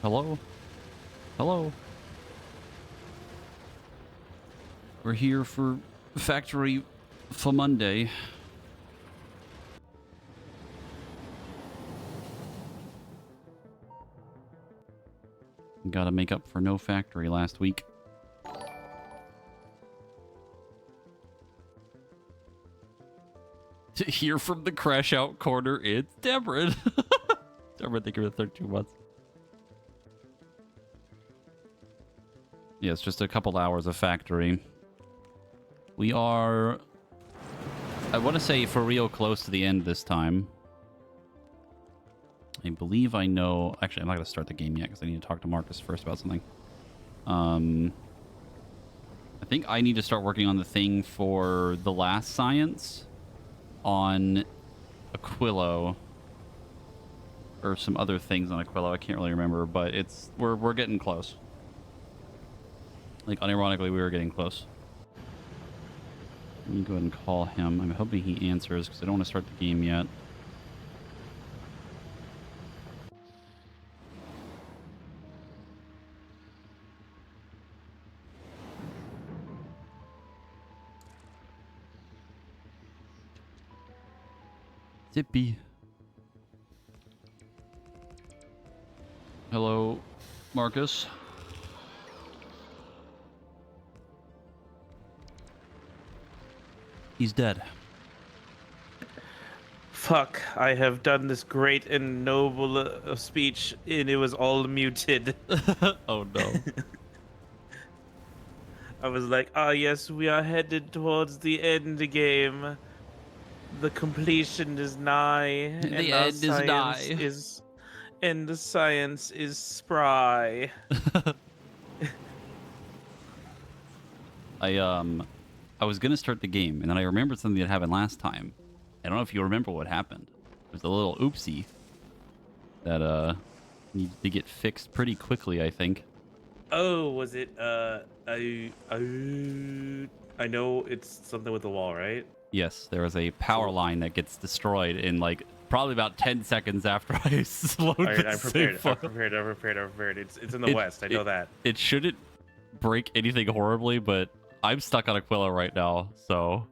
Hello? Hello? We're here for Factory for Monday. Gotta make up for no factory last week. To hear from the crash out corner, it's Deborah. Deborah, thank you for the 32 months. Yeah, it's just a couple hours of factory. We are, I want to say, for real close to the end this time. I believe I know... Actually, I'm not going to start the game yet because I need to talk to Marcus first about something. I think I need to start working on the thing for the last science on Aquilo. Or some other things on Aquilo. I can't really remember, but it's we're getting close. Like, unironically, we were getting close. Let me go ahead and call him. I'm hoping he answers because I don't want to start the game yet. Zippy. Hello, Marcus. He's dead. Fuck, I have done this great and noble speech, and it was all muted. Oh, no. I was like, ah, yes, we are headed towards the end game. The completion is nigh, The and our end is science nigh. is... And the science is spry. I was gonna start the game, and then I remembered something that happened last time. I don't know if you remember what happened. It was a little oopsie that needed to get fixed pretty quickly, I think. Oh, was it, I know it's something with the wall, right? Yes, there was a power line that gets destroyed in like probably about 10 seconds after I load Alright, the I'm save prepared, file. I'm prepared. It's in the west, I know that. It shouldn't break anything horribly, but I'm stuck on Aquila right now, so...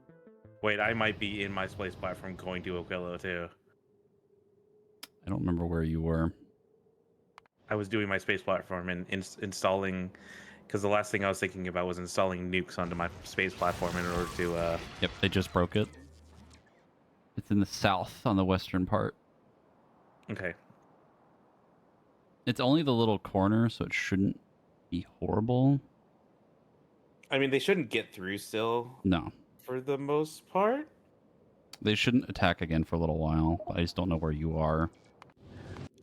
Wait, I might be in my space platform going to Aquilo too. I don't remember where you were. I was doing my space platform and installing, because the last thing I was thinking about was installing nukes onto my space platform in order to... Yep, they just broke it. It's in the south on the western part. Okay. It's only the little corner, so it shouldn't be horrible. I mean, they shouldn't get through still. No. For the most part. They shouldn't attack again for a little while. I just don't know where you are.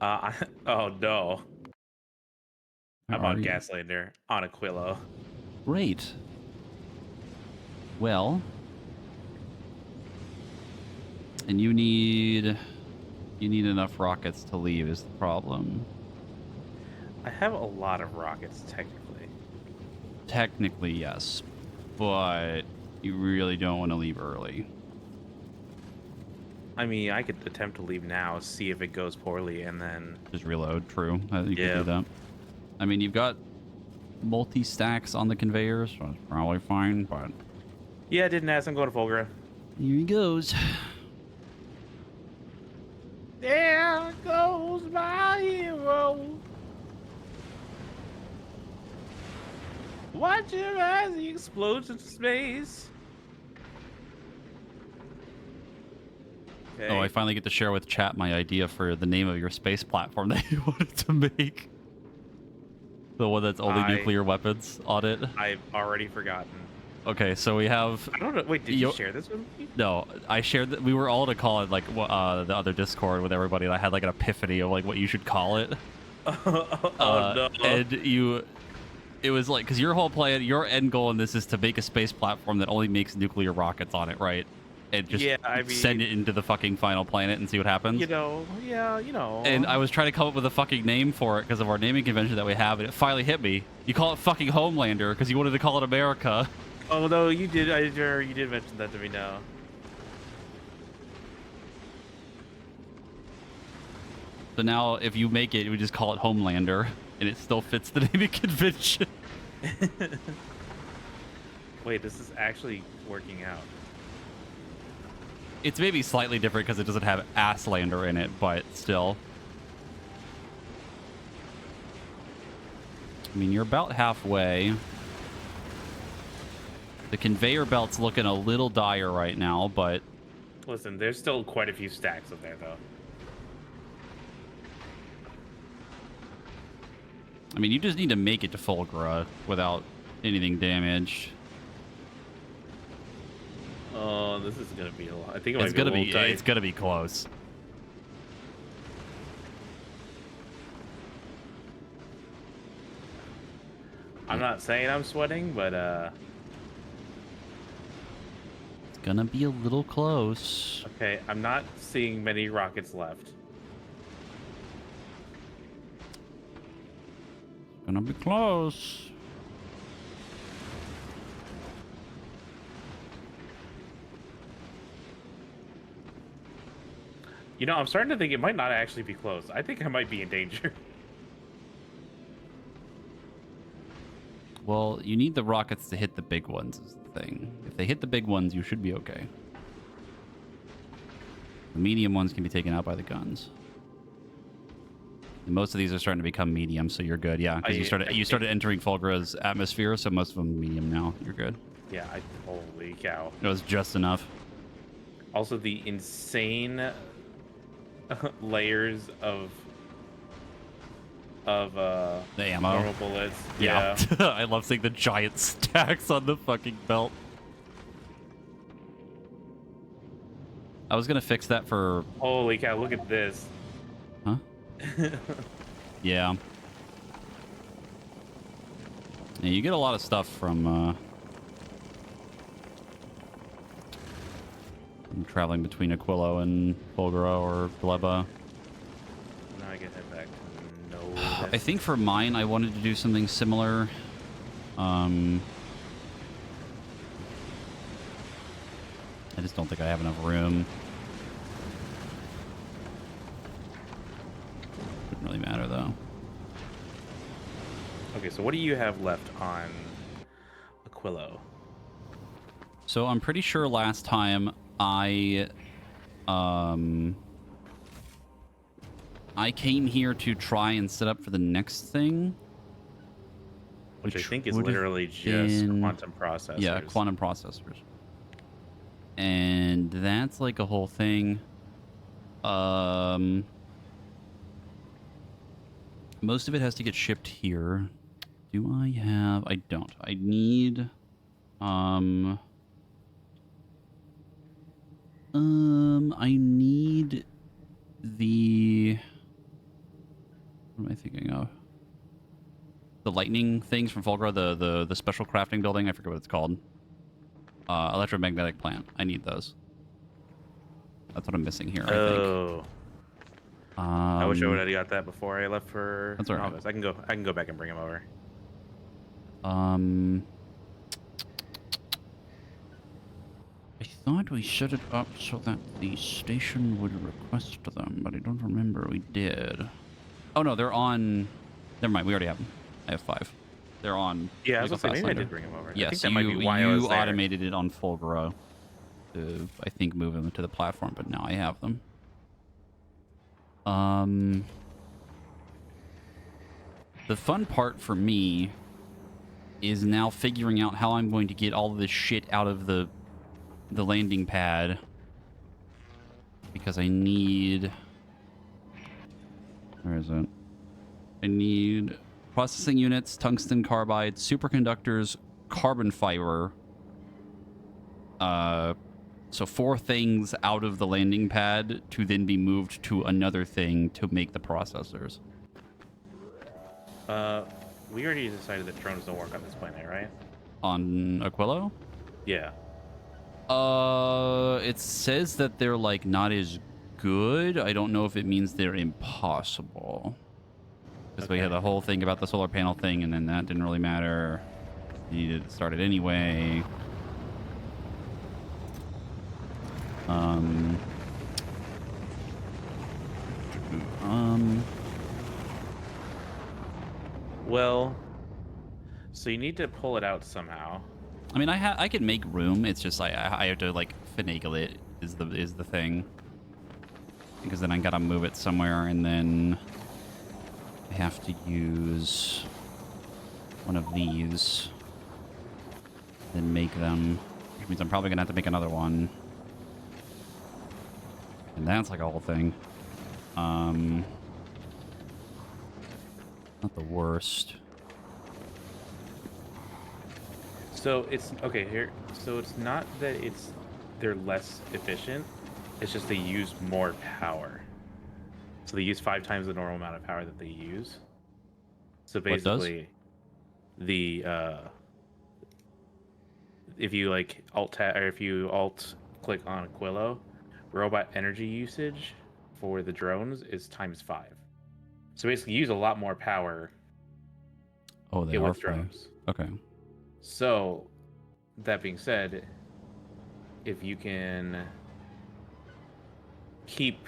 Oh no. Where I'm are on you? Gaslander, on Aquilo. Great. Well... And you need enough rockets to leave is the problem. I have a lot of rockets, technically. Technically, yes. But you really don't want to leave early. I mean, I could attempt to leave now, see if it goes poorly, and then... Just reload, true. You Yeah. could do that. I mean, you've got multi-stacks on the conveyor, so it's probably fine, but... Yeah, I didn't ask. I'm going to Fulgra. Here he goes. There goes my hero. Watch him as he explodes into space. Okay. Oh, I finally get to share with chat my idea for the name of your space platform that you wanted to make. The one that's only nuclear weapons on it. I've already forgotten. Okay, so we have... I don't know. Wait, did you share this with me? No, I shared that. We were all to call it like the other Discord with everybody, and I had like an epiphany of like what you should call it. No. And it was like, because your whole plan, your end goal in this is to make a space platform that only makes nuclear rockets on it, right? And just send it into the fucking final planet and see what happens. You know, yeah, you know. And I was trying to come up with a fucking name for it because of our naming convention that we have, and it finally hit me. You call it fucking Homelander because you wanted to call it America. Oh no, you did. You did mention that to me now. So now, if you make it, we just call it Homelander. And it still fits the naming convention. Wait, this is actually working out. It's maybe slightly different because it doesn't have Asslander in it, but still. I mean, you're about halfway. The conveyor belt's looking a little dire right now, but... Listen, there's still quite a few stacks of there, though. I mean, you just need to make it to Fulgura without anything damaged. Oh, this is gonna be a lot. I think It's gonna be close. I'm not saying I'm sweating, but It's gonna be a little close. okay, I'm not seeing many rockets left. Gonna be close. You know, I'm starting to think it might not actually be close. I think I might be in danger. Well, you need the rockets to hit the big ones is the thing. If they hit the big ones, you should be okay. The medium ones can be taken out by the guns. And most of these are starting to become medium, so you're good. Yeah, because you started entering Fulgura's atmosphere, so most of them are medium now. You're good. Yeah, holy cow. It was just enough. Also, the insane layers of the ammo. normal bullets. Yeah. I love seeing the giant stacks on the fucking belt. I was gonna fix that for... Holy cow, look at this. Huh? Yeah. Yeah, you get a lot of stuff from traveling between Aquilo and Fulgura or Gleba. Now I can head back to no. I think for mine, I wanted to do something similar. I just don't think I have enough room. Doesn't really matter, though. Okay, so what do you have left on Aquilo? So I'm pretty sure last time I came here to try and set up for the next thing. Which I think is literally just quantum processors. Yeah, quantum processors. And that's like a whole thing. Most of it has to get shipped here. Do I have... I don't. I need... I need the... What am I thinking of? The lightning things from Fulgura, the special crafting building. I forget what it's called. Electromagnetic plant. I need those. That's what I'm missing here, I think. I wish I would have got that before I left for That's all right. August. I can go back and bring them over. I thought we set it up so that the station would request them, but I don't remember we did. Oh no, they're on... Never mind, we already have them. I have 5. They're on... Yeah, I was gonna say, maybe I did bring them over. Yes, I think that might be why I was there. automated it on Fulgura to, I think, move them to the platform, but now I have them. The fun part for me is now figuring out how I'm going to get all of this shit out of the landing pad, because I need... Where is it? I need processing units, tungsten carbide, superconductors, carbon fiber. So 4 things out of the landing pad to then be moved to another thing to make the processors. We already decided that drones don't work on this planet, right? On Aquilo? Yeah. It says that they're, like, not as good. I don't know if it means they're impossible. Because we had the whole thing about the solar panel thing, and then that didn't really matter. You needed to start it anyway. Well, so you need to pull it out somehow. I mean, I can make room. It's just I have to like finagle it is the thing, because then I gotta move it somewhere, and then I have to use one of these, then make them, which means I'm probably gonna have to make another one, and that's like a whole thing. Not the worst. So it's okay here. So it's not that they're less efficient. It's just they use more power. So they use 5 times the normal amount of power that they use. So What does? basically, the if you like or if you alt click on Aquilo, robot energy usage for the drones is ×5. So basically, you use a lot more power Oh, they are with 5. drones. Okay. So that being said, if you can keep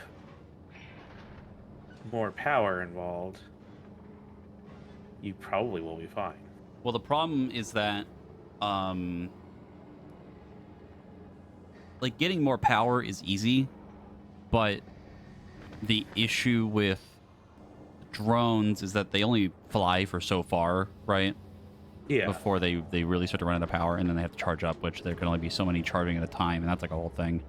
more power involved, you probably will be fine. Well, the problem is that, like, getting more power is easy, but the issue with drones is that they only fly for so far, right? Yeah. Before they really start to run out of power, and then they have to charge up, which there can only be so many charging at a time, and that's like a whole thing.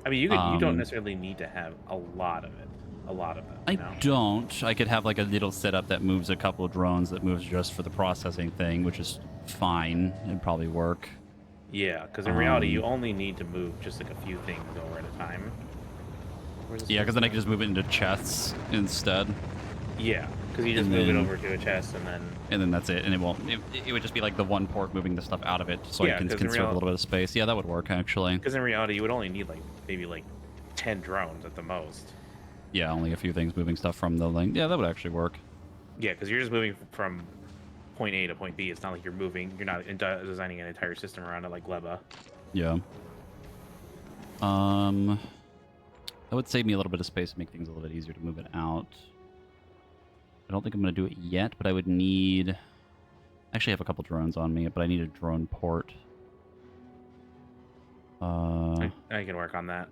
I mean, you don't necessarily need to have a lot of it. A lot of them, I you know? don't. I could have like a little setup that moves a couple of drones that moves just for the processing thing, which is fine. It'd probably work. Yeah, because in reality, you only need to move just like a few things over at a time. Yeah, because then I can just move it into chests instead. Yeah, because you just And move it then- over to a chest and then... And then that's it, and it won't. It would just be like the one port moving the stuff out of it, so Yeah, I can 'cause in conserve a little bit of space. Yeah, that would work actually. Because in reality, you would only need like maybe like 10 drones at the most. Yeah, only a few things moving stuff from the link. Yeah, that would actually work. Yeah, because you're just moving from point A to point B. It's not like you're not designing an entire system around it like Leba. Yeah. That would save me a little bit of space to make things a little bit easier to move it out. I don't think I'm going to do it yet, but I would need... I actually have a couple drones on me, but I need a drone port. I can work on that.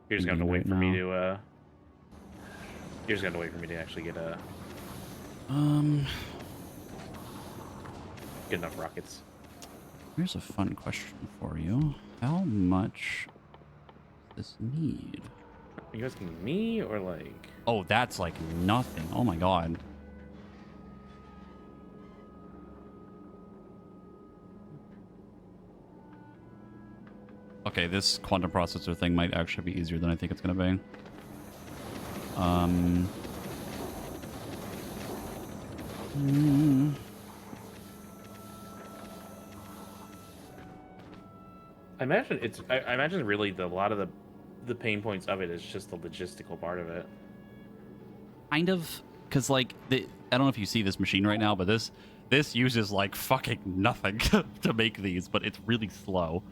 You're just going to do wait it for me now. to... You're just going to wait for me to actually get a... Get enough rockets. Here's a fun question for you. How much does this need? Are you asking me or like... Oh, that's like nothing. Oh my god. Okay, this quantum processor thing might actually be easier than I think it's going to be. I imagine really a lot of the pain points of it is just the logistical part of it. Kind of, because like I don't know if you see this machine right now, but this uses like fucking nothing to make these, but it's really slow.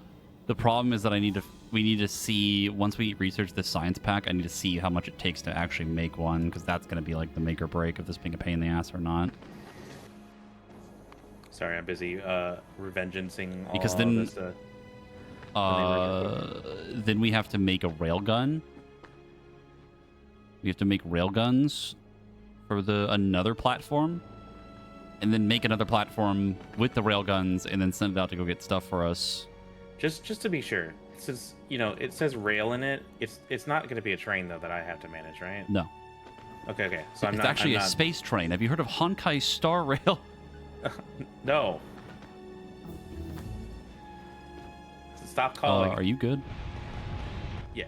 The problem is that we need to see, once we research this science pack, I need to see how much it takes to actually make one, because that's going to be like the make or break of this being a pain in the ass or not. Sorry, I'm busy revengeancing all Because then this. then we have to make a railgun. We have to make railguns for another platform, and then make another platform with the railguns, and then send it out to go get stuff for us. Just to be sure, since it says rail in it, it's not going to be a train though that I have to manage, right? No. Okay. So It's actually a space train. Have you heard of Honkai Star Rail? No. Stop calling. Are you good? Yeah.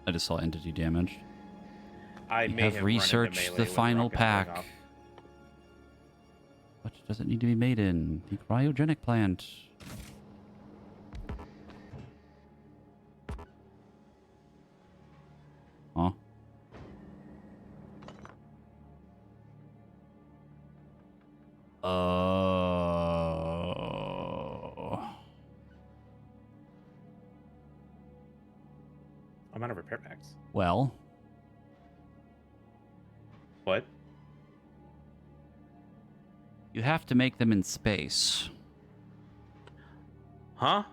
I just saw entity damage. I We may have run into researched melee the with final rockets going pack. off. What does it need to be made in? The cryogenic plant. Huh? I'm out of repair packs. Well, What? You have to make them in space. Huh?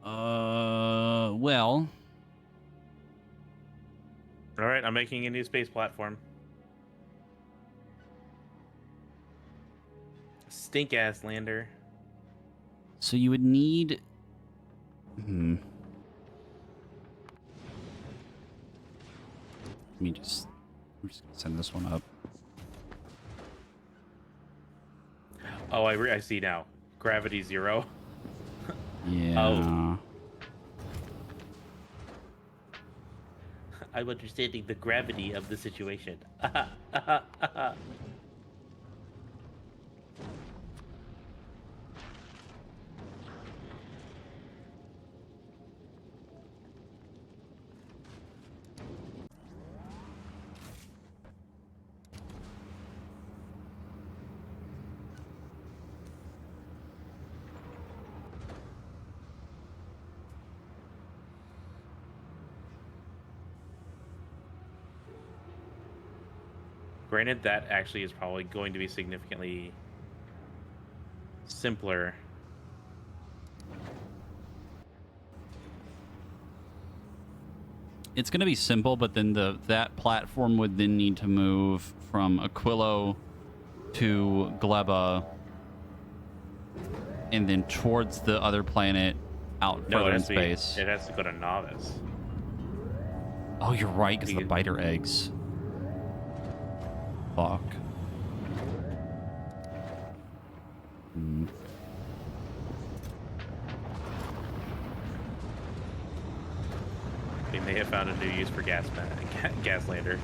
Well, All right, I'm making a new space platform. Stink ass lander. so you would need. Let me just. I'm just gonna send this one up. Oh, I see now. Gravity 0. Yeah. Oh. I'm understanding the gravity of the situation. Granted, that actually is probably going to be significantly simpler. It's going to be simple, but then that platform would then need to move from Aquilo to Gleba and then towards the other planet out No, further it in has to be. space. It has to go to novice. Oh, you're right, because the You- biter eggs. Fuck. They may have found a new use for gas lander.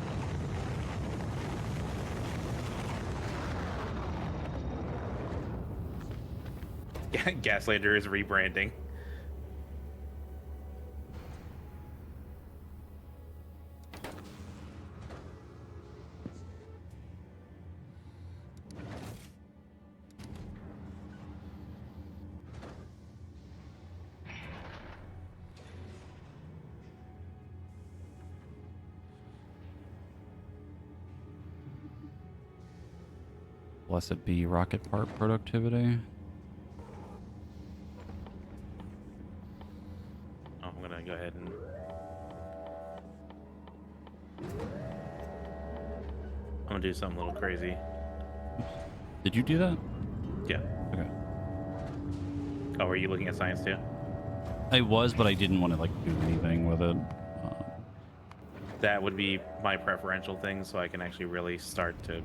Gas lander is rebranding. Blessed be rocket part productivity. Oh, I'm gonna go ahead and. I'm gonna do something a little crazy. Did you do that? Yeah. Okay. Oh, were you looking at science too? I was, but I didn't want to like do anything with it. That would be my preferential thing, so I can actually really start to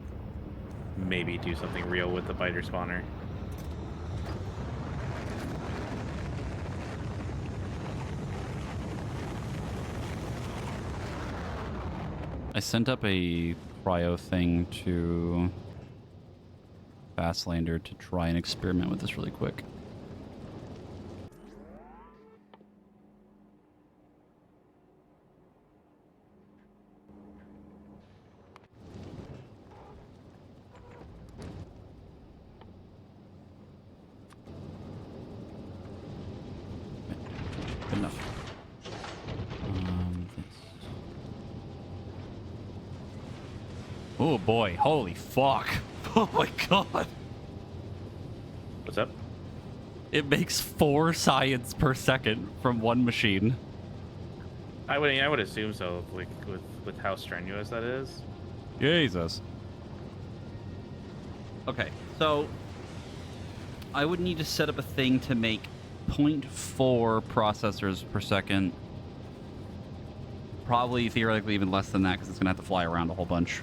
maybe do something real with the biter spawner. I sent up a cryo thing to Fastlander to try and experiment with this really quick. Good enough. Oh boy, holy fuck. Oh my god. What's up? It makes 4 science per second from one machine. I would assume so, like with how strenuous that is. Jesus. Okay, so I would need to set up a thing to make 0.4 processors per second. Probably theoretically even less than that because it's going to have to fly around a whole bunch.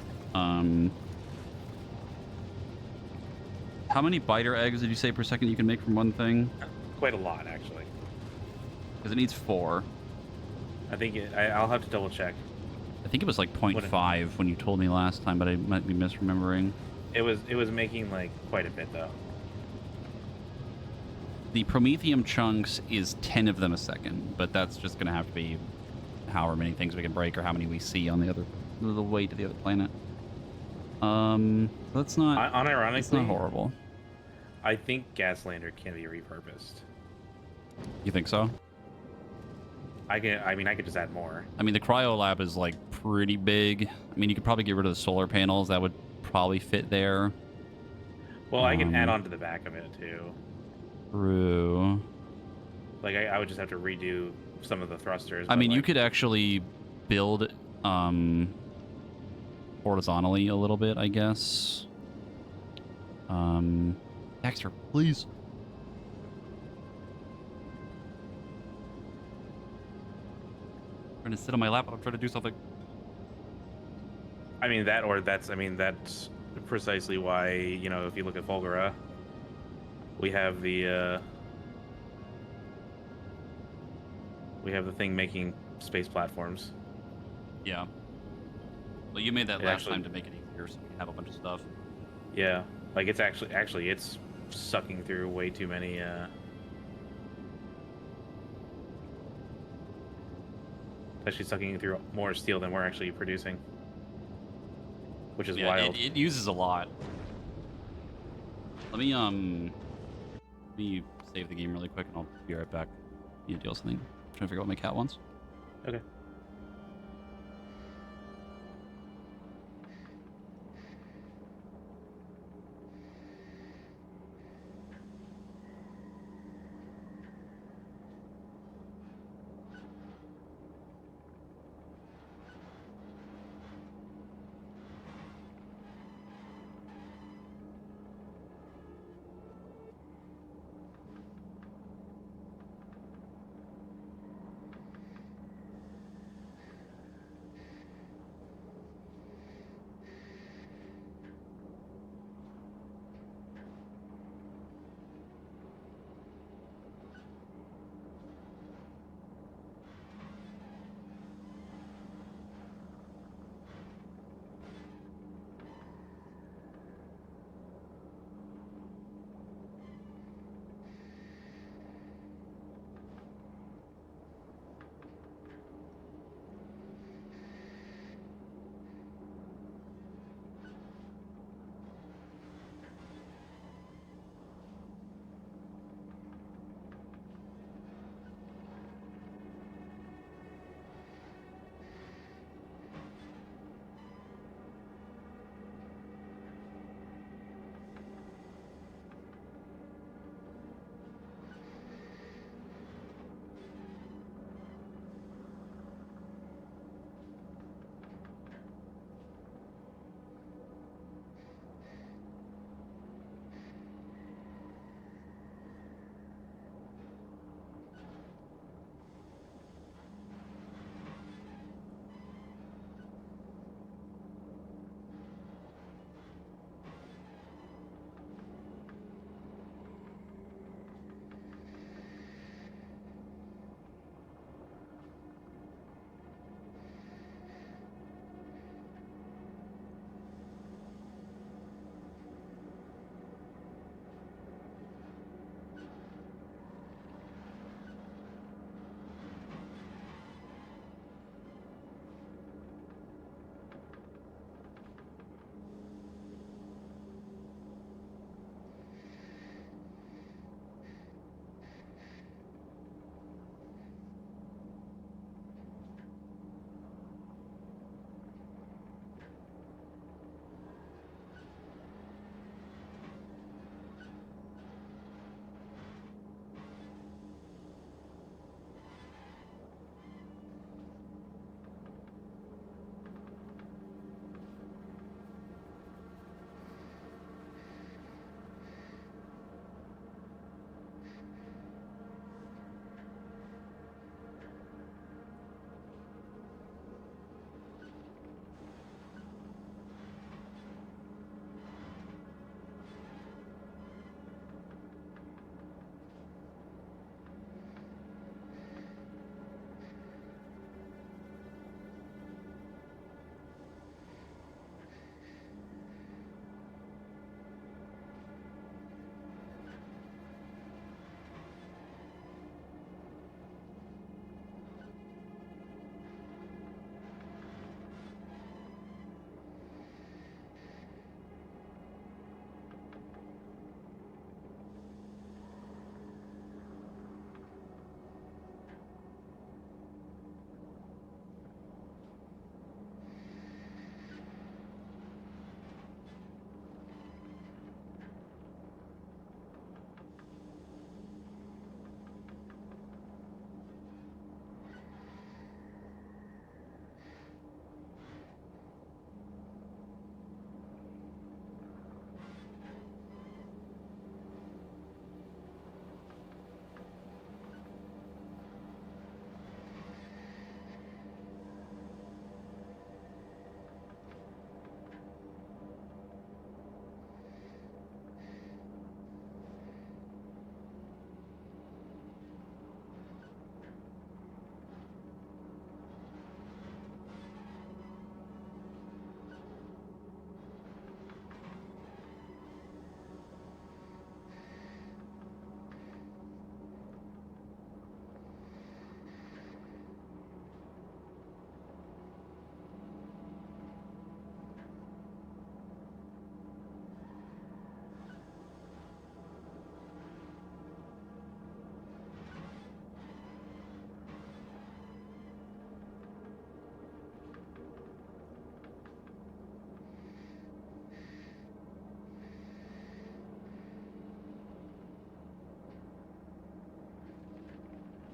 How many biter eggs did you say per second you can make from one thing? Quite a lot, actually. Because it needs 4. I think I'll have to double check. I think it was like 0.5 when you told me last time, but I might be misremembering. It was making like quite a bit though. The Promethium chunks is 10 of them a second, but that's just going to have to be however many things we can break or how many we see on the way to the other planet. That's not Unironically, it's not horrible. I think Gaslander can be repurposed. You think so? I mean, I could just add more. I mean, the cryo lab is like pretty big. I mean, you could probably get rid of the solar panels. That would probably fit there. Well, I can add on to the back of it too. True. Like I would just have to redo some of the thrusters. I mean, you like, could actually build horizontally a little bit, I guess. Dexter, please. I'm trying to sit on my lap, but I'm trying to do something. I mean that's precisely why, you know, if you look at Fulgura, we have the thing making space platforms. Yeah. Well, you made that It last actually, time to make it easier, so we can have a bunch of stuff. yeah, like it's actually it's sucking through way too many actually sucking through more steel than we're actually producing, which is Yeah, wild. it uses a lot. Let me save the game really quick, and I'll be right back. Need to deal with something. I'm trying to figure out what my cat wants. Okay.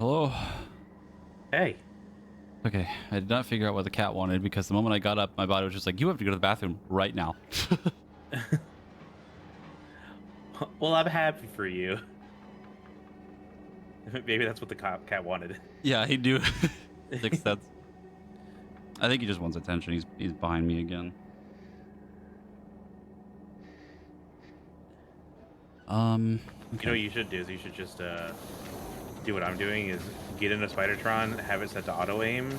Hello? Hey. Okay, I did not figure out what the cat wanted because the moment I got up, my body was just like, you have to go to the bathroom right now. Well, I'm happy for you. Maybe that's what the cat wanted. Yeah, he do. Thinks that's... I think he just wants attention. He's behind me again. Okay. You know what you should do is you should just do what I'm doing is get in a Spidertron, have it set to auto aim,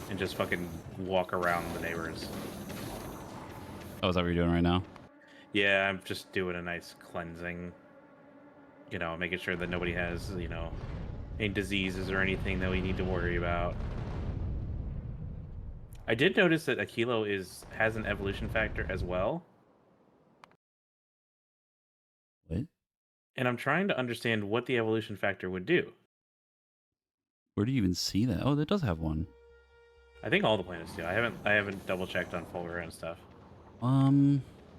and just fucking walk around the neighbors. Oh, is that what you're doing right now? Yeah, I'm just doing a nice cleansing. Making sure that nobody has, any diseases or anything that we need to worry about. I did notice that Akilo has an evolution factor as well, What? and I'm trying to understand what the evolution factor would do. Where do you even see that? Oh, that does have one. I think all the planets do. I haven't double checked on Fulgur and stuff.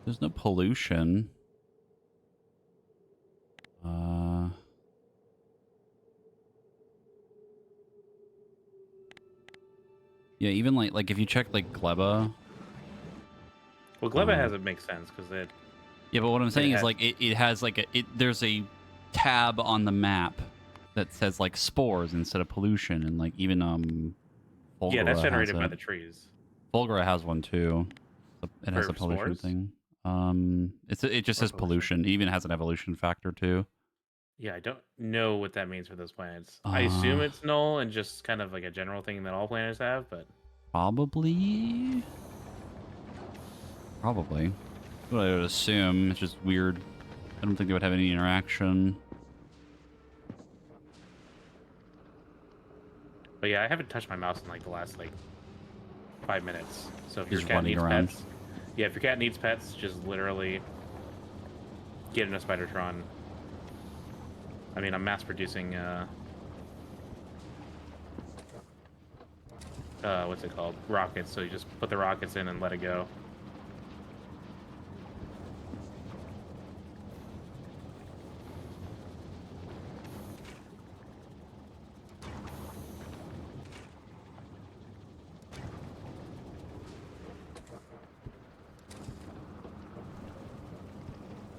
There's no pollution. Uh, yeah, even like if you check like Gleba. Well, Gleba has it makes sense because Yeah, but what I'm it saying is has. like it has like there's a tab on the map that says like spores instead of pollution, and like even Yeah, that's Fulgura has generated by it. the trees Fulgura has one too. It has for a pollution spores thing. It just or says pollution. pollution. It even has an evolution factor too. Yeah, I don't know what that means for those planets. I assume Uh, it's null and just kind of like a general thing that all planets have, but probably. Probably. That's what I would assume. It's just weird. I don't think they would have any interaction. yeah, I haven't touched my mouse in like the last like 5 minutes. So if your Just cat running needs around. pets, yeah, if your cat needs pets, just literally get in a Spidertron. I mean, I'm mass producing what's it called? Rockets. So you just put the rockets in and let it go.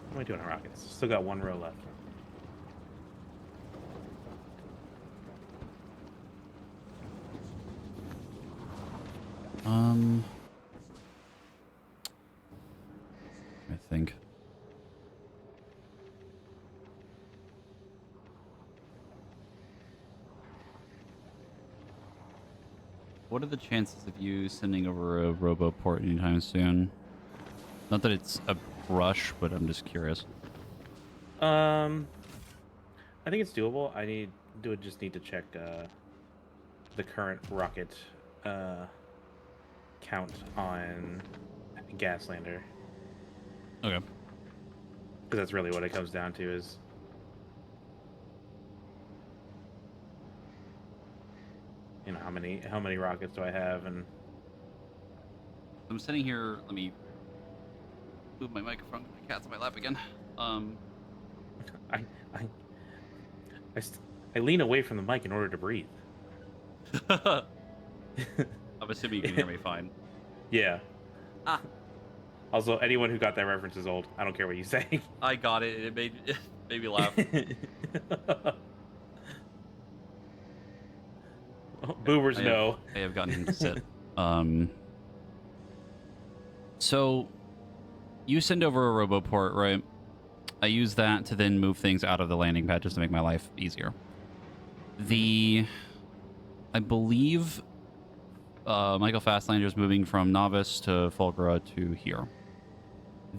What am I doing on rockets? Still got one row left. I think. What are the chances of you sending over a robo port anytime soon? Not that it's a rush, but I'm just curious. Um, I think it's doable. Just need to check the current rocket uh, count on Gaslander, Okay. because that's really what it comes down to is how many rockets do I have, and I'm sitting here. Let me move my microphone. My cat's on my lap again. I I I, st- I lean away from the mic in order to breathe. I'm assuming you can hear me fine. Yeah. Ah, Also, anyone who got that reference is old. I don't care what you say. I got it. It made me laugh. Okay, Boomers know. I have gotten him to sit. Um, so you send over a roboport, right? I use that to then move things out of the landing pad just to make my life easier. I believe Michael Fastlander is moving from Novice to Fulgura to here.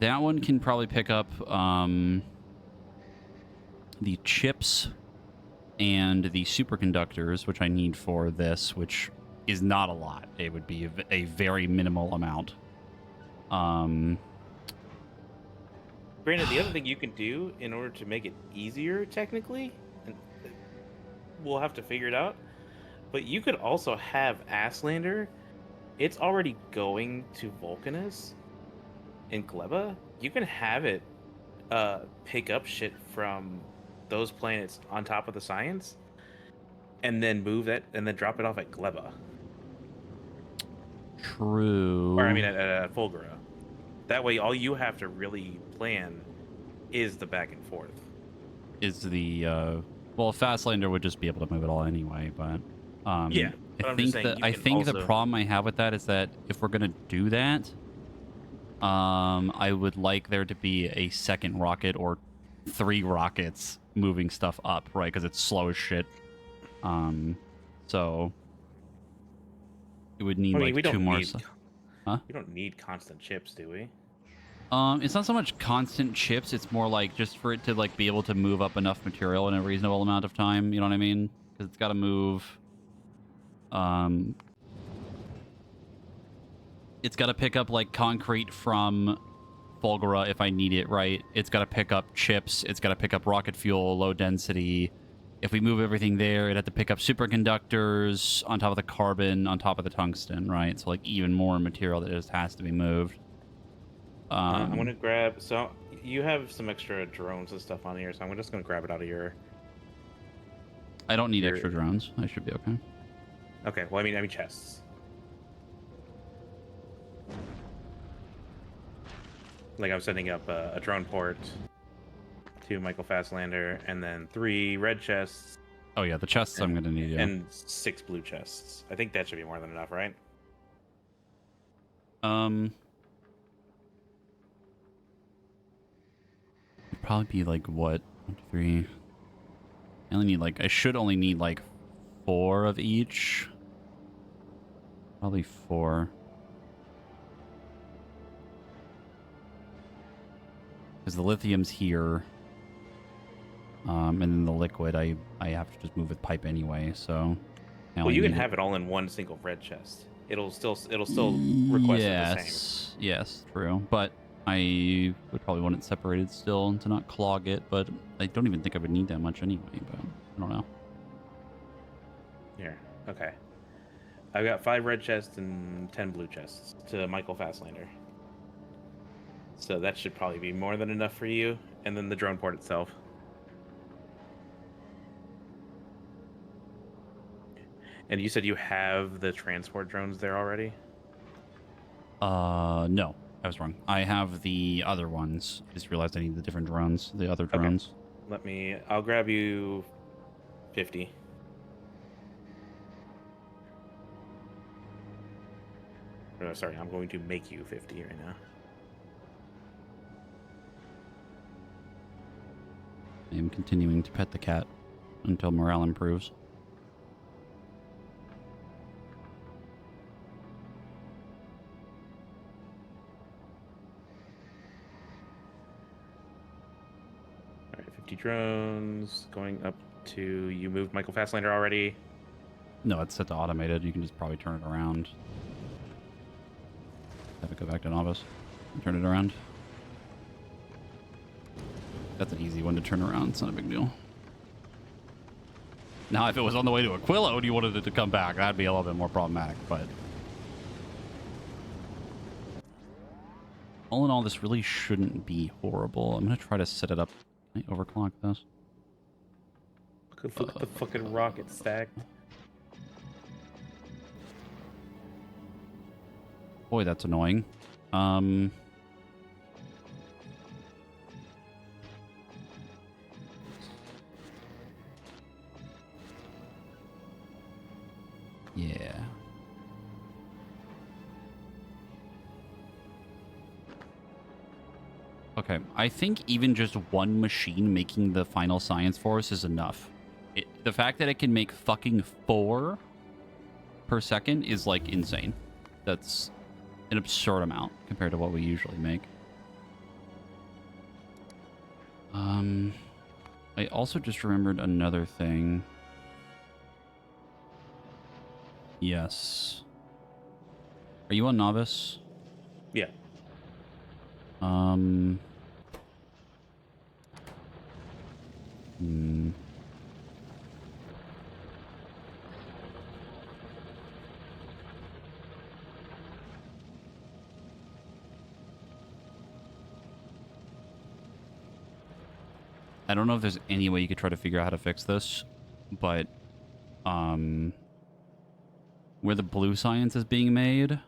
That one can probably pick up the chips and the superconductors, which I need for this, which is not a lot. It would be a very minimal amount. Granted, the other thing you can do in order to make it easier, technically, and we'll have to figure it out, but you could also have Asslander. It's already going to Vulcanus in Gleba. You can have it pick up shit from those planets on top of the science and then move it and then drop it off at Gleba. Or I True. mean at Fulgura. That way, all you have to really plan is the back and forth. Is the well, Fastlander would just be able to move it all anyway, but Yeah, I but I'm just think saying that you I can think the also. problem I have with that is that if we're gonna do that, I would like there to be a second rocket or 3 rockets moving stuff up, right? Because it's slow as shit. So it would need I mean, like we 2 don't more. need Huh? we don't need constant chips, do we? It's not so much constant chips. It's more like just for it to like be able to move up enough material in a reasonable amount of time. You know what I mean? Because it's got to move. Um, it's got to pick up like concrete from Fulgura if I need it, right? It's got to pick up chips. It's got to pick up rocket fuel, low density. If we move everything there, it'd have to pick up superconductors on top of the carbon, on top of the tungsten, right? So like even more material that just has to be moved. I'm gonna grab. So you have some extra drones and stuff on here, so I'm just gonna grab it out of your. I don't need Your. extra drones. I should be okay. Okay. Well, I mean chests. Like I'm setting up a drone port, 2 Michael Fastlander, and then 3 red chests. Oh yeah, the chests I'm gonna need. Yeah. And 6 blue chests. I think that should be more than enough, right? It'd probably be like what 1, 2, 3. I only need like I should only need like 4 of each. Probably 4. Because the lithium's here. And then the liquid I have to just move with pipe anyway, so Well, you can have it all in one single red chest. It'll still request it the same. Yes, true. But I would probably want it separated still to not clog it, but I don't even think I would need that much anyway, but I don't know. Here. Okay. I've got 5 red chests and 10 blue chests to Michael Fastlander. So that should probably be more than enough for you. And then the drone port itself. And you said you have the transport drones there already? No. I was wrong. I have the other ones. I just realized I need the different drones, the other drones. I'll grab you 50. Oh, sorry, I'm going to make you 50 right now. I am continuing to pet the cat until morale improves. All right, 50 drones going up to. You moved Michael Fastlander already? No, it's set to automated. You can just probably turn it around. Have it go back to novice and turn it around. That's an easy one to turn around. It's not a big deal. Now, if it was on the way to Aquila and you wanted it to come back, that'd be a little bit more problematic, but... all in all, this really shouldn't be horrible. I'm going to try to set it up. Can I overclock this? Look at the fucking rocket stacked. Boy, that's annoying. Yeah. Okay, I think even just one machine making the final science for us is enough. The fact that it can make fucking 4 per second is, like, insane. That's an absurd amount compared to what we usually make. I also just remembered another thing. Yes. Are you on novice? Yeah. Hmm. I don't know if there's any way you could try to figure out how to fix this, but um, where the blue science is being made,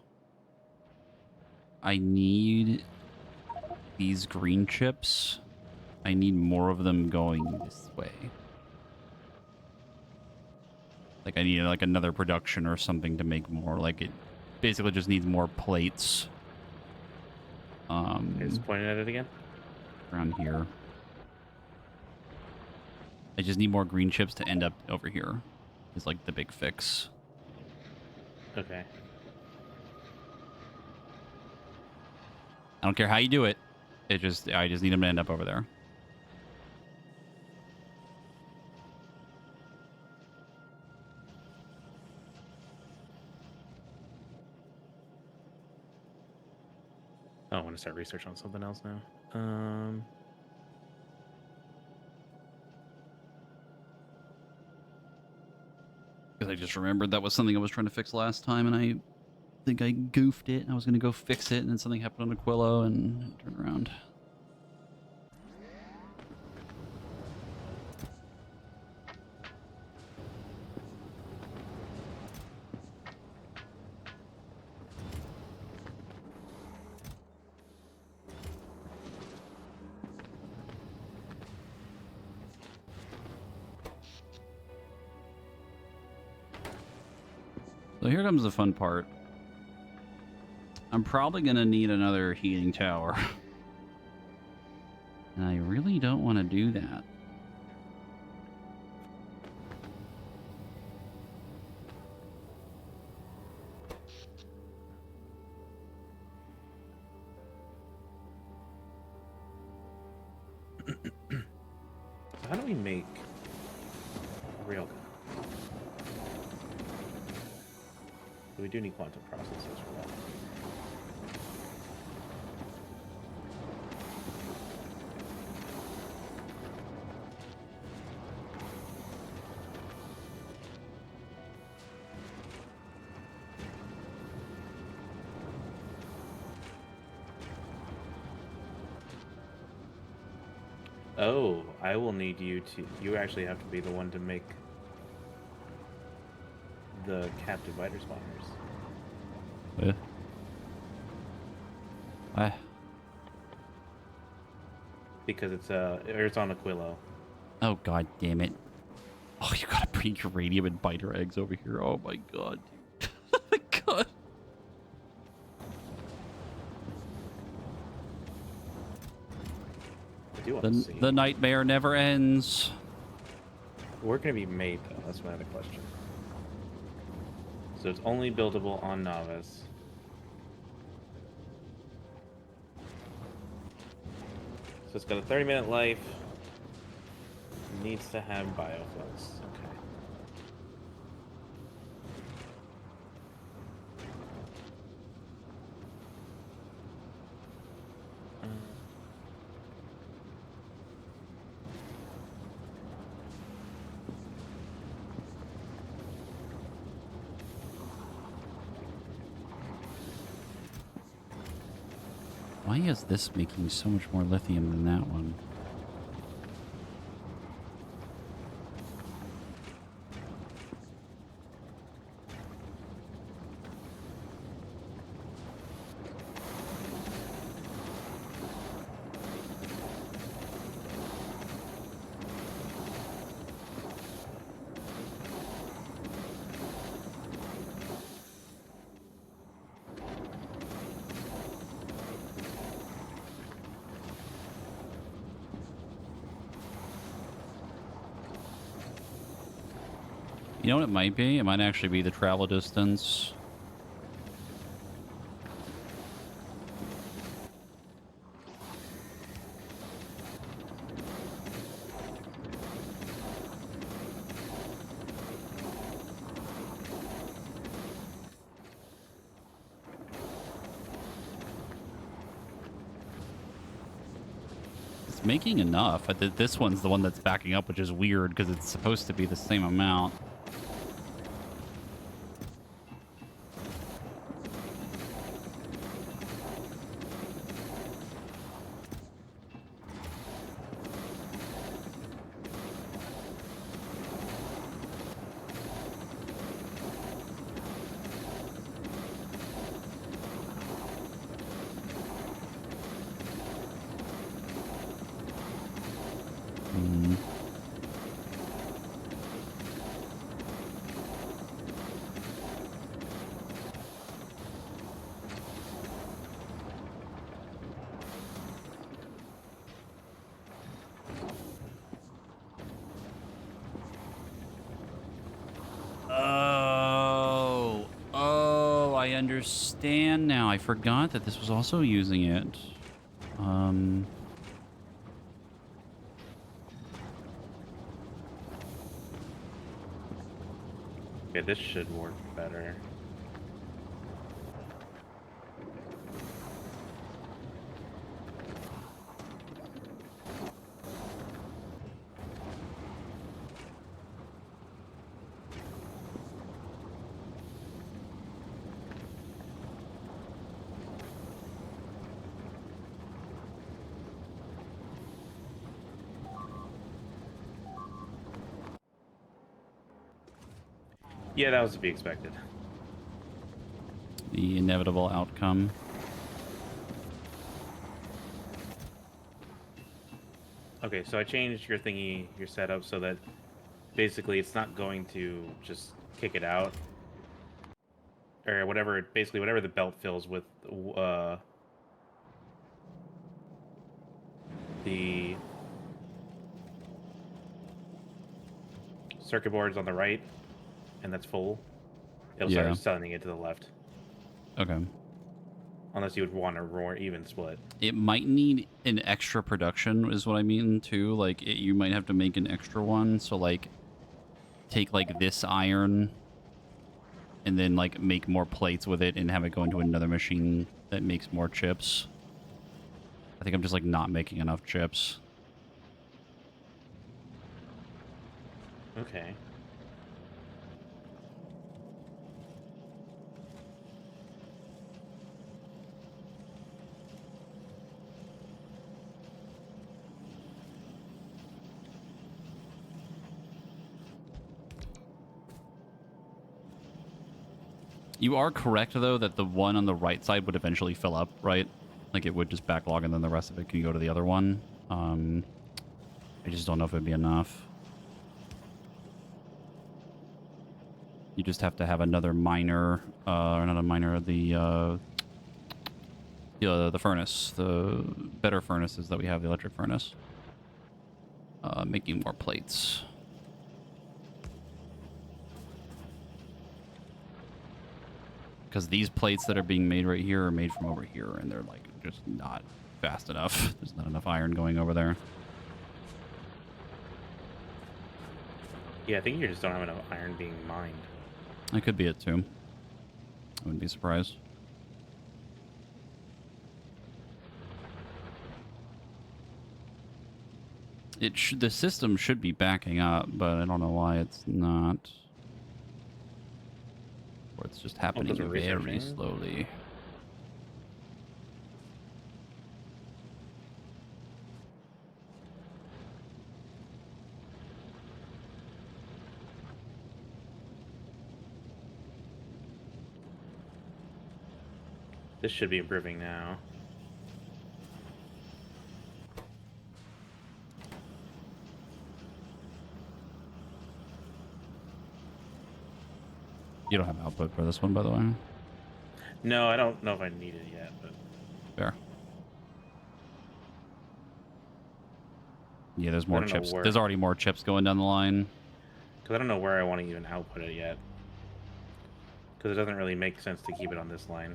I need these green chips. I need more of them going this way. Like I need like another production or something to make more. Like it basically just needs more plates. Just pointing at it again. Around here. I just need more green chips to end up over here. Is like the big fix. Okay. I don't care how you do it. I just need them to end up over there. Oh, I want to start research on something else now. Because I just remembered that was something I was trying to fix last time, and I think I goofed it. I was going to go fix it, and then something happened on Aquilo, and turn around. So here comes the fun part. I'm probably going to need another heating tower. And I really don't want to do that. So how do we make railgun? We do need quantum processors for that. Oh, I will need you to... You actually have to be the one to make the captive biter spawners. What? Because it's on Aquilo. Oh, god damn it. Oh, you gotta bring uranium and biter eggs over here. Oh my god, dude. Oh my god. I do want to see. The nightmare never ends. Where can it be made, though? That's my other question. So it's only buildable on Novice. So it's got a 30-minute life. Needs to have biofuels. Okay. Why is this making so much more lithium than that one? You know what it might be? It might actually be the travel distance. It's making enough. This one's the one that's backing up, which is weird because it's supposed to be the same amount. understand now. I forgot that this was also using it. Okay, this should work better. Yeah, that was to be expected. The inevitable outcome. Okay, so I changed your thingy, your setup, so that basically it's not going to just kick it out. Or whatever, basically whatever the belt fills with the circuit boards on the right, and that's full, it'll Yeah. start sending it to the left. Okay. Unless you would want a more even split. It might need an extra production is what I mean too. Like you might have to make an extra one. So like take like this iron and then like make more plates with it and have it go into another machine that makes more chips. I think I'm just like not making enough chips. Okay. You are correct, though, that the one on the right side would eventually fill up, right? Like, it would just backlog, and then the rest of it can go to the other one. I just don't know if it'd be enough. You just have to have another miner, or not a miner, the furnace, the better furnaces that we have, the electric furnace. Making more plates. Because these plates that are being made right here are made from over here, and they're like just not fast enough. There's not enough iron going over there. Yeah, I think you just don't have enough iron being mined. That could be it too. I wouldn't be surprised. The system should be backing up, but I don't know why it's not. Or it's just happening very slowly. This should be improving now. You don't have output for this one, by the way. No, I don't know if I need it yet, but... Fair. Yeah, there's more chips. There's already more chips going down the line. Because I don't know where I want to even output it yet. Because it doesn't really make sense to keep it on this line.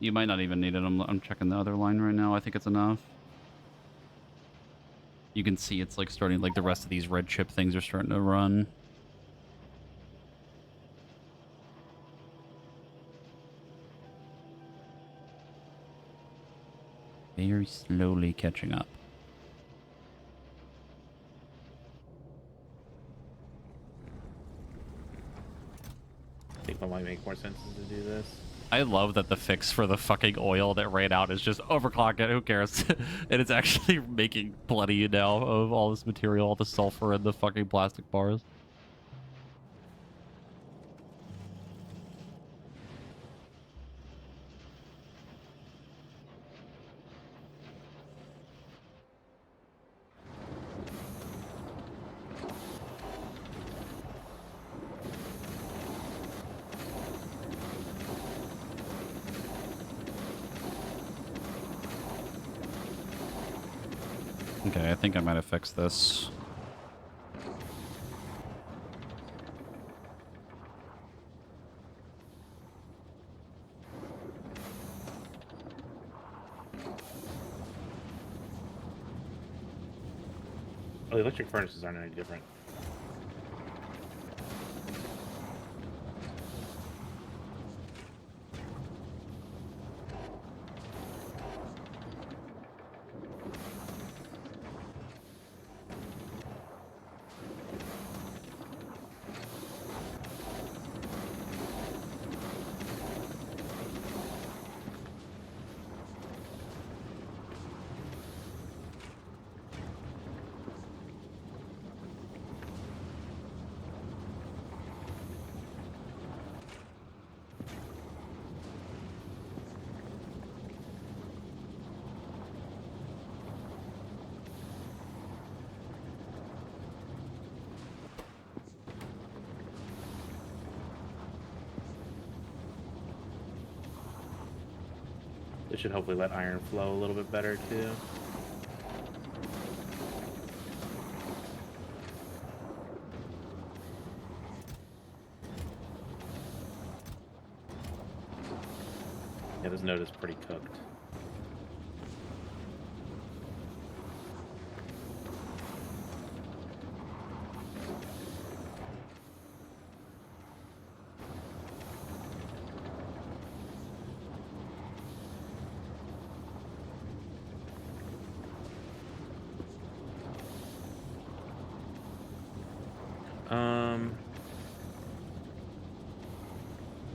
You might not even need it. I'm checking the other line right now. I think it's enough. You can see it's like starting, like the rest of these red chip things are starting to run. Very slowly catching up. I think what might make more sense is to do this. I love that the fix for the fucking oil that ran out is just overclock it, who cares? And it's actually making plenty now of all this material, all the sulfur and the fucking plastic bars. Okay, I think I might have fixed this. Oh, the electric furnaces aren't any different. This should hopefully let iron flow a little bit better too. Yeah, this node is pretty cooked.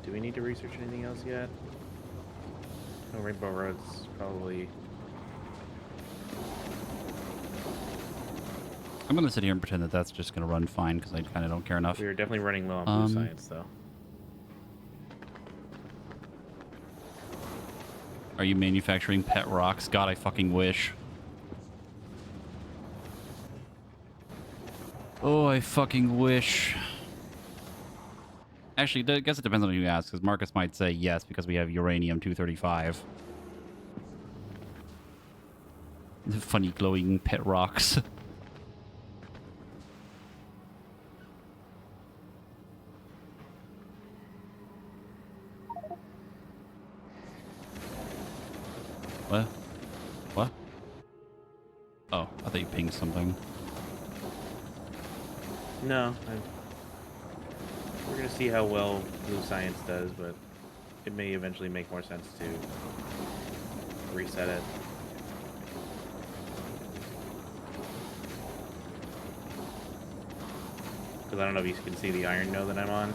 Do we need to research anything else yet? No, Rainbow Road's probably... I'm gonna sit here and pretend that that's just gonna run fine because I kind of don't care enough. We are definitely running low on blue science, though. Are you manufacturing pet rocks? God, I fucking wish. Oh, I fucking wish. Actually, I guess it depends on who you ask, because Marcus might say yes because we have uranium-235. Funny glowing pet rocks. What? What? Oh, I thought you pinged something. No, we're gonna see how well blue science does, but it may eventually make more sense to reset it. Because I don't know if you can see the iron node that I'm on.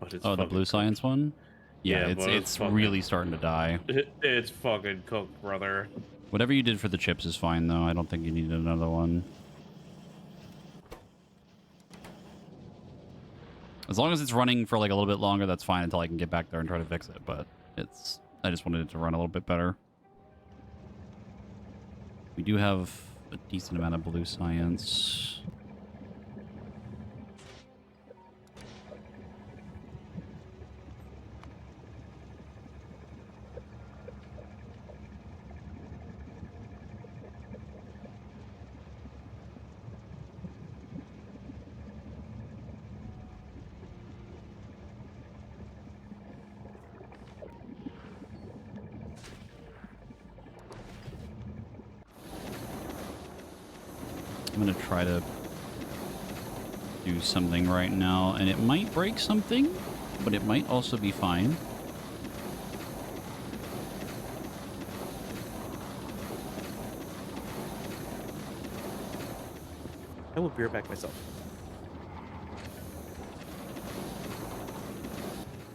But it's Oh, the blue cooked. science one? Yeah, Yeah, but it's really starting to die. It's fucking cooked, brother. Whatever you did for the chips is fine, though. I don't think you need another one. As long as it's running for like a little bit longer, that's fine until I can get back there and try to fix it. But I just wanted it to run a little bit better. We do have a decent amount of blue science. I'm going to try to do something right now, and it might break something, but it might also be fine. I will be right back myself.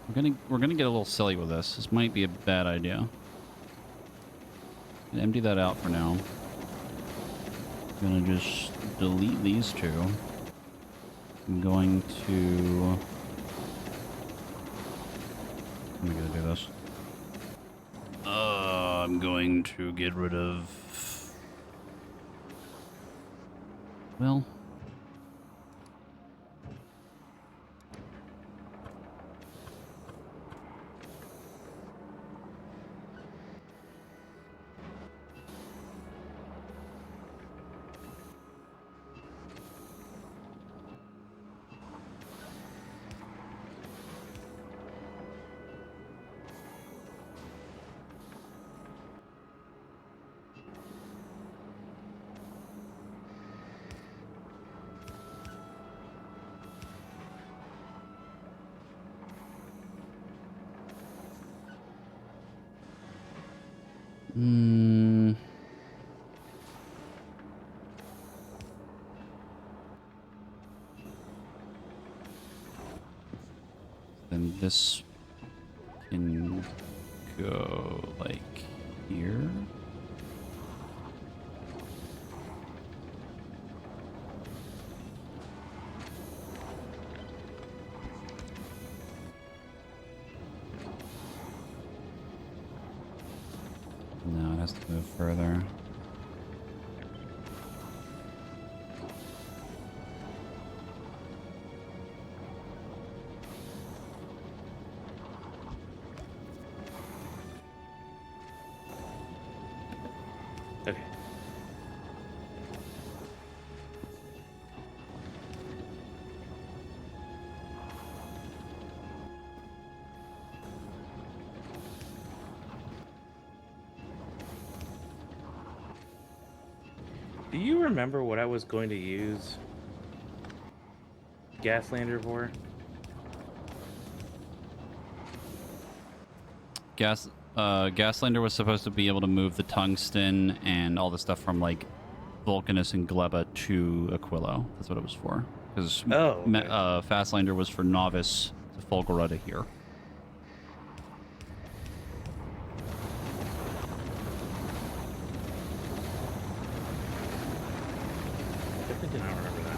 We're gonna get a little silly with this. This might be a bad idea. Empty that out for now. I'm gonna just delete these two. I'm going to... How am I gonna do this? I'm going to get rid of... Well... Hmm. Then this can go like here. No, it has to move further. Okay. Do you remember what I was going to use Gaslander for? Gaslander was supposed to be able to move the tungsten and all the stuff from like Vulcanus and Gleba to Aquilo. That's what it was for. Because Oh, okay. Fastlander was for Novice to Fulgura to here. Definitely did not remember that.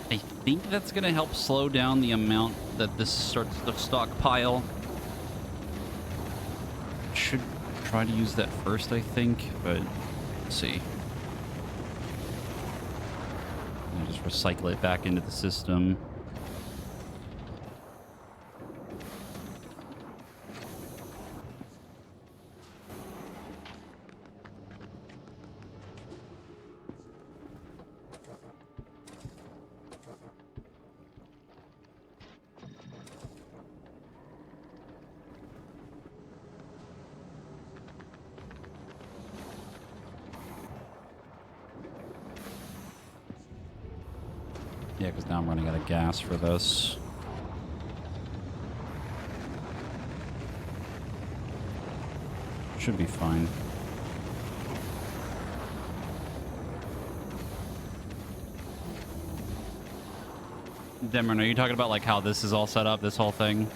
I think that's going to help slow down the amount that this starts to stockpile. Should try to use that first, I think, but let's see. I'll just recycle it back into the system. Yeah, because now I'm running out of gas for this. Should be fine. Demeron, are you talking about like how this is all set up, this whole thing?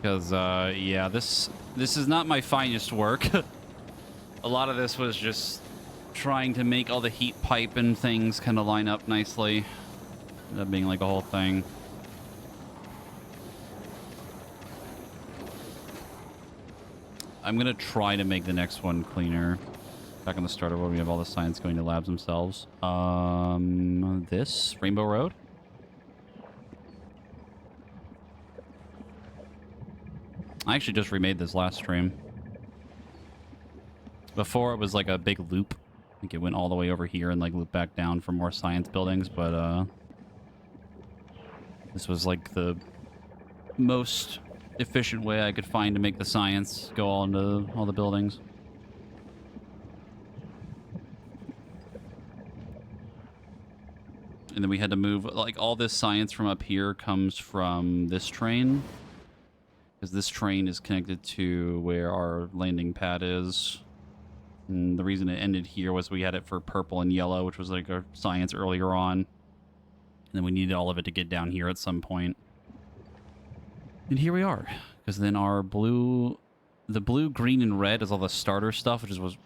Because, yeah, this is not my finest work. A lot of this was just trying to make all the heat pipe and things kind of line up nicely. That being like a whole thing. I'm going to try to make the next one cleaner. Back on the starter where we have all the science going to labs themselves. This? Rainbow Road? I actually just remade this last stream. Before, it was like a big loop. I think it went all the way over here and like looped back down for more science buildings, but this was like the most efficient way I could find to make the science go all into all the buildings. And then we had to move, like, all this science from up here comes from this train. Because this train is connected to where our landing pad is. And the reason it ended here was we had it for purple and yellow, which was like our science earlier on. And then we needed all of it to get down here at some point. And here we are. Because then our blue... The blue, green, and red is all the starter stuff, which was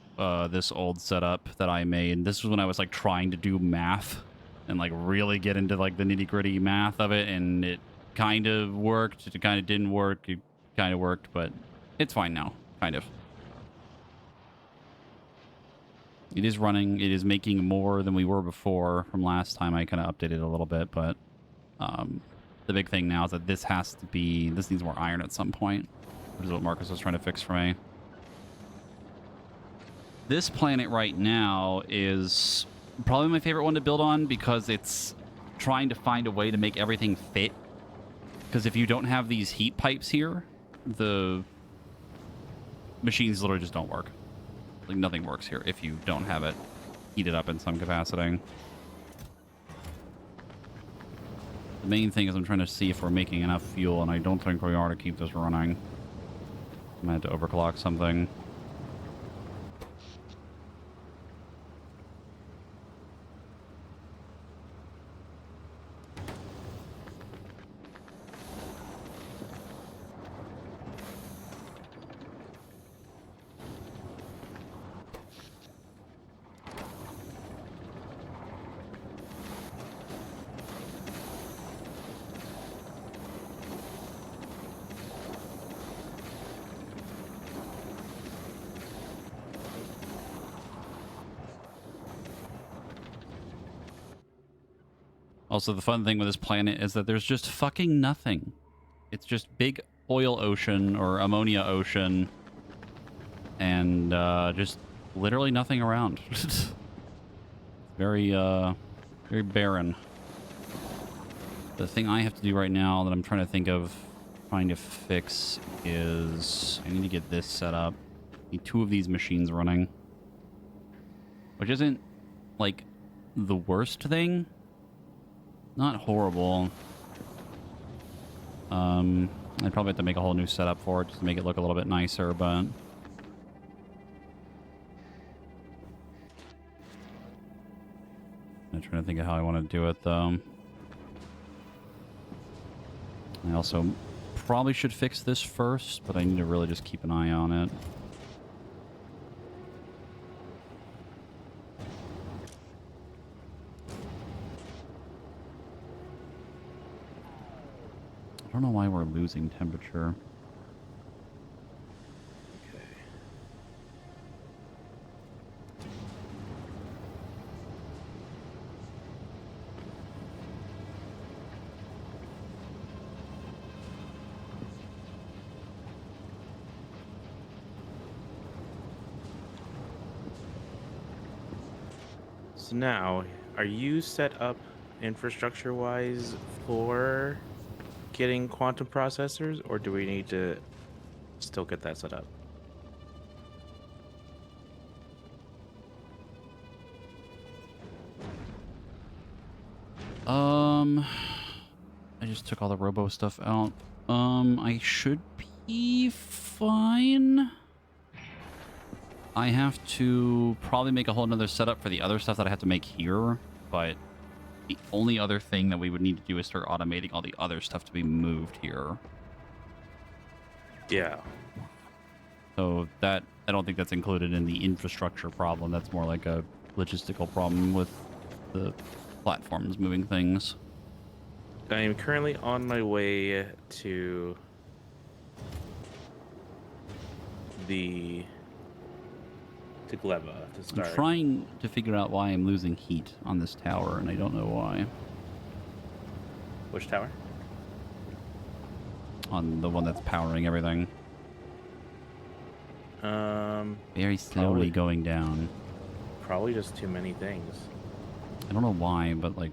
this old setup that I made. This was when I was, like, trying to do math. And, like, really get into, like, the nitty-gritty math of it. And it kind of worked. It kind of didn't work. It kind of worked, but it's fine now. Kind of. It is running. It is making more than we were before from last time. I kind of updated a little bit, but the big thing now is that this has to be... This needs more iron at some point, which is what Marcus was trying to fix for me. This planet right now is probably my favorite one to build on because it's trying to find a way to make everything fit. Because if you don't have these heat pipes here, the machines literally just don't work. Like, nothing works here if you don't have it heated up in some capacity. The main thing is I'm trying to see if we're making enough fuel, and I don't think we are to keep this running. I might have to overclock something. Also, the fun thing with this planet is that there's just fucking nothing. It's just big oil ocean or ammonia ocean and just literally nothing around. very, very barren. The thing I have to do right now that I'm trying to think of trying to fix is I need to get this set up. I need 2 of these machines running. Which isn't, like, the worst thing. Not horrible. I'd probably have to make a whole new setup for it just to make it look a little bit nicer, but... I'm trying to think of how I want to do it, though. I also probably should fix this first, but I need to really just keep an eye on it. I don't know why we're losing temperature. Okay. So now, are you set up infrastructure-wise for getting quantum processors, or do we need to still get that set up? I just took all the robo stuff out. I should be fine. I have to probably make a whole nother setup for the other stuff that I have to make here, but the only other thing that we would need to do is start automating all the other stuff to be moved here. Yeah. So that, I don't think that's included in the infrastructure problem. That's more like a logistical problem with the platforms moving things. I am currently on my way to Gleba to start. I'm trying to figure out why I'm losing heat on this tower, and I don't know why. Which tower? On the one that's powering everything. Very slowly going down. Probably just too many things. I don't know why, but like,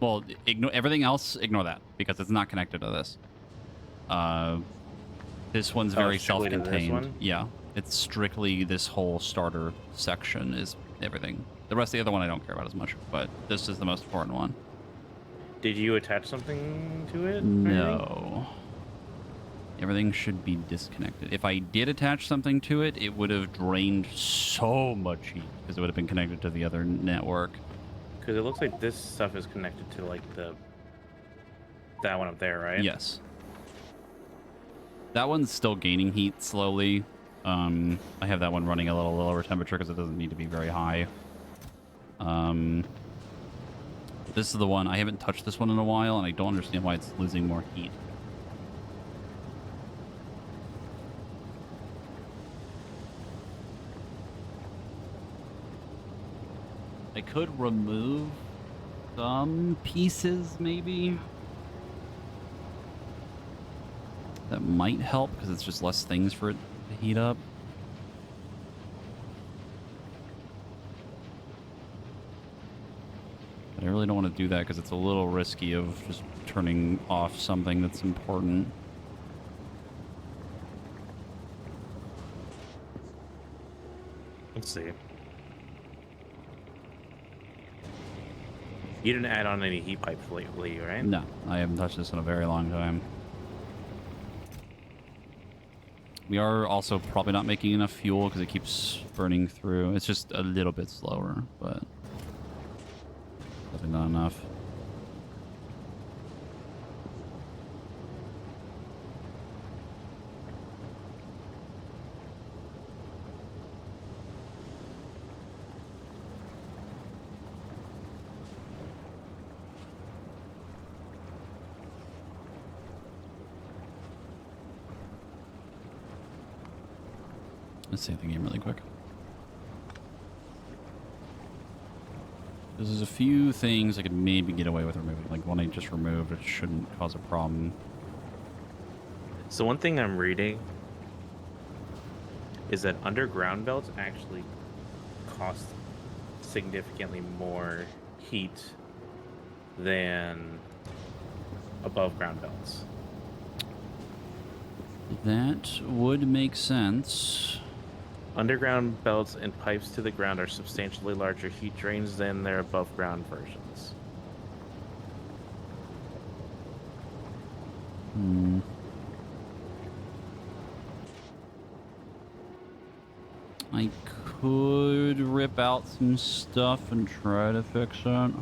well, ignore everything else. Ignore that because it's not connected to this. This one's very self-contained. Yeah, it's strictly this whole starter section is everything. The rest of the other one I don't care about as much, but this is the most important one. Did you attach something to it? No. Everything should be disconnected. If I did attach something to it, it would have drained so much heat because it would have been connected to the other network. Because it looks like this stuff is connected to like that one up there, right? Yes. That one's still gaining heat slowly. I have that one running a little lower temperature because it doesn't need to be very high. This is the one. I haven't touched this one in a while, and I don't understand why it's losing more heat. could remove some pieces, maybe. That might help, because it's just less things for it to heat up. But I really don't want to do that, because it's a little risky of just turning off something that's important. Let's see. You didn't add on any heat pipes lately, right? No, I haven't touched this in a very long time. We are also probably not making enough fuel because it keeps burning through. It's just a little bit slower, but definitely not enough. Let's save the game really quick. There's a few things I could maybe get away with removing. Like one I just removed, it shouldn't cause a problem. So one thing I'm reading is that underground belts actually cost significantly more heat than above ground belts. That would make sense. Underground belts and pipes to the ground are substantially larger heat drains than their above ground versions. Hmm. I could rip out some stuff and try to fix it.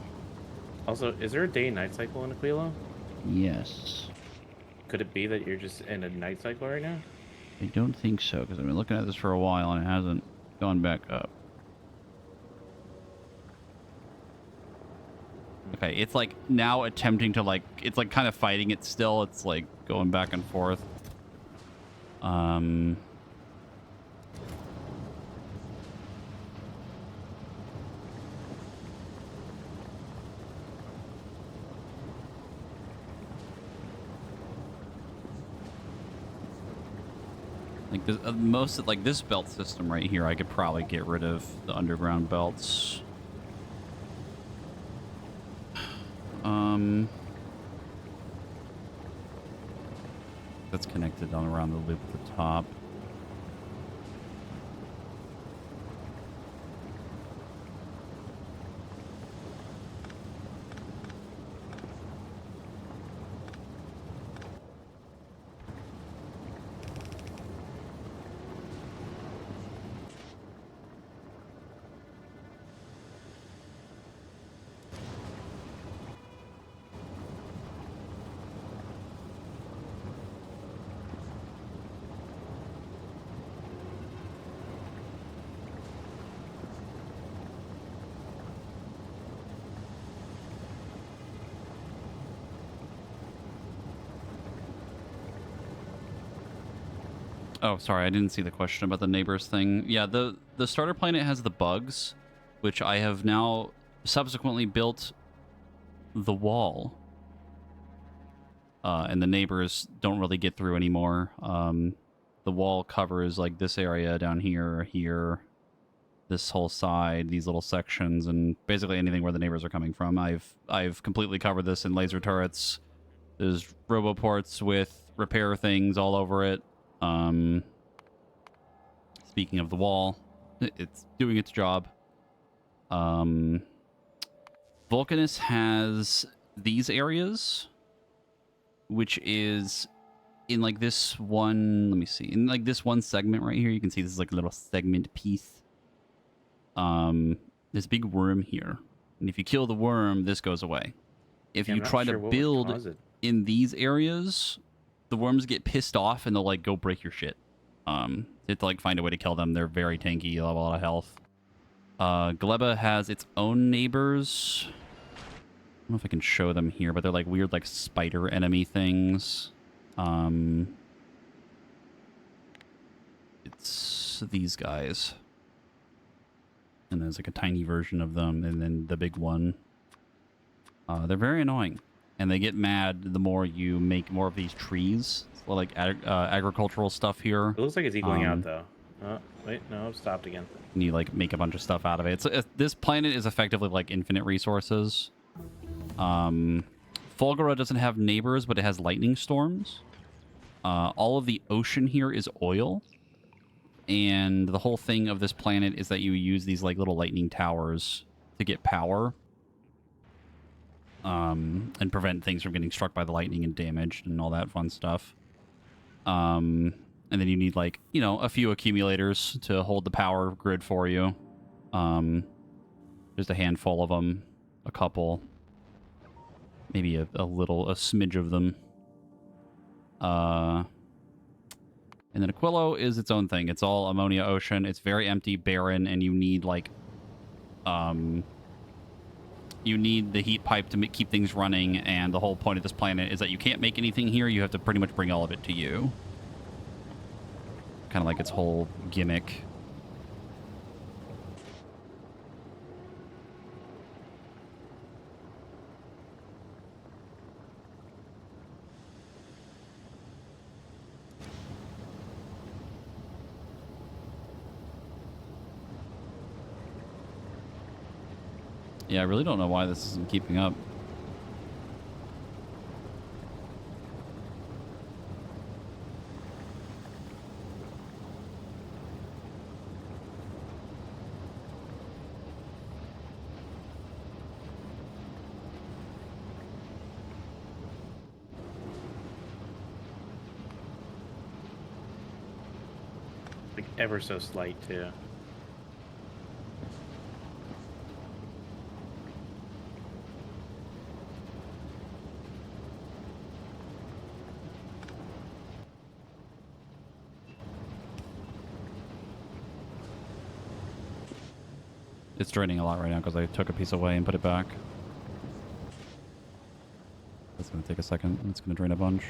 Also, is there a day and night cycle in Aquila? Yes. Could it be that you're just in a night cycle right now? I don't think so, because I've been looking at this for a while and it hasn't gone back up. Okay, it's like now attempting to like, it's like kind of fighting it still. It's like going back and forth. Like this, most of, like this belt system right here, I could probably get rid of the underground belts. That's connected on around the loop at the top. Oh, sorry, I didn't see the question about the neighbors thing. Yeah, the starter planet has the bugs, which I have now subsequently built the wall. And the neighbors don't really get through anymore. The wall covers like this area down here, this whole side, these little sections, and basically anything where the neighbors are coming from. I've completely covered this in laser turrets. There's roboports with repair things all over it. Speaking of the wall, it's doing its job. Vulcanus has these areas, which is in like this one, let me see, in like this one segment right here. You can see this is like a little segment piece. This big worm here. And if you kill the worm, this goes away. If you try to build in these areas, the worms get pissed off and they'll like go break your shit. You have to like find a way to kill them. They're very tanky, you have a lot of health. Gleba has its own neighbors. I don't know if I can show them here, but they're like weird like spider enemy things. It's these guys. And there's like a tiny version of them, and then the big one. They're very annoying, and they get mad the more you make more of these trees. It's like agricultural stuff here. It looks like it's equaling out though. Oh, wait, no, it stopped again. And you like make a bunch of stuff out of it. This planet is effectively like infinite resources. Fulgura doesn't have neighbors, but it has lightning storms. All of the ocean here is oil. And the whole thing of this planet is that you use these like little lightning towers to get power. And prevent things from getting struck by the lightning and damaged and all that fun stuff. And then you need like, you know, a few accumulators to hold the power grid for you. Just a handful of them, a couple, maybe a smidge of them. And then Aquilo is its own thing. It's all ammonia ocean. It's very empty, barren, and you need like, you need the heat pipe to keep things running. And the whole point of this planet is that you can't make anything here. You have to pretty much bring all of it to you. Kind of like its whole gimmick. Yeah, I really don't know why this isn't keeping up. Like ever so slight too. It's draining a lot right now because I took a piece away and put it back. That's going to take a second. It's going to drain a bunch.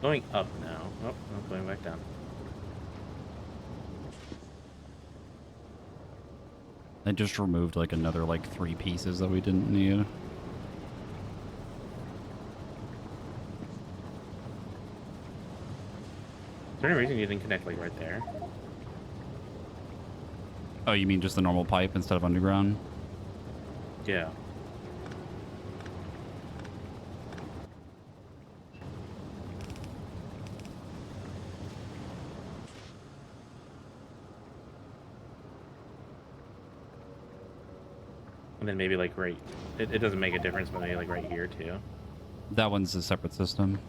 Going up now. Oh, I'm going back down. I just removed like another like 3 pieces that we didn't need. Is there any reason you didn't connect like right there? Oh, you mean just the normal pipe instead of underground? Yeah. And then maybe like right, it doesn't make a difference, but maybe like right here too. That one's a separate system.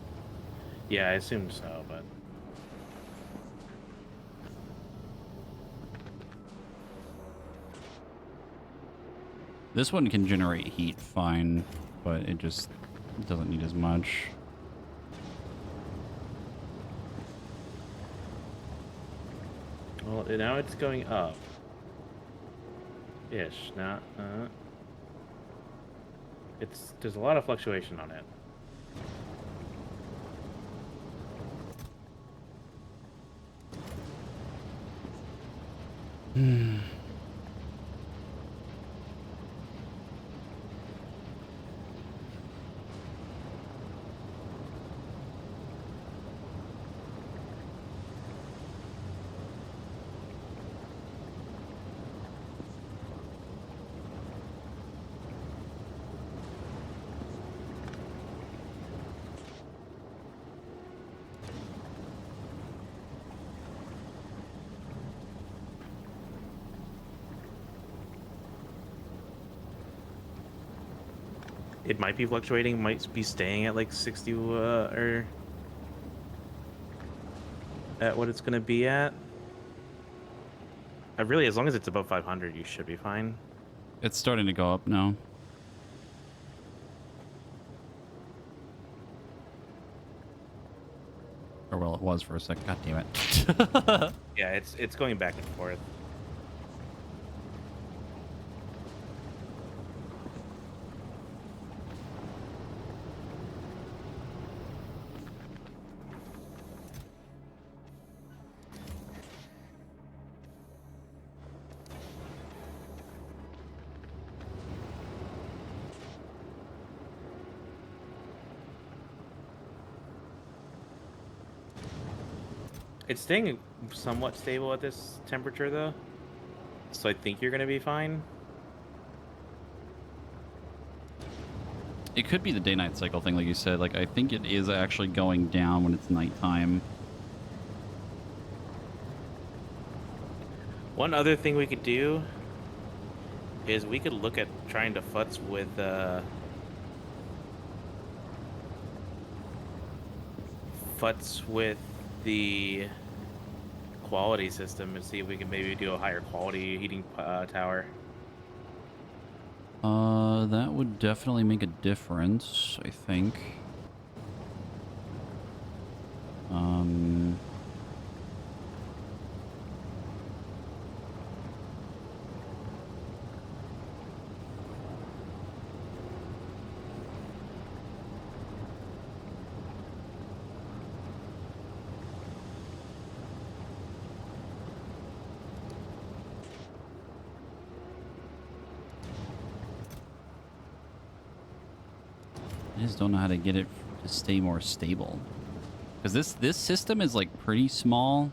Yeah, I assumed so, but This one can generate heat fine, but it just doesn't need as much. well, now it's going up. Ish, not. There's a lot of fluctuation on it. Hmm. It might be fluctuating, might be staying at like 60 or at what it's gonna be at. Really, as long as it's above 500, you should be fine. It's starting to go up now. Or well, it was for a second. God damn it. Yeah, it's going back and forth. It's staying somewhat stable at this temperature, though. So I think you're gonna be fine. It could be the day-night cycle thing, like you said. Like, I think it is actually going down when it's nighttime. One other thing we could do is we could look at trying to futz with the quality system and see if we can maybe do a higher quality heating tower. That would definitely make a difference, I think. I just don't know how to get it to stay more stable. Because this system is like pretty small.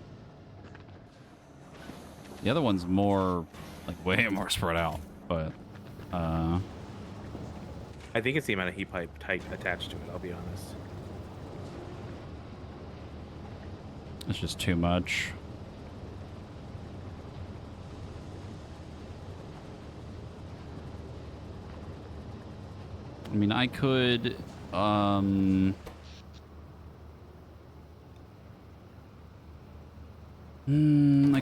The other one's more, like way more spread out. But, I think it's the amount of heat pipe type attached to it, I'll be honest. it's just too much. I mean, I could, I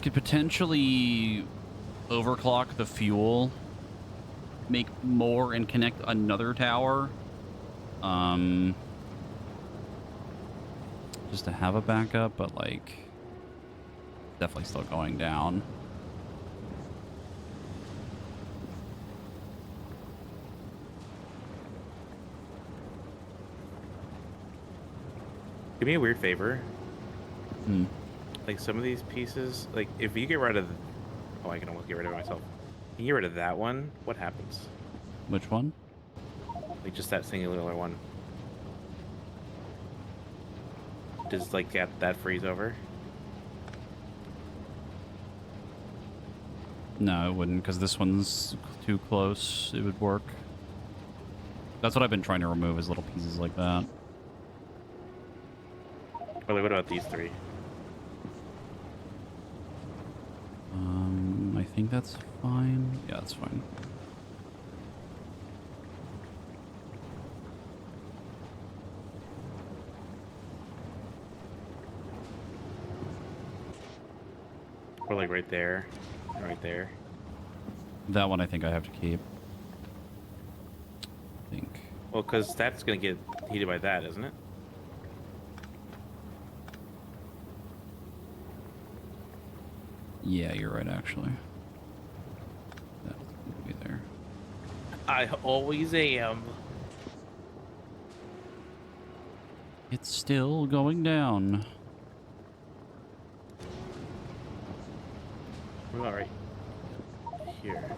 could potentially overclock the fuel, make more, and connect another tower. Just to have a backup, but like, definitely still going down. Do me a weird favor. Hmm. Like some of these pieces, like if you get rid of, oh, I can almost get rid of it myself. You get rid of that one, what happens? Which one? Like just that singular one. Does like that freeze over? No, it wouldn't, because this one's too close. It would work. That's what I've been trying to remove, is little pieces like that. Or like, what about these three? I think that's fine. Yeah, that's fine. Or like right there, and right there. That one I think I have to keep. I think. Well, because that's gonna get heated by that, isn't it? Yeah, you're right, actually. That's gonna be there. I always am. It's still going down. All right. Here.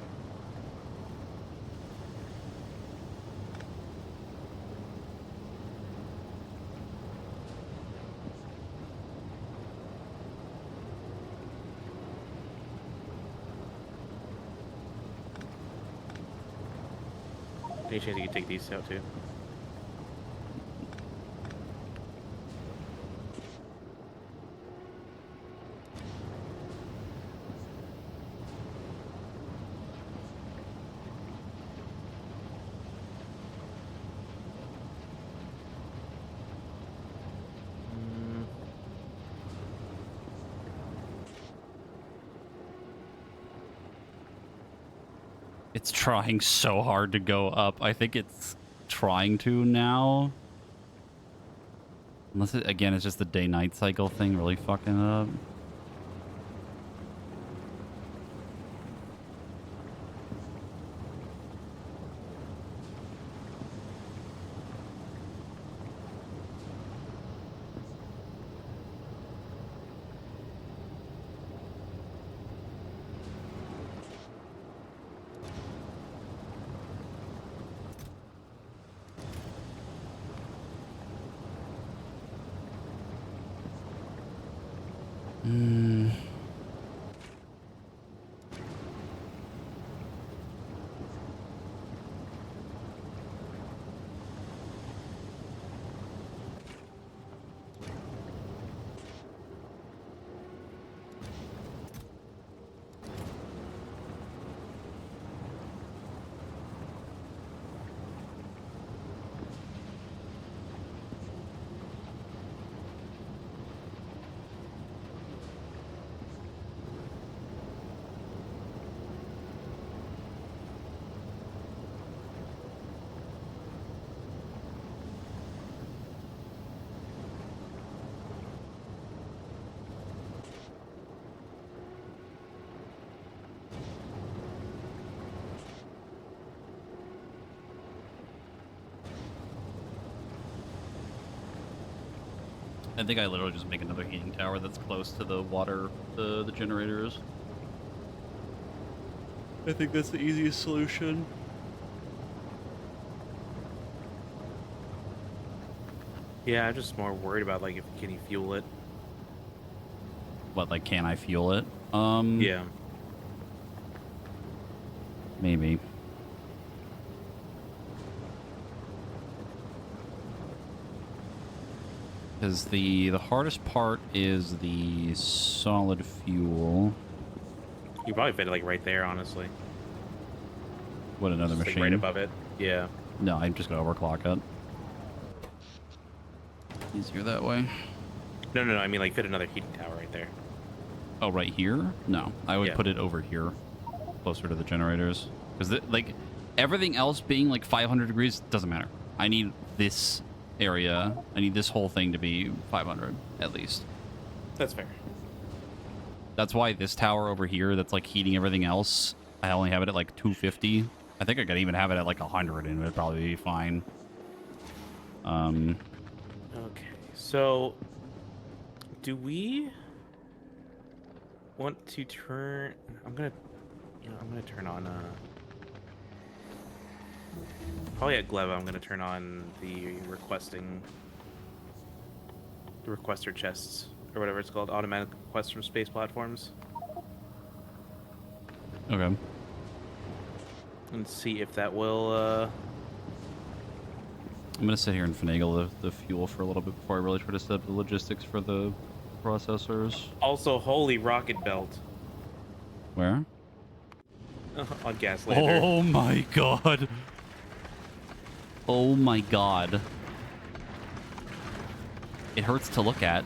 Any chance you can take these out too? It's trying so hard to go up. I think it's trying to now. Unless, again, it's just the day-night cycle thing really fucking it up. I think I literally just make another heating tower that's close to the water, the generators. I think that's the easiest solution. Yeah, I'm just more worried about like if can you fuel it. What, like, can I fuel it? Yeah. Maybe. Because the hardest part is the solid fuel. You probably fit it like right there, honestly. What, another Just, machine? like, right above it. Yeah. No, I'm just gonna overclock it. Easier that way. No, I mean like fit another heating tower right there. Oh, right here? No, I would Yeah. put it over here, closer to the generators. Because like everything else being like 500 degrees doesn't matter. I need this area. I need this whole thing to be 500 at least. That's fair. That's why this tower over here that's like heating everything else, I only have it at like 250. I think I could even have it at like 100 and it would probably be fine. Okay. So do we want to turn I'm gonna turn on probably at Gleba I'm gonna turn on the requester chests or whatever it's called, automatic requests from space platforms. Okay. And see if that will I'm going to sit here and finagle the fuel for a little bit before I really try to set up the logistics for the processors. also holy rocket belt Where? on Gaslander. Oh my god. Oh my god. It hurts to look at.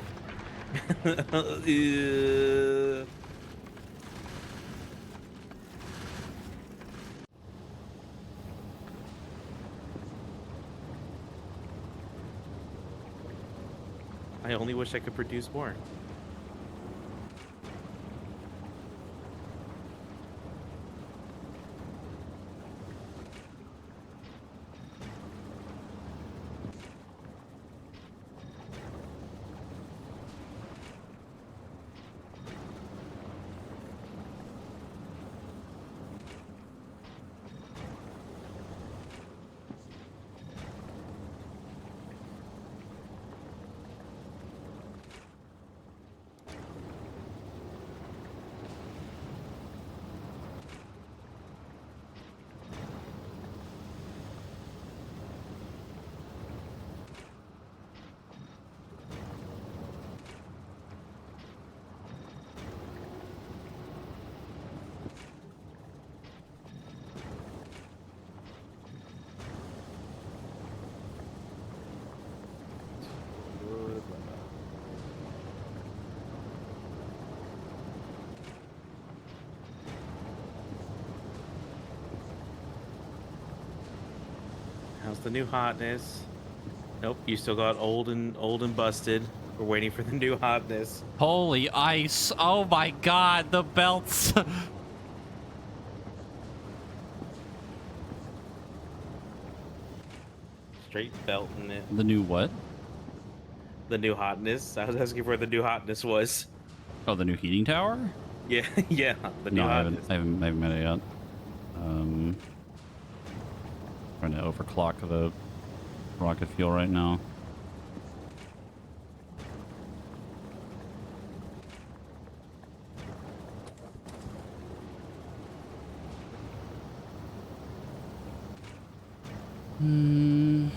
I only wish I could produce more. How's the new hotness? Nope, you still got old and busted. We're waiting for the new hotness. Holy ice. Oh my god, the belts. Straight belting it. The new what? The new hotness. I was asking where the new hotness was. Oh, the new heating tower? Yeah, yeah, the new No, hotness. I haven't met it yet. Trying to overclock the rocket fuel right now. Hmm.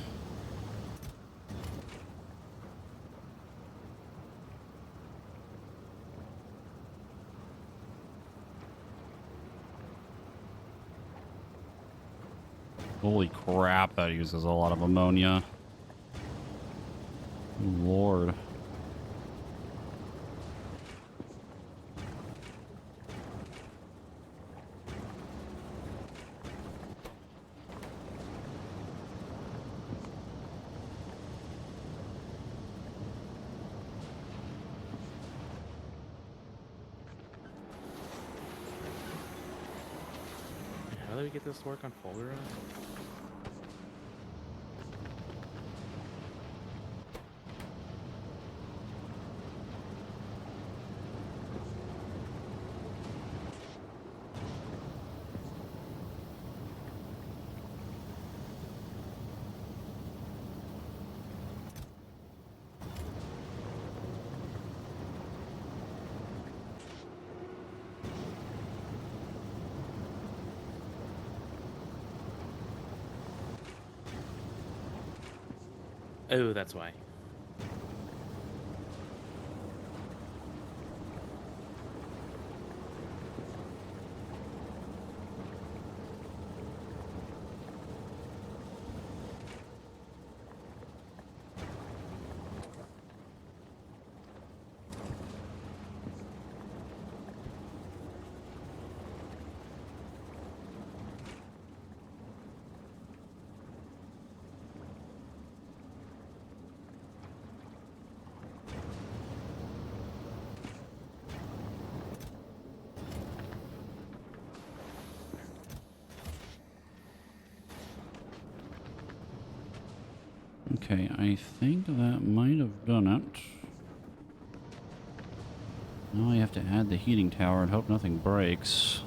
Holy crap, that uses a lot of ammonia. Lord. How do we get this to work on Fulgura? Oh, that's why. Okay, I think that might have done it. Now I have to add the heating tower and hope nothing breaks.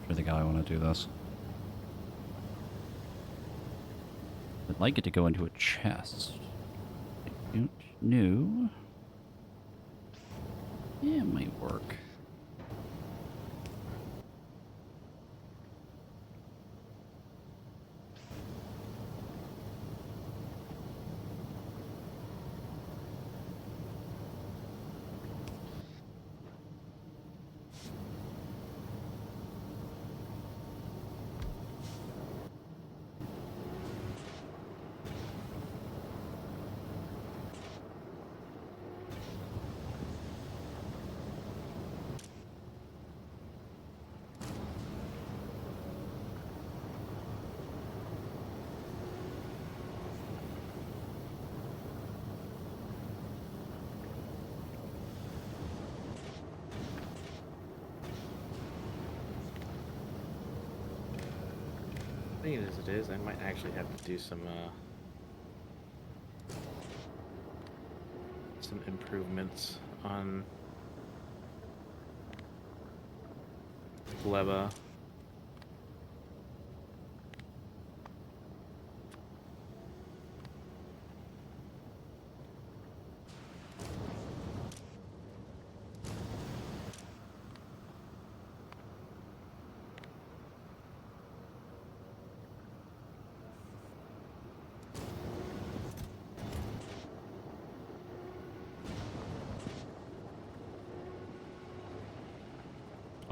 I think I want to do this. I'd like it to go into a chest. I don't know. Yeah, it might work. Being as it is, I might actually have to do some improvements on Gleba.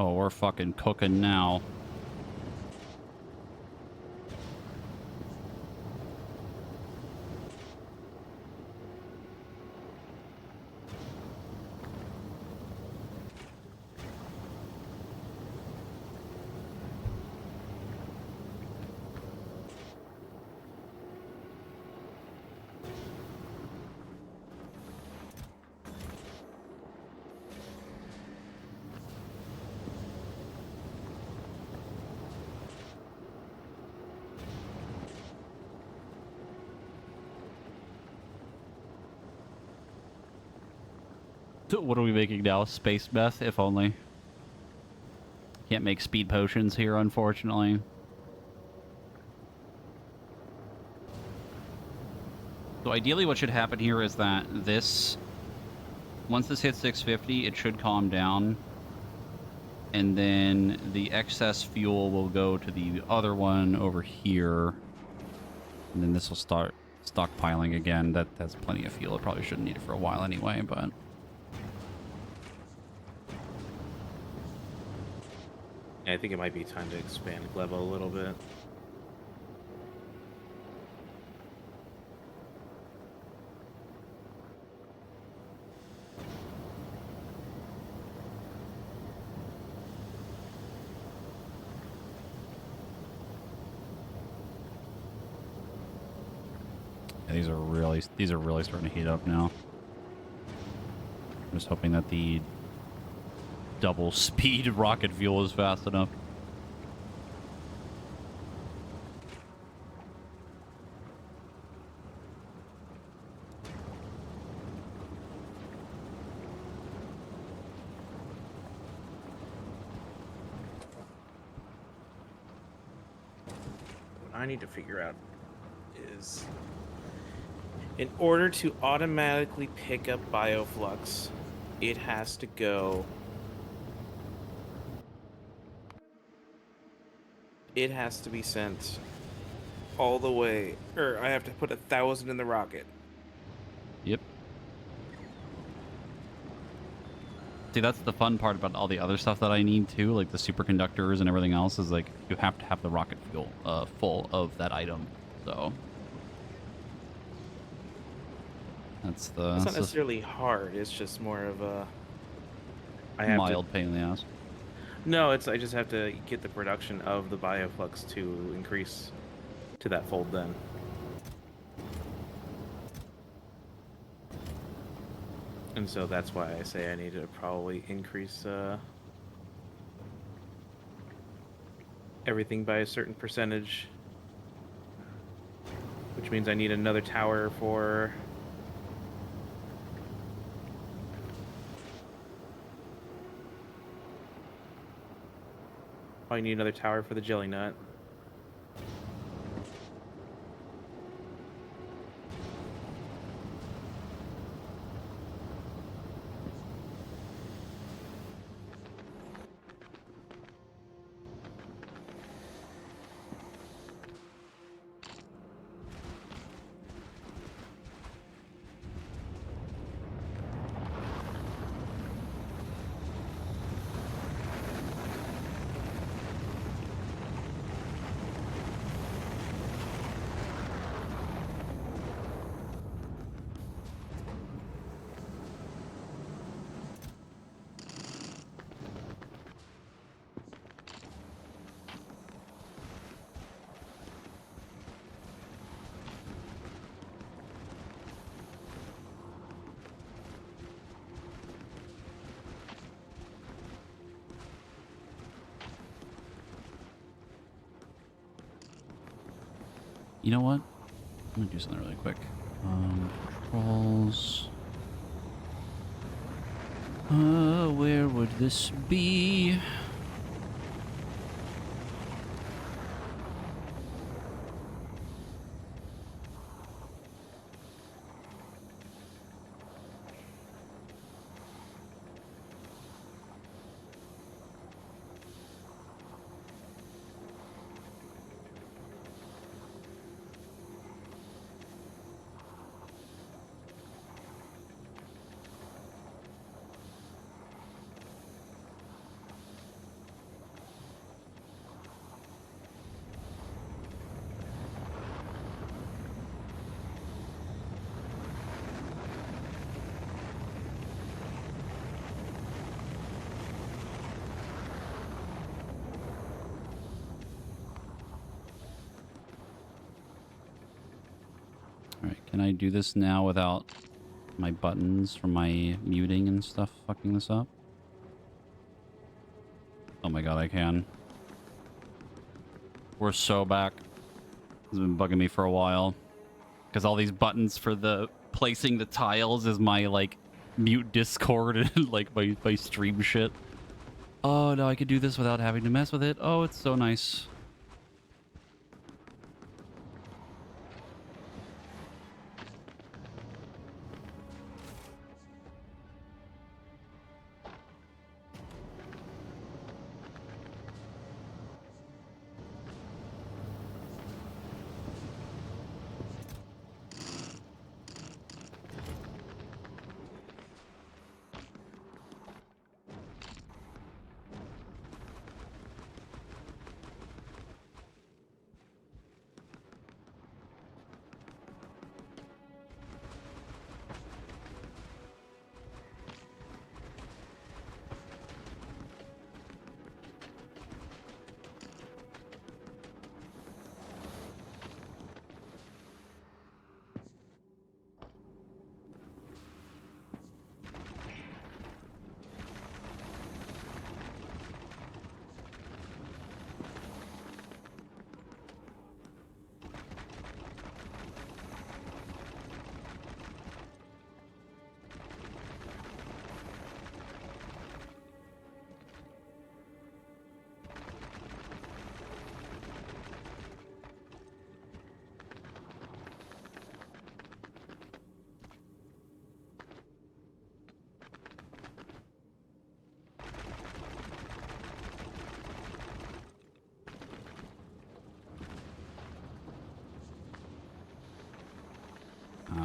Oh, we're fucking cooking now. What are we making now? Space meth, if only. Can't make speed potions here, unfortunately. So ideally what should happen here is that this... Once this hits 650, it should calm down. And then the excess fuel will go to the other one over here. And then this will start stockpiling again. That's plenty of fuel. It probably shouldn't need it for a while anyway, but... I think it might be time to expand Glebo a little bit. Yeah, these are really starting to heat up now. I'm just hoping that the double speed rocket fuel is fast enough. What I need to figure out is, in order to automatically pick up Bioflux, it has to go... It has to be sent all the way, or I have to put 1,000 in the rocket. Yep. See, that's the fun part about all the other stuff that I need too, like the superconductors and everything else, is like you have to have the rocket fuel full of that item. So that's It's not necessarily hard. It's just more of a mild pain in the ass. No, I just have to get the production of the Bioflux to increase to that fold then. And so that's why I say I need to probably increase everything by a certain percentage. Which means I need another tower for... I need another tower for the jelly nut. You know what? I'm gonna do something really quick. Controls. Where would this be? Alright, can I do this now without my buttons from my muting and stuff fucking this up? Oh my god, I can. We're so back. It's been bugging me for a while. Because all these buttons for the placing the tiles is my, like, mute Discord and, like, my stream shit. Oh, no, I could do this without having to mess with it. Oh, it's so nice.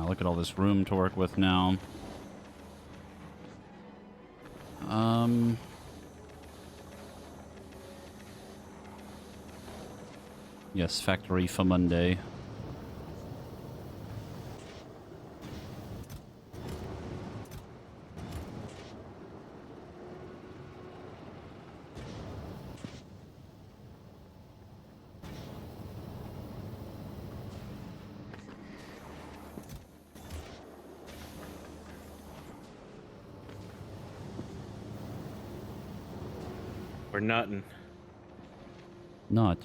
Look at all this room to work with now. Yes, factory for Monday. We're nutting. Not.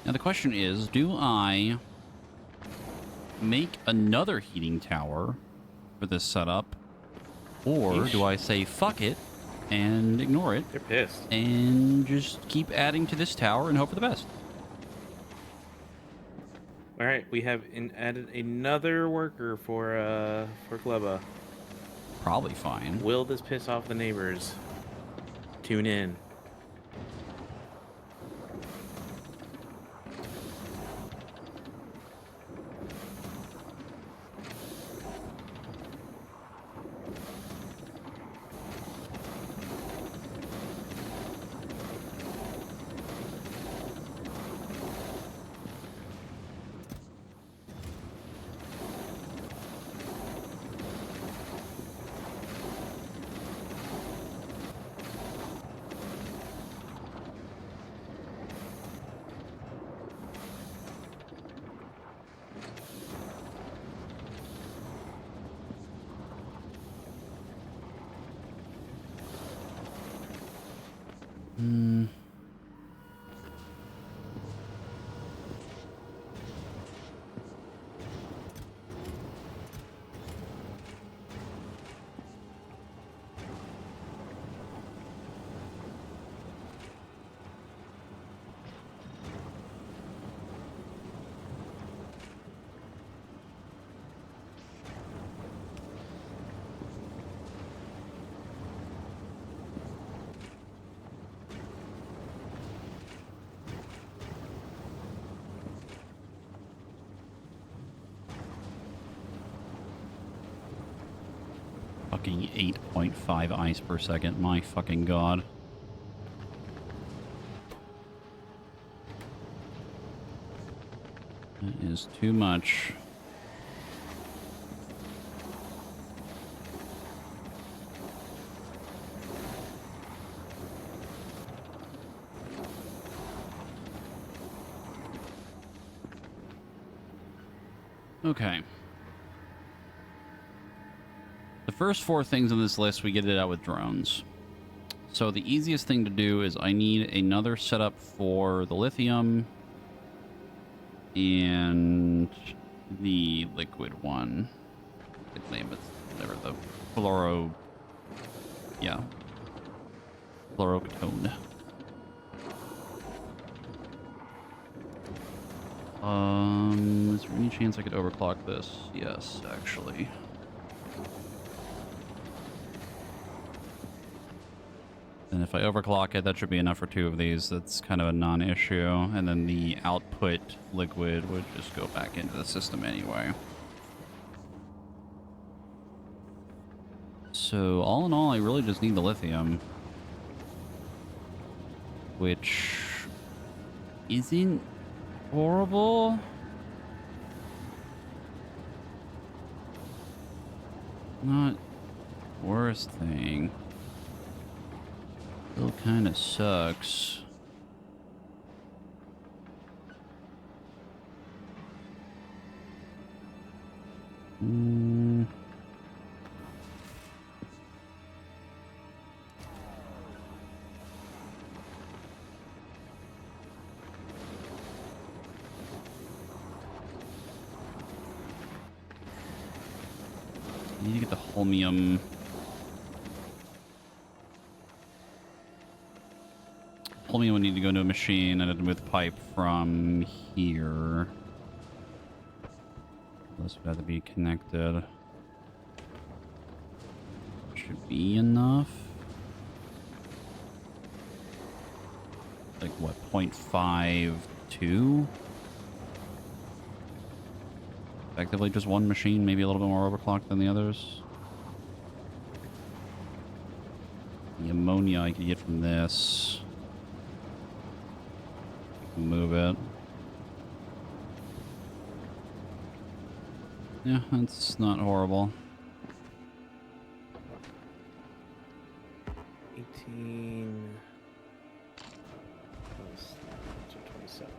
Now the question is, do I make another heating tower for this setup? Or Yeesh. do I say fuck it and ignore it They're pissed. and just keep adding to this tower and hope for the best? All right, we have added another worker for Gleba. Probably fine. Will this piss off the neighbors? Tune in. Fucking 8.5 ice per second. My fucking god. That is too much. Okay. The first 4 things on this list, we get it out with drones. So the easiest thing to do is I need another setup for the lithium and the liquid one. I could name it whatever, the fluoro... Yeah. Fluorocatone. Is there any chance I could overclock this? Yes, actually. And if I overclock it, that should be enough for 2 of these. That's kind of a non-issue. And then the output liquid would just go back into the system anyway. So all in all, I really just need the lithium. Which isn't horrible. Not worst thing. Still kind of sucks. I need to get the holmium. Holmium would need to go into a machine and then with pipe from here. This would have to be connected. Should be enough. Like what, 0.52? Effectively just one machine, maybe a little bit more overclocked than the others. The ammonia I could get from this. Move it. Yeah, that's not horrible. 18 plus 27.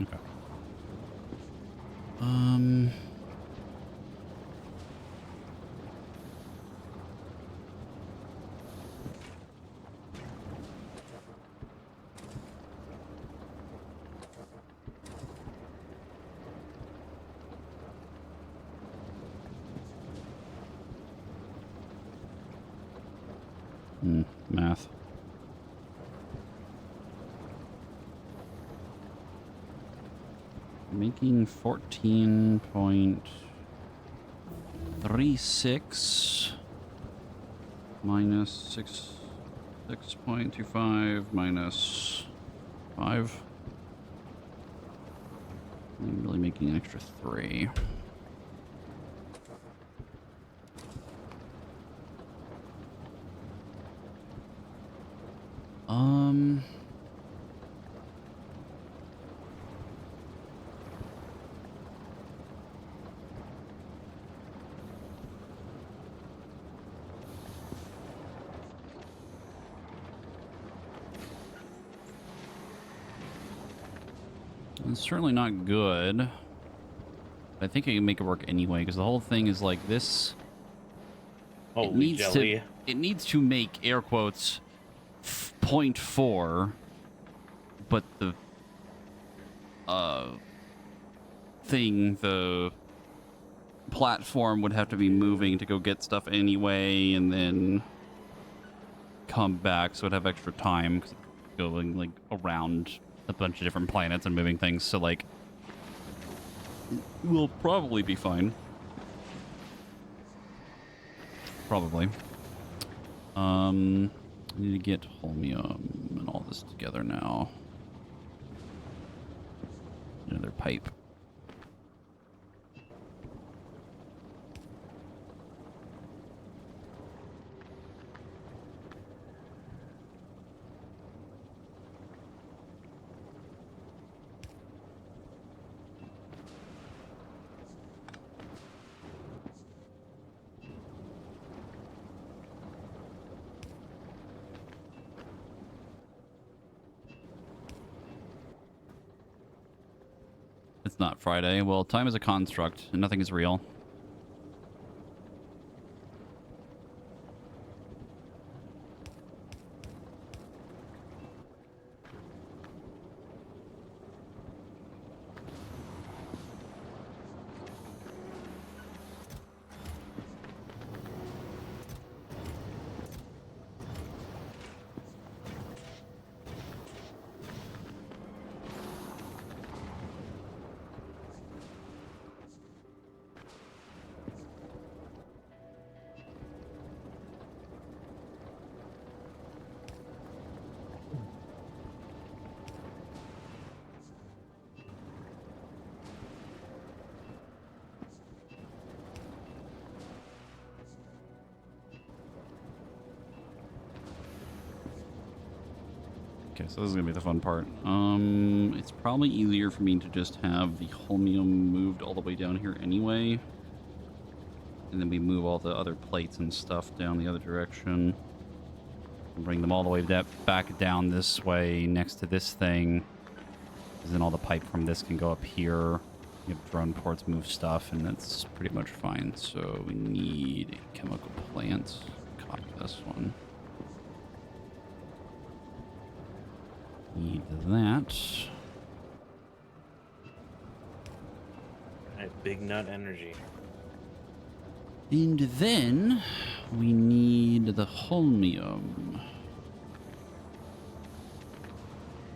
Okay. Math. Making 14.36 minus 6.25 minus 5. I'm really making an extra 3. It's certainly not good. I think I can make it work anyway, because the whole thing is like this. It Holy needs to. jelly. It needs to make air quotes 0.4, but the the platform would have to be moving to go get stuff anyway, and then come back, so it'd have extra time because going like around a bunch of different planets and moving things. So like, we'll probably be fine. Probably. I need to get holmium and all this together now. Another pipe. It's not Friday. Well, time is a construct, and nothing is real. Okay, so this is gonna be the fun part. It's probably easier for me to just have the holmium moved all the way down here anyway. And then we move all the other plates and stuff down the other direction. And bring them all the way back down this way next to this thing. Because then all the pipe from this can go up here. You have drone ports move stuff, and that's pretty much fine. So we need a chemical plant. Copy this one. Need that. Alright, big nut energy. And then we need the holmium.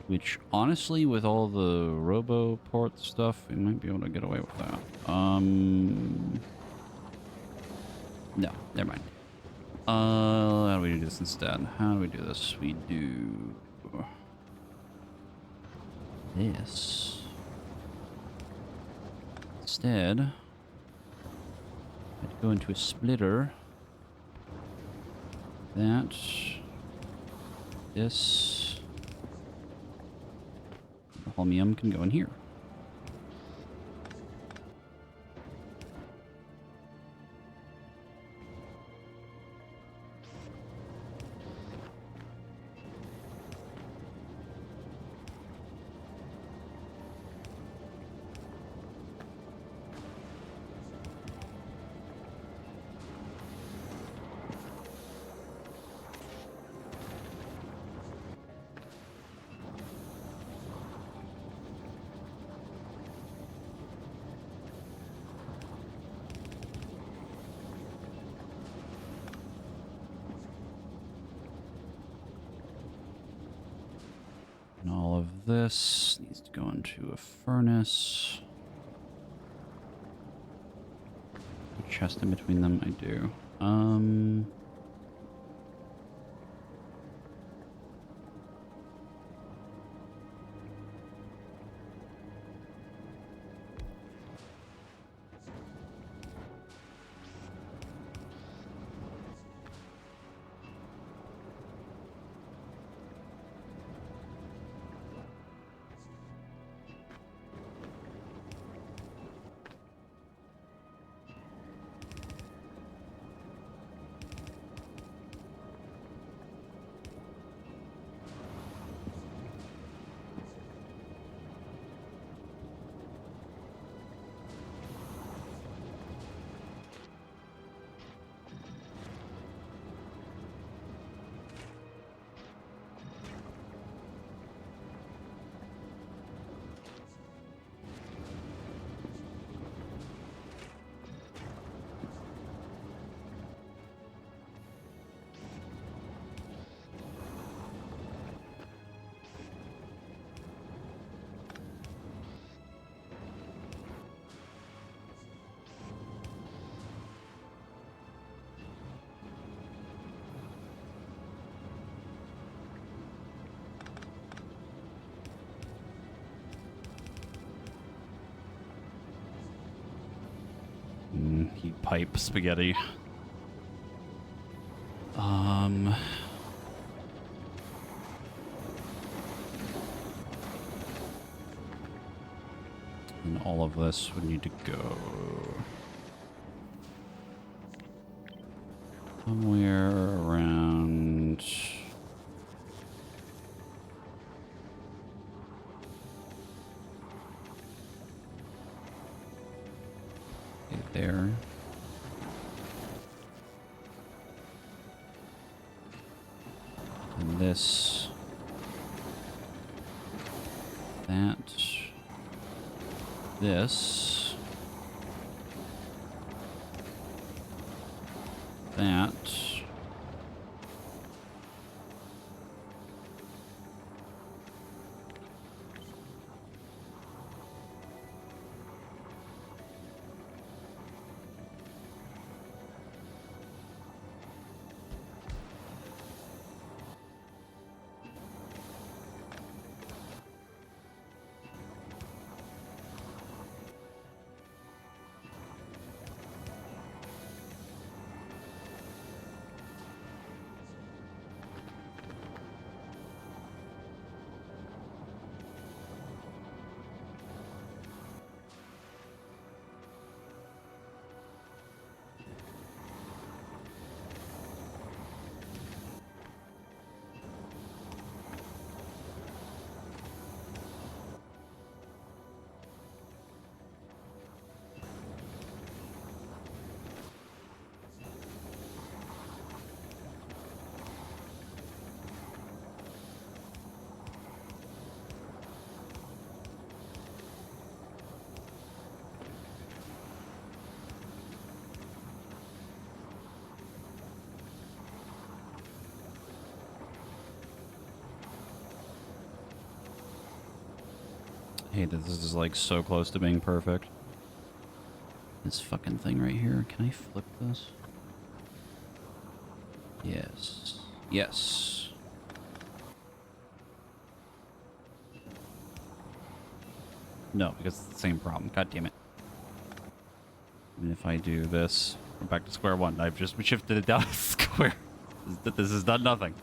Which, honestly, with all the RoboPort stuff, we might be able to get away with that. No, never mind. How do we do this instead? How do we do this? We do this. Instead, I'd go into a splitter. That. This. The holmium can go in here. And all of this needs to go into a furnace. A chest in between them, I do. Eat pipe spaghetti. And all of this would need to go somewhere around. There. And this. That. This. That. Hey, this is like so close to being perfect. This fucking thing right here. Can I flip this? Yes. Yes. No, because it's the same problem. God damn it. Even if I do this, we're back to square one. I've just shifted it down to square. This has done nothing.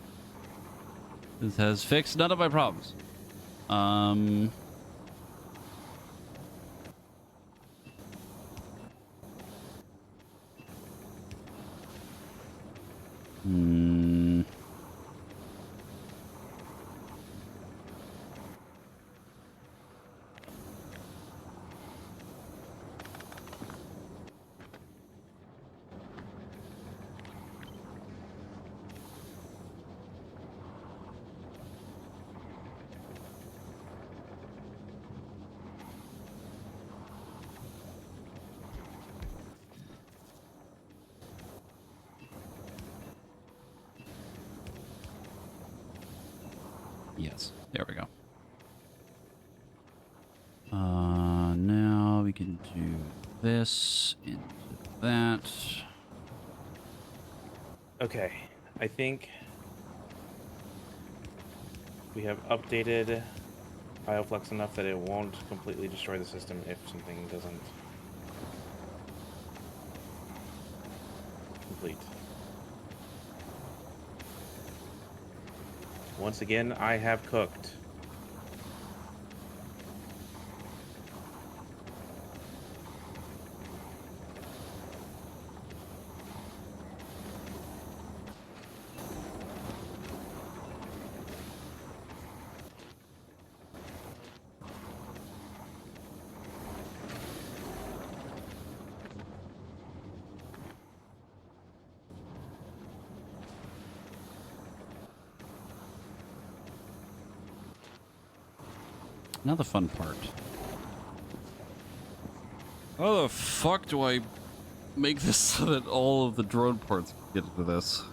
This has fixed none of my problems. Yes, there we go. Now we can do this into that. Okay, I think we have updated Bioflux enough that it won't completely destroy the system if something doesn't complete. Once again, I have cooked. Now the fun part. How the fuck do I make this so that all of the drone parts get into this?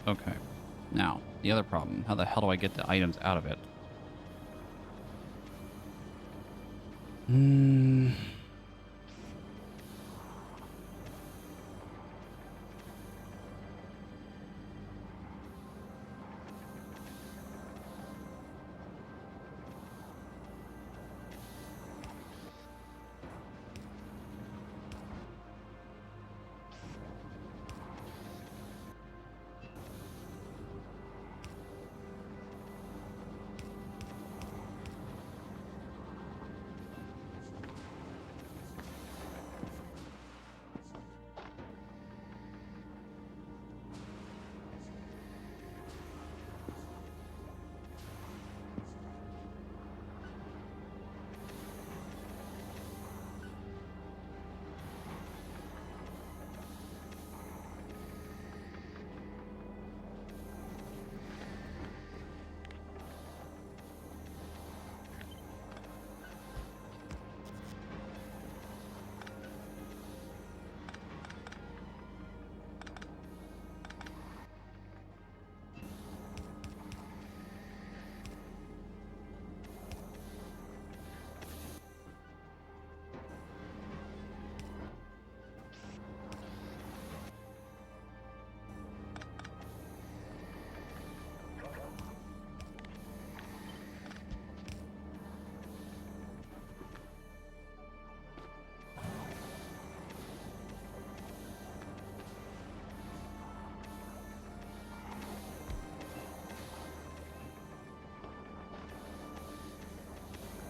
Okay. Now, the other problem. How the hell do I get the items out of it? Hmm.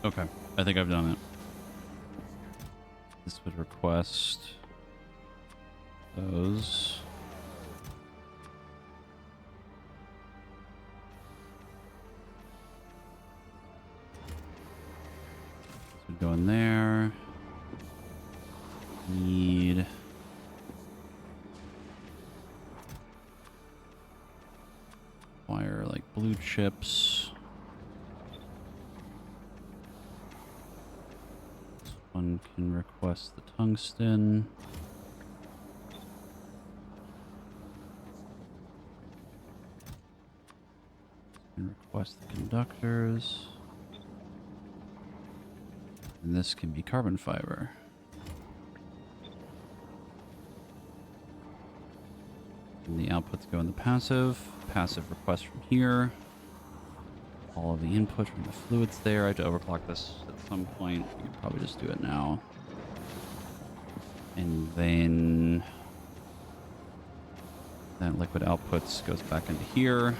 Okay. I think I've done it. This would request those. This would go in there. Need wire like blue chips. This one can request the tungsten. Can request the conductors. And this can be carbon fiber. And the outputs go in the passive. Passive request from here. All of the input from the fluids there. I have to overclock this at some point. You can probably just do it now. And then that liquid outputs goes back into here.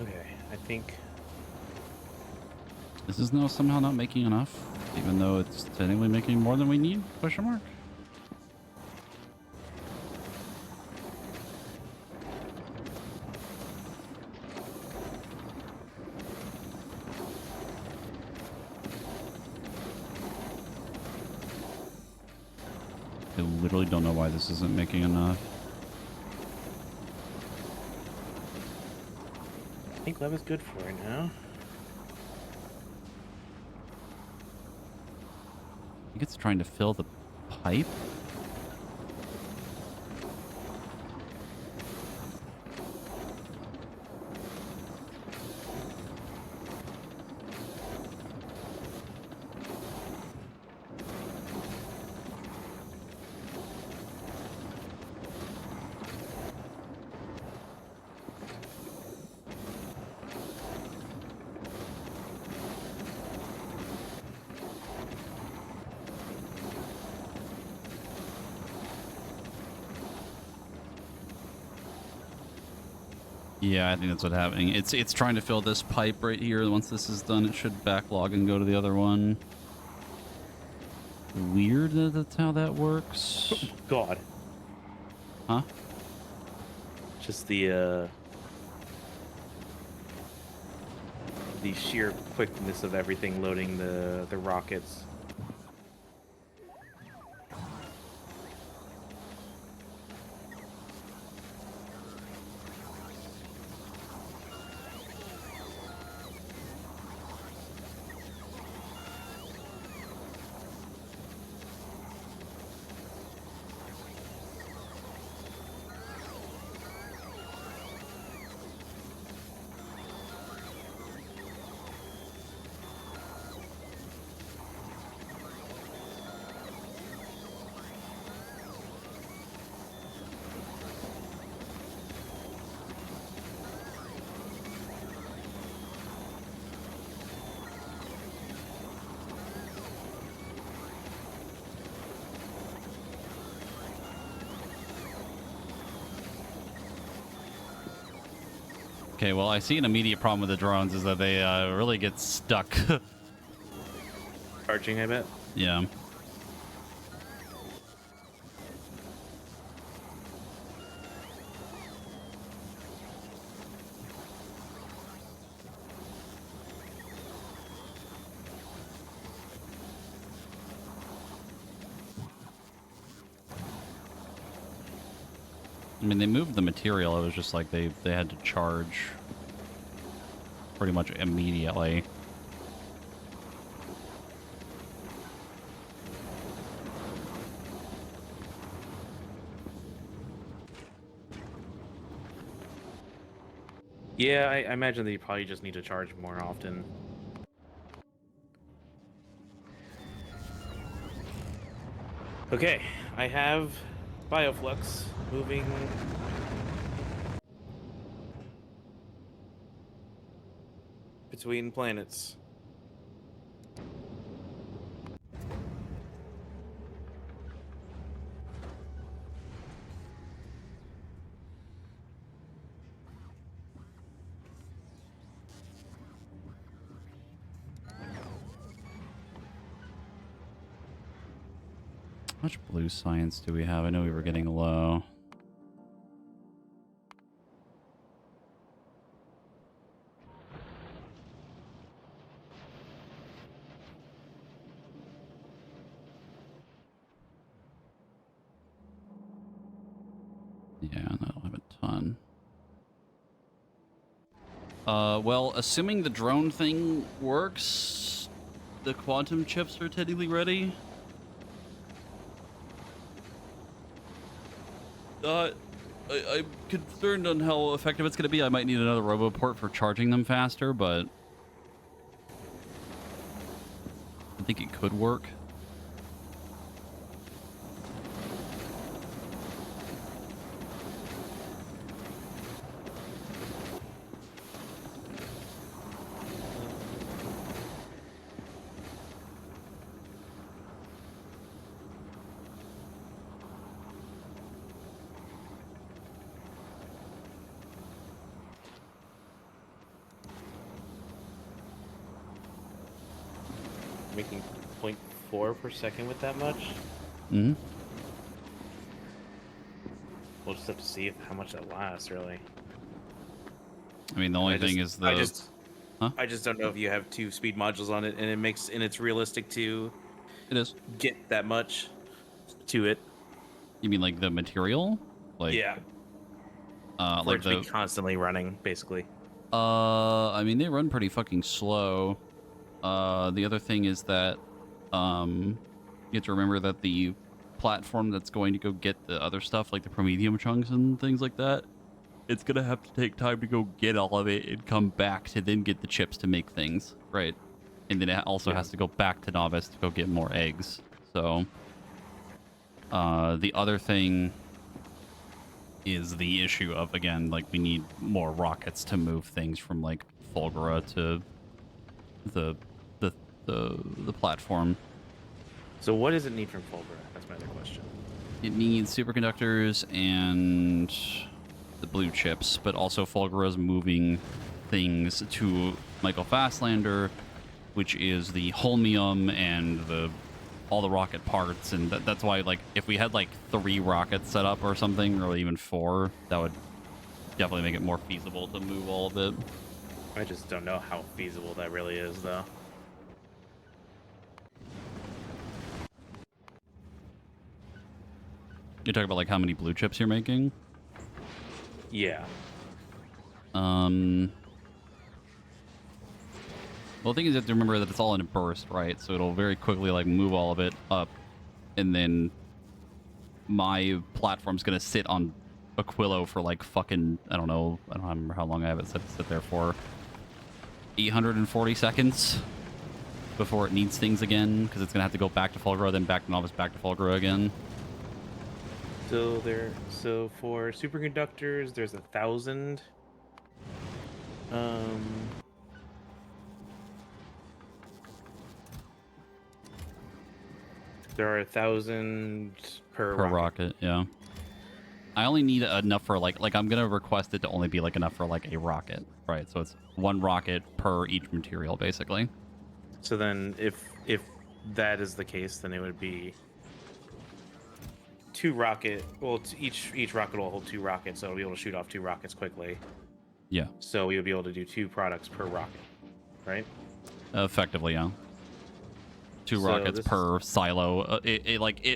Okay, I think This is now somehow not making enough, even though it's technically making more than we need? Question mark. I literally don't know why this isn't making enough. I think lead is good for it now. I think it's trying to fill the pipe. Yeah, I think that's what's happening. It's trying to fill this pipe right here. Once this is done, it should backlog and go to the other one. Weird that that's how that works. God. Huh? Just the sheer quickness of everything loading the rockets. Okay, well, I see an immediate problem with the drones is that they really get stuck. Charging, I bet. Yeah. I mean, they moved the material. It was just like they had to charge pretty much immediately. Yeah, I imagine that you probably just need to charge more often. Okay, I have Bioflux moving between planets. How much blue science do we have? I know we were getting low. Yeah, no, I don't have a ton. Well, assuming the drone thing works, the quantum chips are technically ready. I'm concerned on how effective it's going to be. I might need another RoboPort for charging them faster, but I think it could work. Making 0.4 per second with that much. Mm-hmm. We'll just have to see how much that lasts, really. I mean, the only thing is the... Huh? I just don't know if you have two speed modules on it, and it's realistic to It is. get that much to it. You mean like the material? Like, Yeah. For like it to be constantly running, basically. I mean, they run pretty fucking slow. The other thing is that, you have to remember that the platform that's going to go get the other stuff, like the Promethium chunks and things like that, it's gonna have to take time to go get all of it and come back to then get the chips to make things, right? And then it also has to go back to Novice to go get more eggs. So, the other thing is the issue of, again, like, we need more rockets to move things from, like, Fulgura to the platform. So what does it need from Fulgura? That's my other question. It needs superconductors and the blue chips, but also Fulgura's moving things to Michael Fastlander, which is the holmium and all the rocket parts, and that's why, like, if we had like 3 rockets set up or something, or even 4, that would definitely make it more feasible to move all of it. I just don't know how feasible that really is, though. You're talking about like how many blue chips you're making? Yeah. Well, the thing is, you have to remember that it's all in a burst, right? So it'll very quickly like move all of it up, and then my platform's gonna sit on Aquilo for like fucking, I don't know, I don't remember how long I have it set to sit there for. 840 seconds before it needs things again, because it's gonna have to go back to Fulgura, then back to Novice, back to Fulgura again. So for superconductors, there's 1,000. There are 1,000 per rocket. Yeah. I only need enough for like I'm gonna request it to only be like enough for like a rocket, right? So it's 1 rocket per each material, basically. So then, if that is the case, then it would be 2 rocket. Well, each rocket will hold 2 rockets, so it'll be able to shoot off 2 rockets quickly. Yeah. So we would be able to do 2 products per rocket, right? Effectively, yeah. 2 rockets per silo.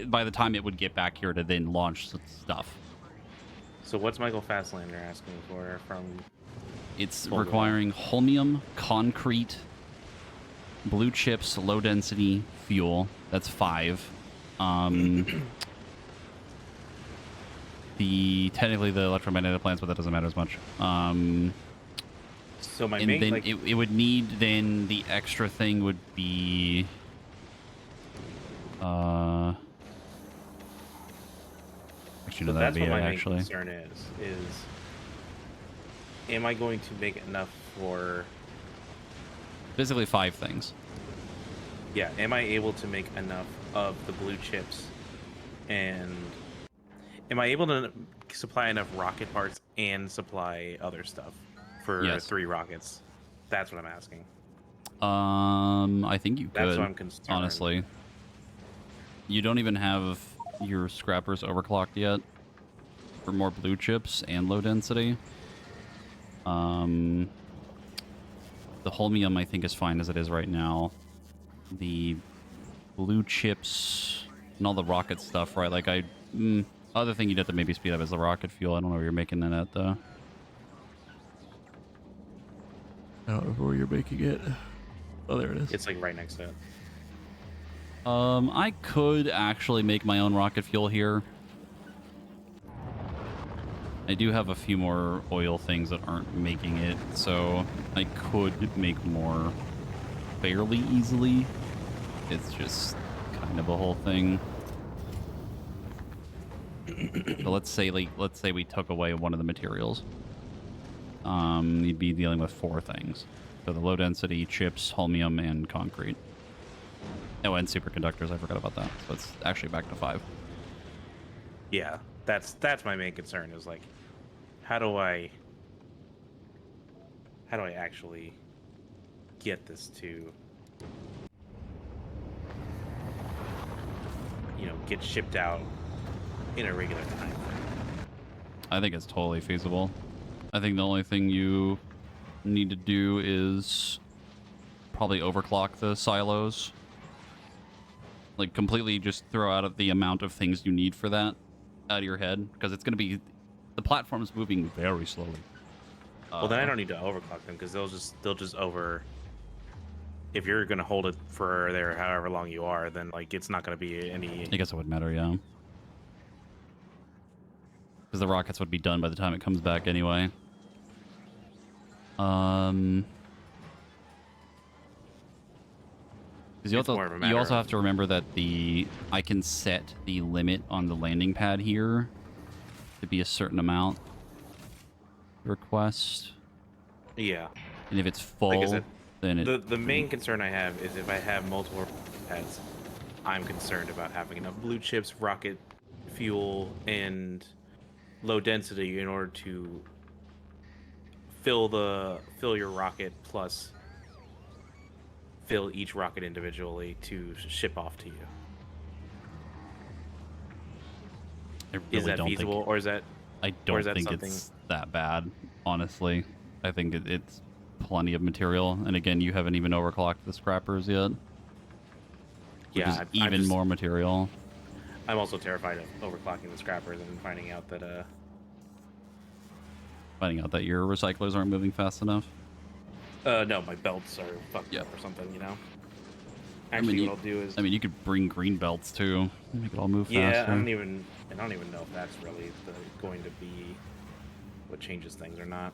By the time it would get back here to then launch stuff. So what's Michael Fastlander asking for from? It's requiring holmium, concrete, blue chips, low density fuel. That's 5. Technically the electromagnetic plants, but that doesn't matter as much. So my and main, then like, it would need, then the extra thing would be actually no, that'd be it, actually. Main concern is am I going to make enough for basically 5 things? Yeah, am I able to make enough of the blue chips, and am I able to supply enough rocket parts and supply other stuff for 3 rockets? That's what I'm asking. I think you could. That's what I'm concerned. Honestly, you don't even have your scrappers overclocked yet for more blue chips and low density. The holmium I think is fine as it is right now. The blue chips and all the rocket stuff, right? Like other thing you'd have to maybe speed up is the rocket fuel. I don't know where you're making that at, though. I don't know where you're making it. Oh, there it is. It's like right next to it. I could actually make my own rocket fuel here. I do have a few more oil things that aren't making it, so I could make more fairly easily. It's just kind of a whole thing. So let's say we took away one of the materials. You'd be dealing with 4 things. So the low density chips, holmium, and concrete. Oh, and superconductors. I forgot about that. So it's actually back to 5. Yeah, that's my main concern. Is like, how do I actually get this to, get shipped out in a regular time frame? I think it's totally feasible. I think the only thing you need to do is probably overclock the silos. Like, completely just throw out the amount of things you need for that out of your head, because it's going to be... The platform's moving very slowly. Well, then I don't need to overclock them, because they'll just over... If you're going to hold it for there however long you are, then, like, it's not going to be any... I guess it wouldn't matter, yeah. Because the rockets would be done by the time it comes back anyway. Because you also have to remember that I can set the limit on the landing pad here to be a certain amount request. Yeah. And if it's full, then the main concern I have is if I have multiple pads, I'm concerned about having enough blue chips, rocket fuel, and low density in order to fill your rocket plus fill each rocket individually to ship off to you. I Is really that don't think feasible, or is that I or is don't that think something? it's that bad, honestly. I think it's plenty of material. And again, you haven't even overclocked the scrappers yet, which is Yeah, even more material. I'm also terrified of overclocking the scrappers and finding out that Finding out that your recyclers aren't moving fast enough. no, my belts are fucked Yeah. up or something, you know. I mean, Actually, what I'll do is, you could bring green belts too. Make it all move yeah, faster. I don't even know if that's really going to be what changes things or not.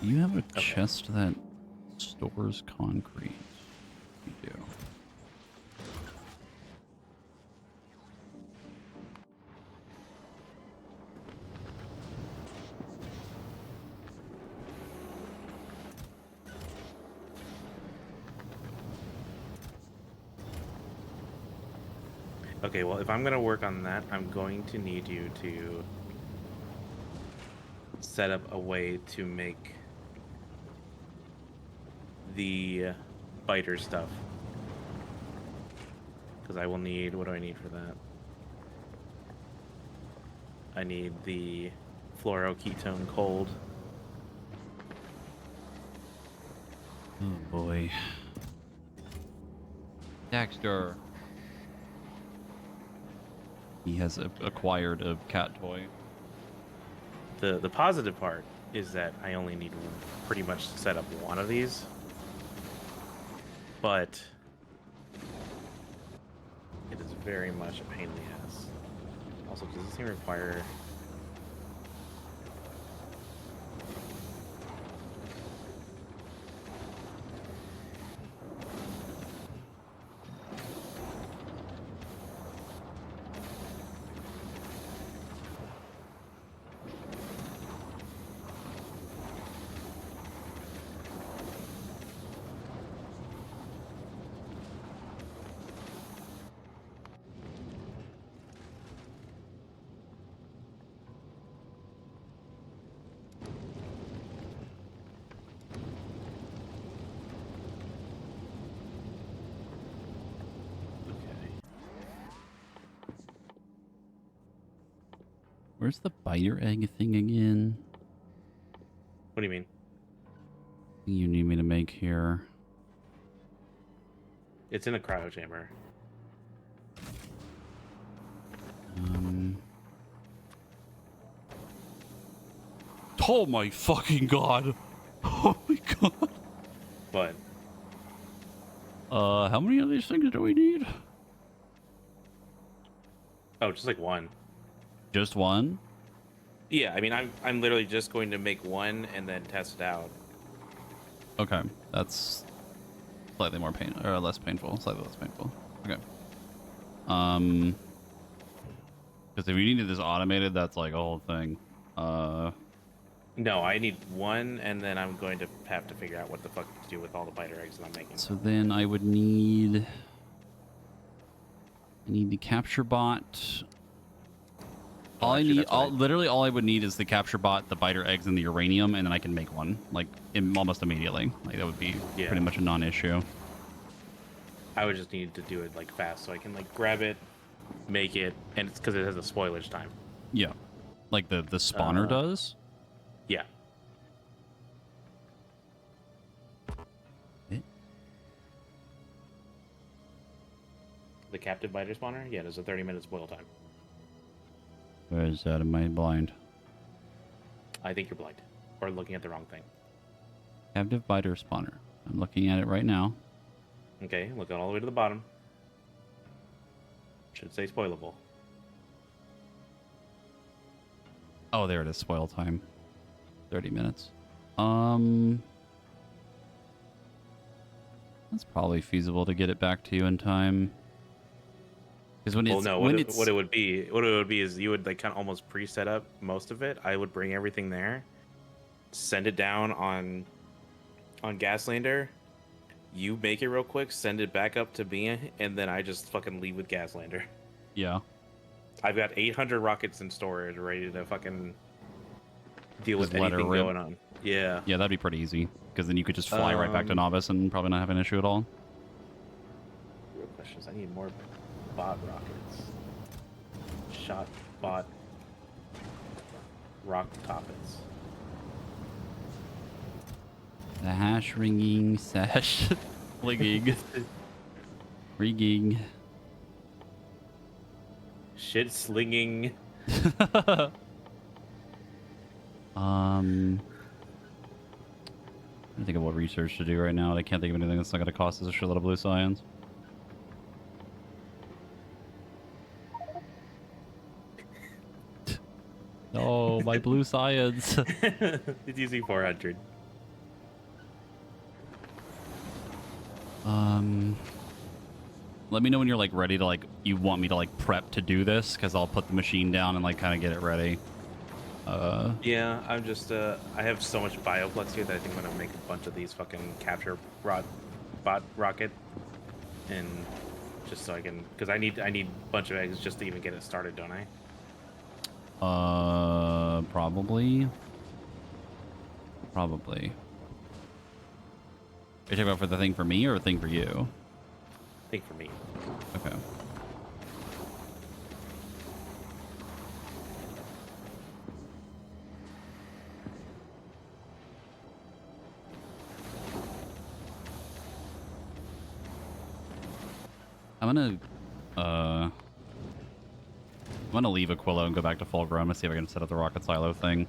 You have a Okay. chest that stores concrete. You do. Okay, well, if I'm gonna work on that, I'm going to need you to set up a way to make the biter stuff. Because I will need, what do I need for that? I need the fluoroketone cold. Oh boy. Dexter. He has acquired a cat toy. The positive part is that I only need pretty much to set up one of these. But it is very much a pain in the ass. Also, does this thing require... Where's the biter egg thing again? What do you mean? You need me to make here. It's in a cryo chamber. Oh my fucking god! Oh my god! But How many of these things do we need? oh, just like one. Just one? Yeah, I mean, I'm literally just going to make one and then test it out. Okay, that's slightly more or less painful. Slightly less painful. Okay. Because if you needed this automated, that's like a whole thing. No, I need one, and then I'm going to have to figure out what the fuck to do with all the biter eggs that I'm making. So then I would need... I need the capture bot. Oh, actually, that's what Literally all I would need is the capture bot, the biter eggs, and the uranium, and then I can make one, like, almost immediately. Like, that would be pretty much a non-issue. I would just need to do it, like, fast, so I can, like, grab it, make it, and it's because it has a spoilage time. Yeah. Like the spawner does? Yeah. The captive biter spawner? Yeah, there's a 30-minute spoil time. Where is that? Am I blind? I think you're blind. Or looking at the wrong thing. Captive biter spawner. I'm looking at it right now. Okay, look all the way to the bottom. Should say spoilable. Oh, there it is. Spoil time. 30 minutes. That's probably feasible to get it back to you in time. Because when Well, it's no. when What it's it would be, what it would be is you would like kind of almost pre-set up most of it. I would bring everything there, send it down on Gaslander. You make it real quick, send it back up to me, and then I just fucking leave with Gaslander. yeah, I've got 800 rockets in storage, ready to fucking deal just with let her anything rip. going on. Yeah. Yeah, that'd be pretty easy. Because then you could just fly right back to Um, novice and probably not have an issue at all. Real questions. I need more bot rockets. Shot bot rock toppets. The hash ringing sash flinging rigging. Shit slinging. I'm trying to think of what research to do right now. And I can't think of anything that's not going to cost us a shitload of blue science. Oh, my blue science. It's using 400. Let me know when you're like ready to like you want me to like prep to do this because I'll put the machine down and like kind of get it ready. Yeah, I'm just I have so much bioflux here that I think I'm gonna make a bunch of these fucking capture bot rocket, and just so I can, because I need a bunch of eggs just to even get it started, don't I? Probably. Are you talking about for the thing for me or a thing for you? I think for me. Okay. I'm gonna leave Aquila and go back to Fulgrim. I'm gonna see if I can set up the rocket silo thing.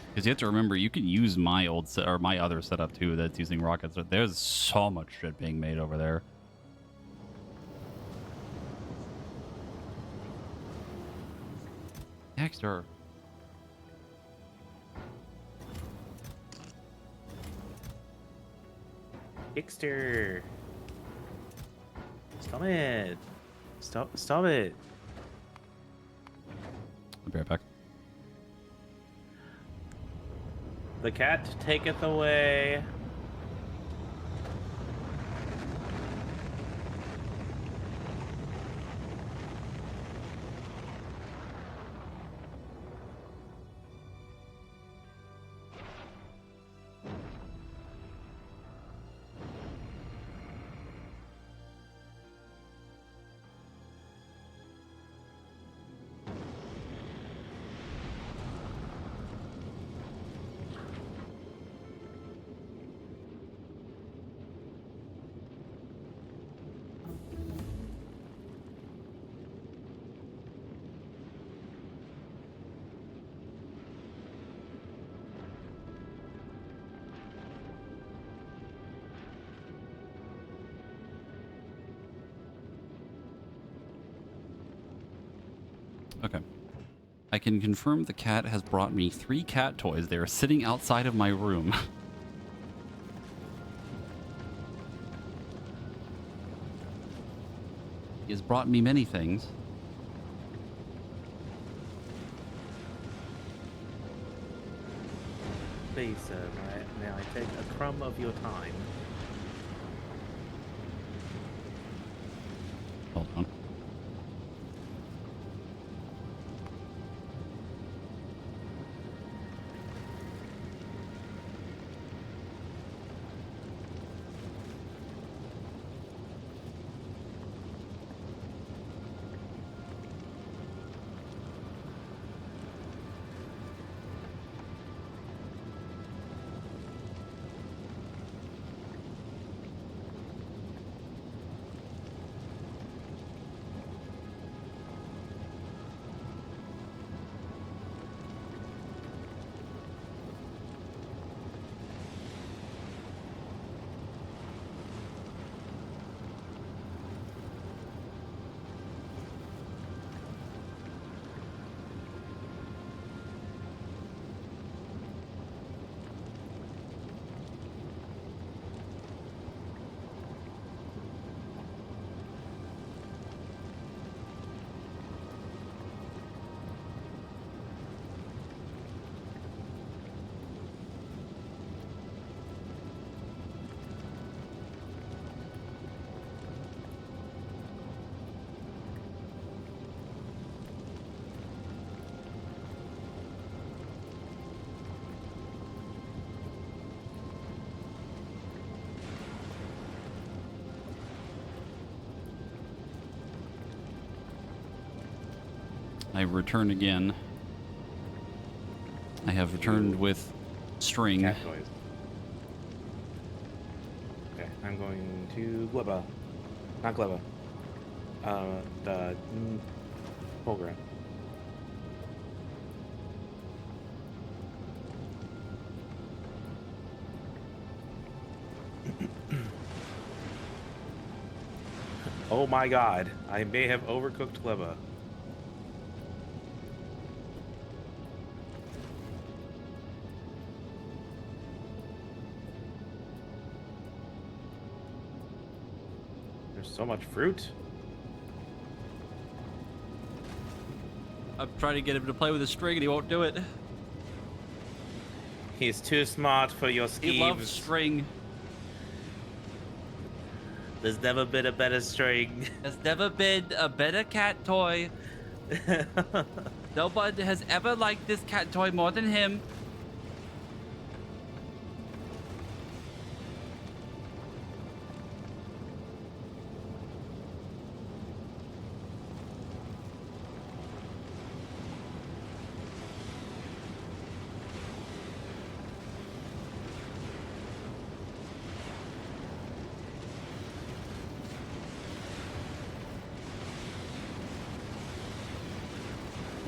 Because you have to remember, you can use my old set or my other setup too that's using rockets. There's so much shit being made over there. Dexter. Ixter. Stop it. Stop it. I'll be right back. The cat taketh away. Okay. I can confirm the cat has brought me 3 cat toys. They are sitting outside of my room. He has brought me many things. Please, sir, may I take a crumb of your time? Hold on. I return again. I have returned with string. Cat toys. Okay, I'm going to Gleba. Not Gleba. The Pulgra. Oh my god, I may have overcooked Gleba. There's so much fruit. I'm trying to get him to play with a string and he won't do it. He's too smart for your schemes. He loves string. There's never been a better string. There's never been a better cat toy. No one has ever liked this cat toy more than him.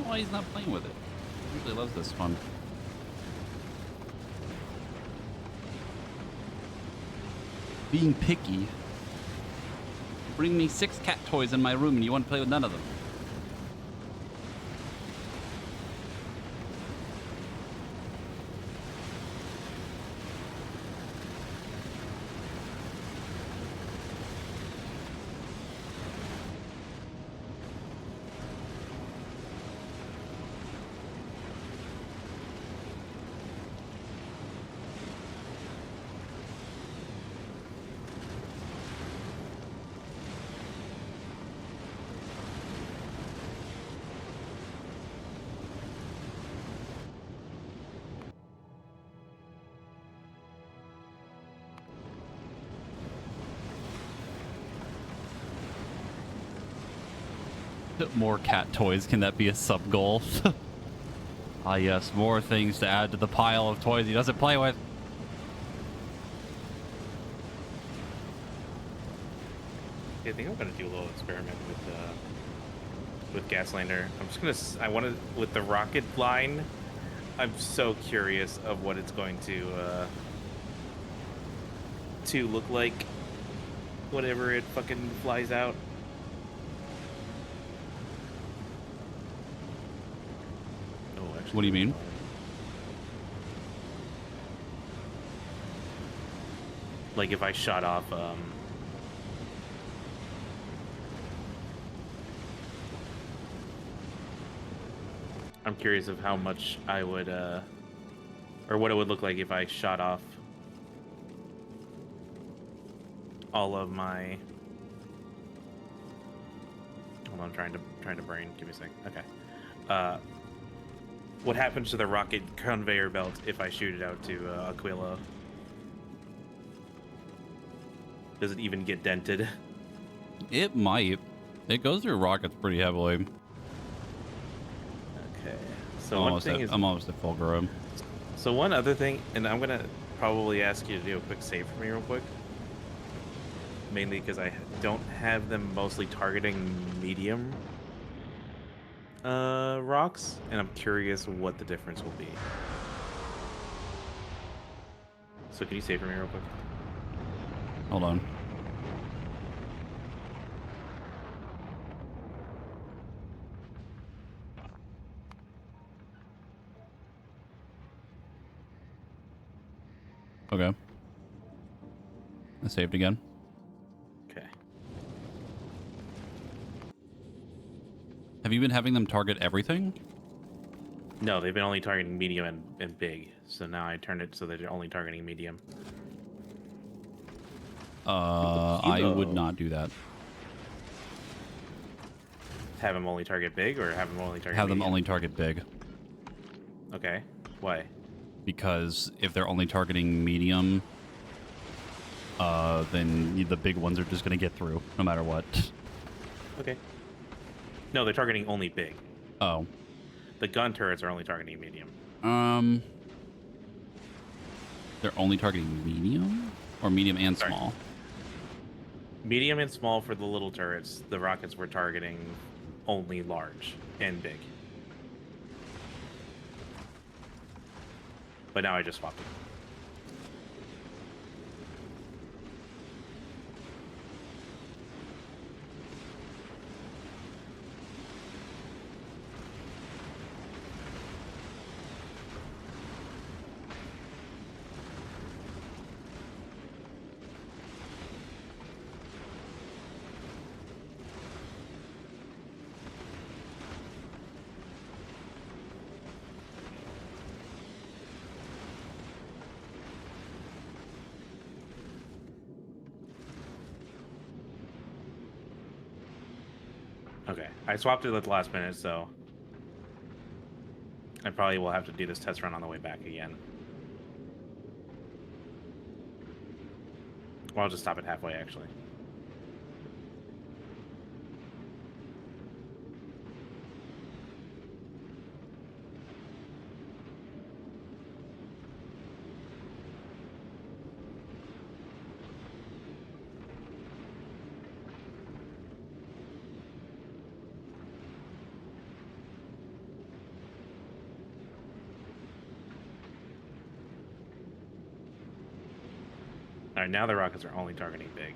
Why he's not playing with it? He usually loves this one. Being picky. Bring me 6 cat toys in my room and you want to play with none of them. More cat toys. Can that be a sub goal? Ah, yes, more things to add to the pile of toys he doesn't play with. I think I'm gonna do a little experiment with Gaslander. I'm just gonna. I want to with the rocket line. I'm so curious of what it's going to look like. Whenever it fucking flies out. What do you mean? Like if I shot off, I'm curious of how much I would, or what it would look like if I shot off all of my. Hold on, trying to brain. Give me a sec. Okay. What happens to the rocket conveyor belt if I shoot it out to Aquila? Does it even get dented? It might. It goes through rockets pretty heavily. Okay. So one thing is, I'm almost at full grow. so one other thing, and I'm gonna probably ask you to do a quick save for me real quick. Mainly because I don't have them mostly targeting medium rocks, and I'm curious what the difference will be. So can you save for me real quick? Hold on. Okay. I saved again. Okay. Have you been having them target everything? No, they've been only targeting medium and big. So now I turned it so that they're only targeting medium. I would not do that. Have them only target big, or have them only target Have them medium? only target big. Okay. Why? Because if they're only targeting medium, then the big ones are just going to get through, no matter what. Okay. No, they're targeting only big. Oh. The gun turrets are only targeting medium. They're only targeting medium? Or medium and Sorry. small? Medium and small for the little turrets. The rockets were targeting only large and big. But now I just swapped it. Okay, I swapped it at the last minute, so I probably will have to do this test run on the way back again. Well, I'll just stop it halfway, actually. All right, now the rockets are only targeting big.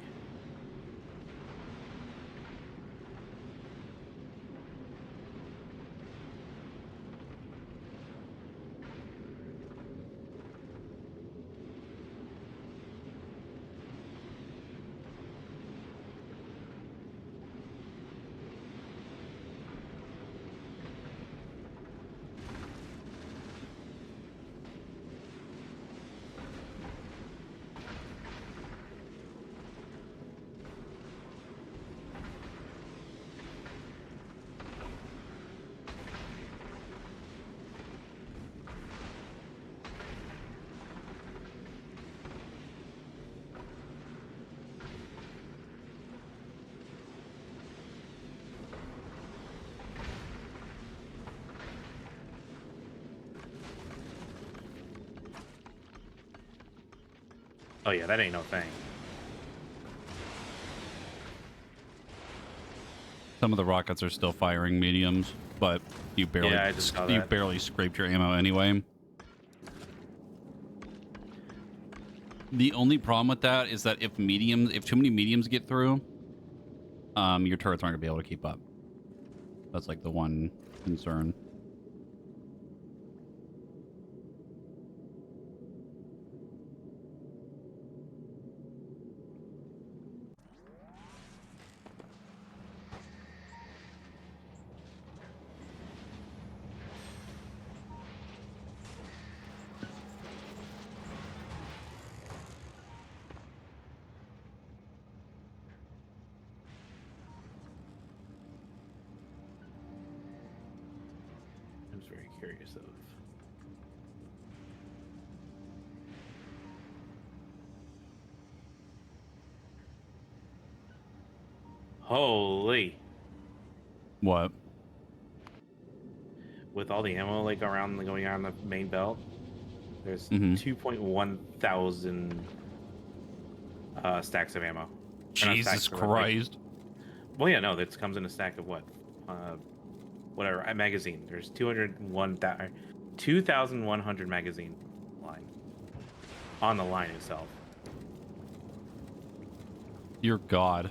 Oh yeah, that ain't no thing. Some of the rockets are still firing mediums, but you barely Yeah, I just saw you that. barely scraped your ammo anyway. The only problem with that is that if too many mediums get through, your turrets aren't gonna be able to keep up. That's like the one concern. I was very curious of. Holy! What? With all the ammo like going around the main belt, there's Mm-hmm. 2.1 thousand stacks of ammo. Or not Jesus stacks, but, Christ! well, yeah, no, that comes in a stack of what? Whatever. A magazine. There's 2,100 magazine line on the line itself. Dear God.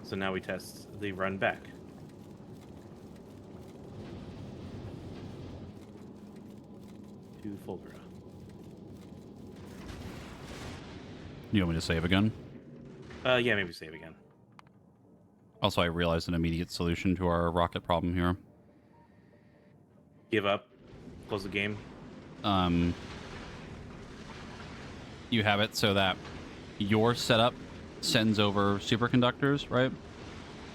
So now we test the run back. To Fulgura. You want me to save again? Yeah, maybe save again. Also, I realized an immediate solution to our rocket problem here. Give up. Close the game. You have it so that your setup sends over superconductors, right?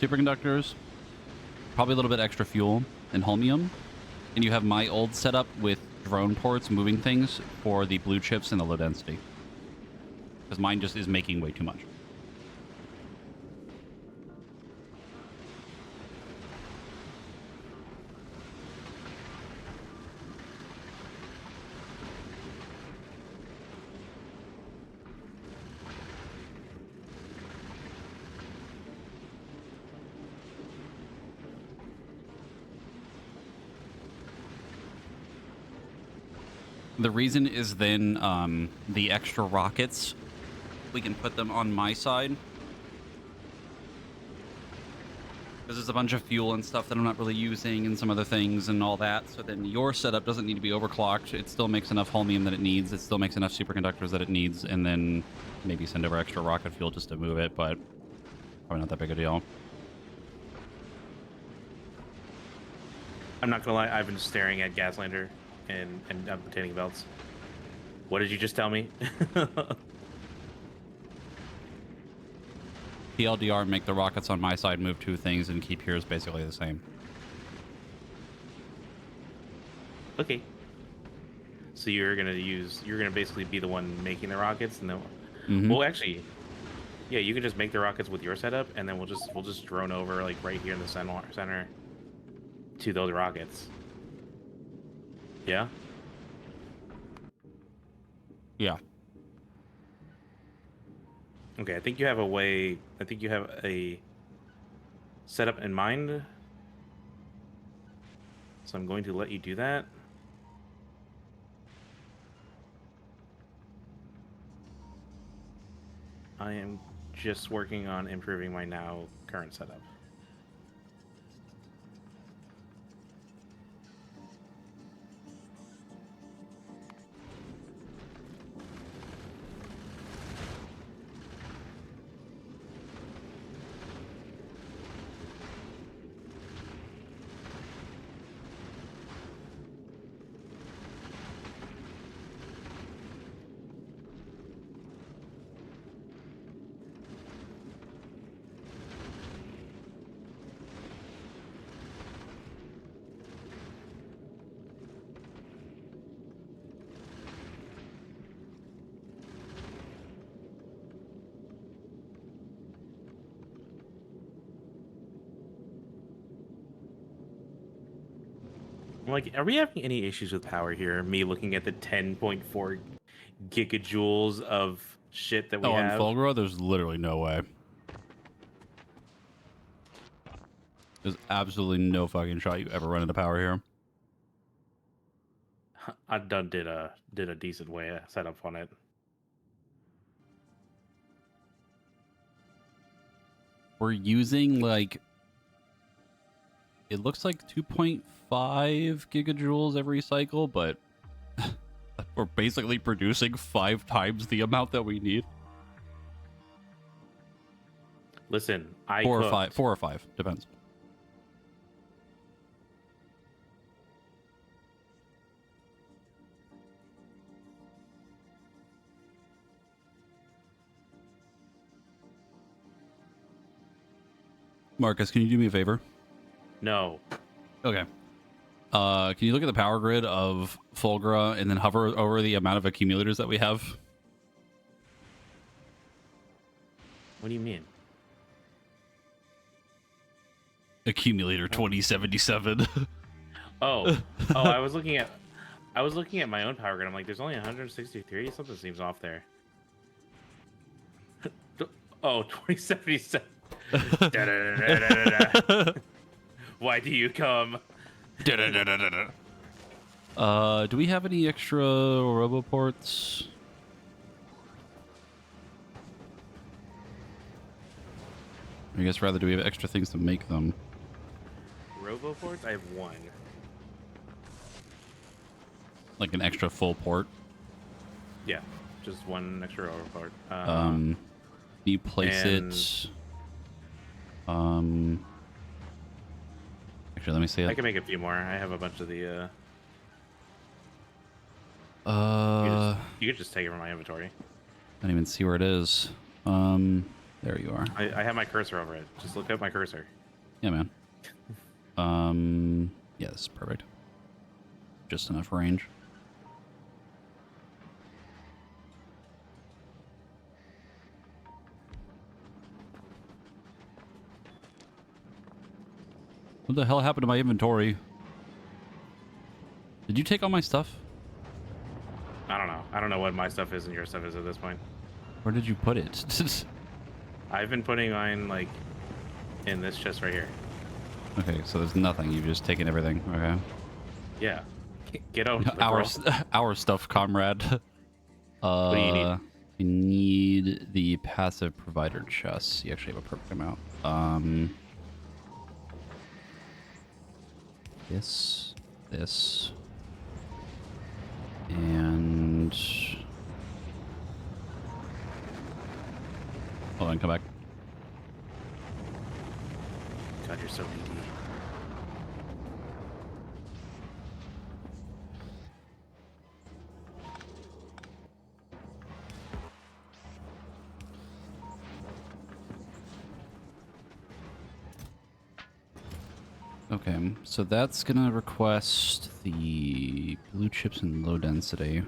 Superconductors, probably a little bit extra fuel and holmium. And you have my old setup with drone ports moving things for the blue chips and the low density. Because mine just is making way too much. The reason is then the extra rockets, we can put them on my side. Because there's a bunch of fuel and stuff that I'm not really using and some other things and all that. So then your setup doesn't need to be overclocked. It still makes enough holmium that it needs. It still makes enough superconductors that it needs. And then maybe send over extra rocket fuel just to move it, but probably not that big a deal. I'm not gonna lie, I've been staring at Gaslander and obtaining belts. What did you just tell me? TLDR, make the rockets on my side move 2 things and keep yours basically the same. Okay. So you're gonna basically be the one making the rockets, and then, well, actually, yeah, you can just make the rockets with your setup, and then we'll just drone over like right here in the center to those rockets. Yeah. Yeah. Okay, I think you have a way. I think you have a setup in mind. So I'm going to let you do that. I am just working on improving my now current setup. Like, are we having any issues with power here? Me looking at the 10.4 gigajoules of shit that we On have. Fulgura, there's literally no way. There's absolutely no fucking shot you ever run into power here. I did a decent way setup on it. We're using like, it looks like 2.5 gigajoules every cycle, but we're basically producing 5 times the amount that we need. Listen, 4 or 5, depends. Marcus, can you do me a favor? No. Okay. Can you look at the power grid of Fulgura and then hover over the amount of accumulators that we have? What do you mean? Accumulator 2077. Oh, I was looking at my own power grid. I'm like, there's only 163. Something seems off there. Oh, 2077. Why do you come? Do we have any extra roboports? I guess rather, do we have extra things to make them? Roboports? I have 1. Like an extra full port? Yeah, just 1 extra roboport. Can you place it? Actually, let me see it. I can make a few more. I have a bunch of the. You could just take it from my inventory. I don't even see where it is. There you are. I have my cursor over it. Just look at my cursor. Yeah, man. Yeah, this is perfect. Just enough range. What the hell happened to my inventory? Did you take all my stuff? I don't know. I don't know what my stuff is and your stuff is at this point. Where did you put it? I've been putting mine, like, in this chest right here. Okay, so there's nothing. You've just taken everything. Okay. Yeah. Get out, our Rickroll. our stuff, comrade. What do you need? I need the passive provider chests. You actually have a perfect amount. This, and hold on, come back. God, you're so needy. Okay, so that's gonna request the blue chips and low density.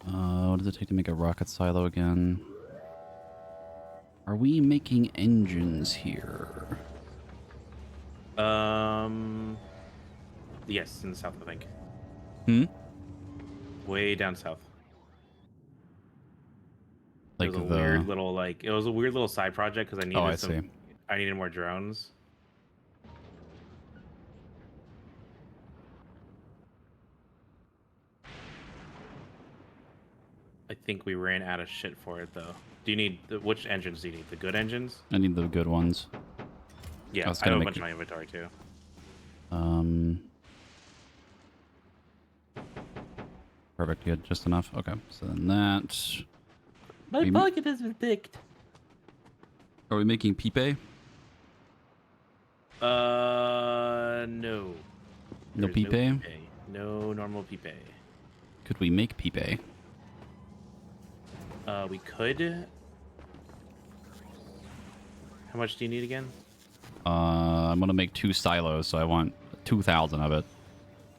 What does it take to make a rocket silo again? Are we making engines here? Yes, in the south, I think. Hmm? Way down south. It Like was a the... weird little it was a weird little side project because Oh, I see. I needed more drones. I think we ran out of shit for it though. Do you need which engines do you need? The good engines? I need the good ones. Yeah, I have a bunch in my inventory too. Perfect. Good. Just enough. Okay. So then that... My pocket has been picked. Are we making pipe? No. No There's pipe? No normal pipe. Could we make pipe? We could. How much do you need again? I'm gonna make 2 silos, so I want 2,000 of it.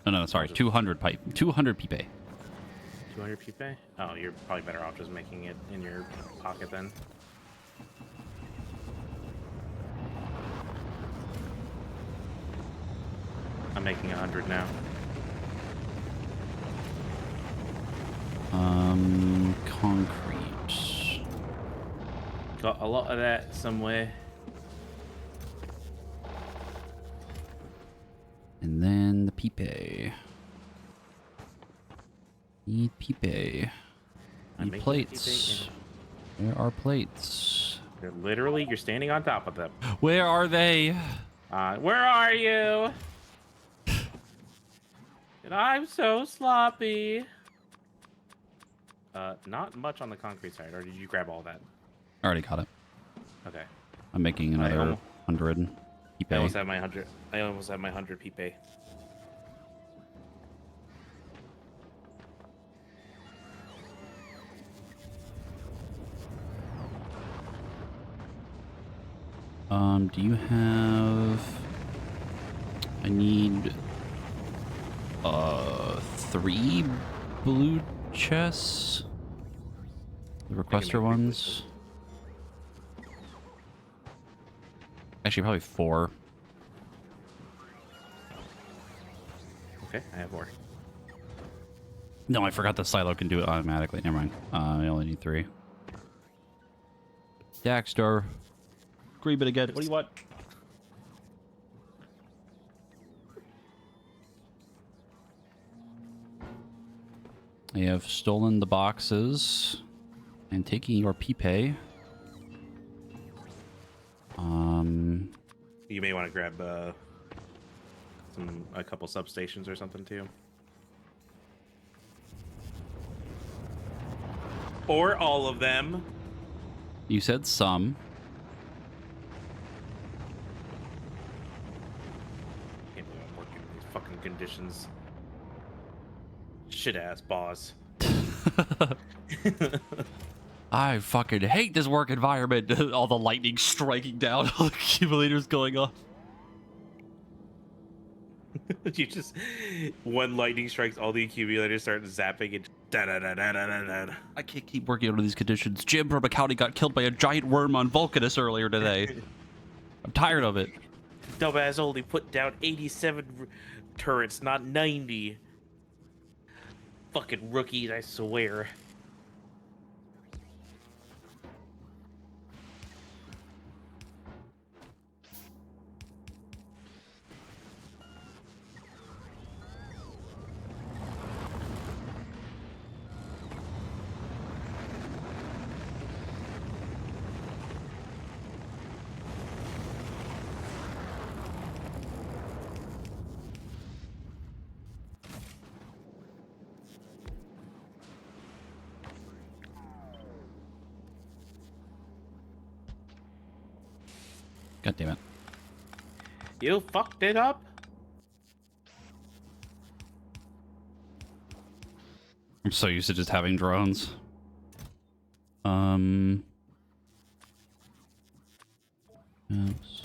No, sorry, 200 pipe. 200 pipe. 200 pipe? Oh, you're probably better off just making it in your pocket then. I'm making 100 now. Concrete. Got a lot of that somewhere. And then the pipe. Need pipe. Need plates. Where are plates? They're literally, you're standing on top of them. Where are they? Where are you? And I'm so sloppy. Not much on the concrete side, or did you grab all that? I already got it. Okay. I'm making another 100 pipe. I almost have my 100. I almost have my 100 pipe. Do you have... I need 3 blue chests. The requester ones. Actually, probably 4. Okay, I have more. No, I forgot the silo can do it automatically. Never mind. I only need 3. Daxter. Green bit again. What do you want? I have stolen the boxes and taking your pipe. You may want to grab a couple substations or something too. Or all of them. You said some. Can't believe I'm working in these fucking conditions. Shit ass boss. I fucking hate this work environment. All the lightning striking down, all the accumulators going off. You just one lightning strikes, all the accumulators start zapping and da da da da da da da. I can't keep working under these conditions. Jim from accounting got killed by a giant worm on Vulcanus earlier today. I'm tired of it. Dumbass only put down 87 turrets, not 90. Fucking rookies, I swear. God damn it. You fucked it up? I'm so used to just having drones. Oops.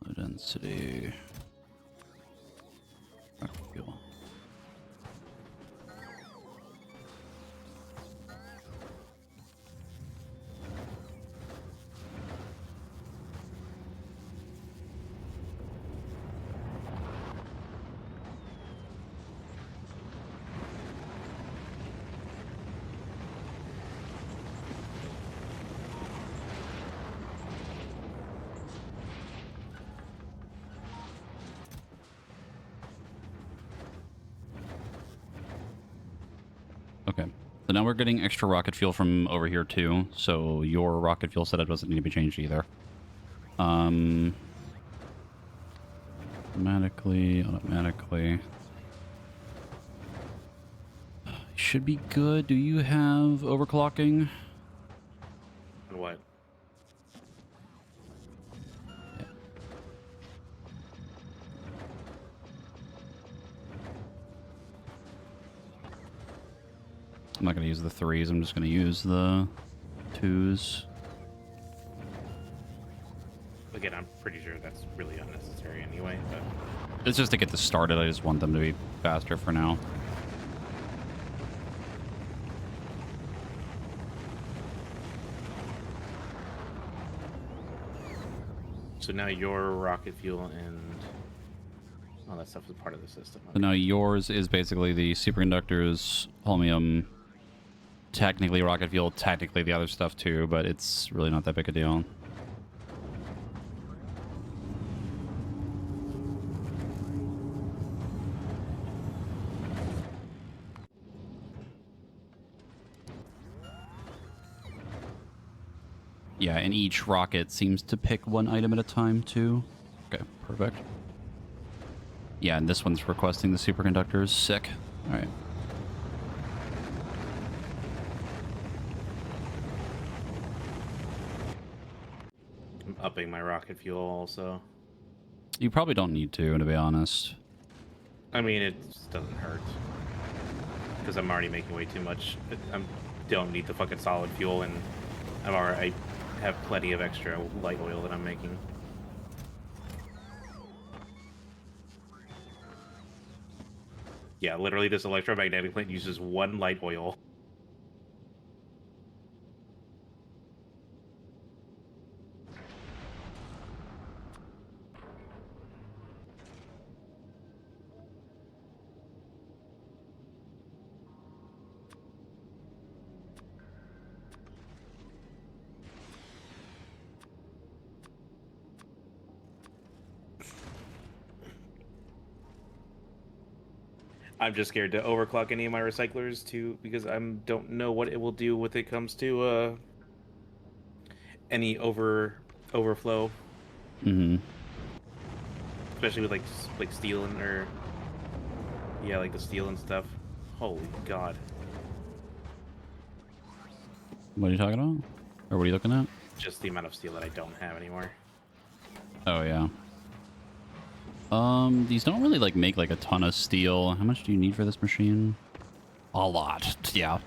Low density. Rocket fuel. Okay. So now we're getting extra rocket fuel from over here too. So your rocket fuel setup doesn't need to be changed either. Automatically. Should be good. Do you have overclocking? And what? Yeah. I'm not going to use the 3s. I'm just going to use the 2s. Again, I'm pretty sure that's really unnecessary anyway, but... It's just to get this started. I just want them to be faster for now. So now your rocket fuel and all that stuff is part of the system. So now yours is basically the superconductors, holmium, technically rocket fuel, technically the other stuff too, but it's really not that big a deal. Yeah, and each rocket seems to pick one item at a time, too. Okay, perfect. Yeah, and this one's requesting the superconductors. Sick. All right. I'm upping my rocket fuel also. You probably don't need to be honest. I mean, it just doesn't hurt. Because I'm already making way too much. I don't need the fucking solid fuel, and I have plenty of extra light oil that I'm making. Yeah, literally this electromagnetic plant uses 1 light oil. I'm just scared to overclock any of my recyclers too, because I don't know what it will do when it comes to any overflow. Mm-hmm. Especially with like steel and like the steel and stuff. Holy God. What are you talking about? Or what are you looking at? Just the amount of steel that I don't have anymore. Oh, yeah. These don't really, like, make, like, a ton of steel. How much do you need for this machine? A lot. Yeah.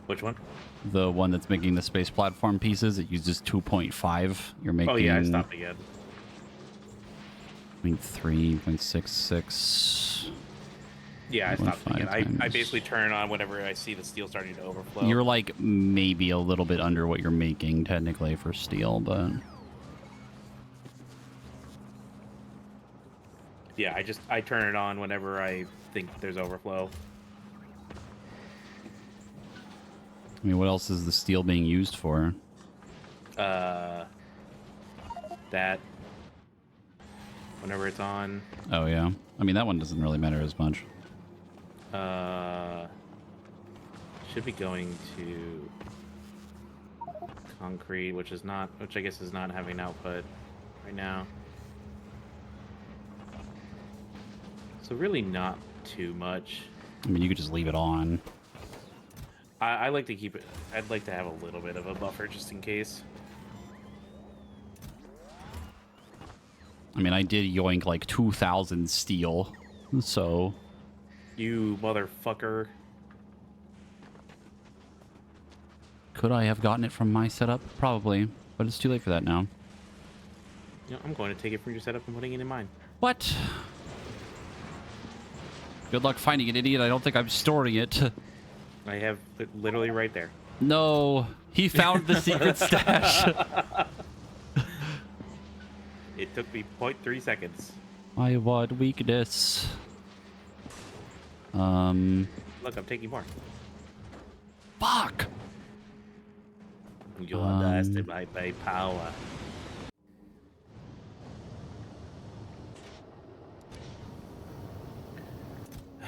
Which one? The one that's making the space platform pieces, it uses 2.5. You're making... Oh, yeah, I stopped again. 0.3, 0.66... Yeah, I stopped again. I basically turn on whenever I see the steel starting to overflow. You're, like, maybe a little bit under what you're making, technically, for steel, but... Yeah, I turn it on whenever I think there's overflow. I mean, what else is the steel being used for? That. Whenever it's on. Oh, yeah. I mean, that one doesn't really matter as much. Should be going to concrete, which I guess is not having output right now. So really not too much. I mean, you could just leave it on. I like to keep it. I'd like to have a little bit of a buffer just in case. I mean, I did yoink like 2,000 steel, so... You motherfucker. Could I have gotten it from my setup? Probably, but it's too late for that now. You know, I'm going to take it from your setup and putting it in mine. What? Good luck finding it, idiot. I don't think I'm storing it. I have it literally right there. No, he found the secret stash. It took me 0.3 seconds. My what weakness? Look, I'm taking more. Fuck. You underestimate my power.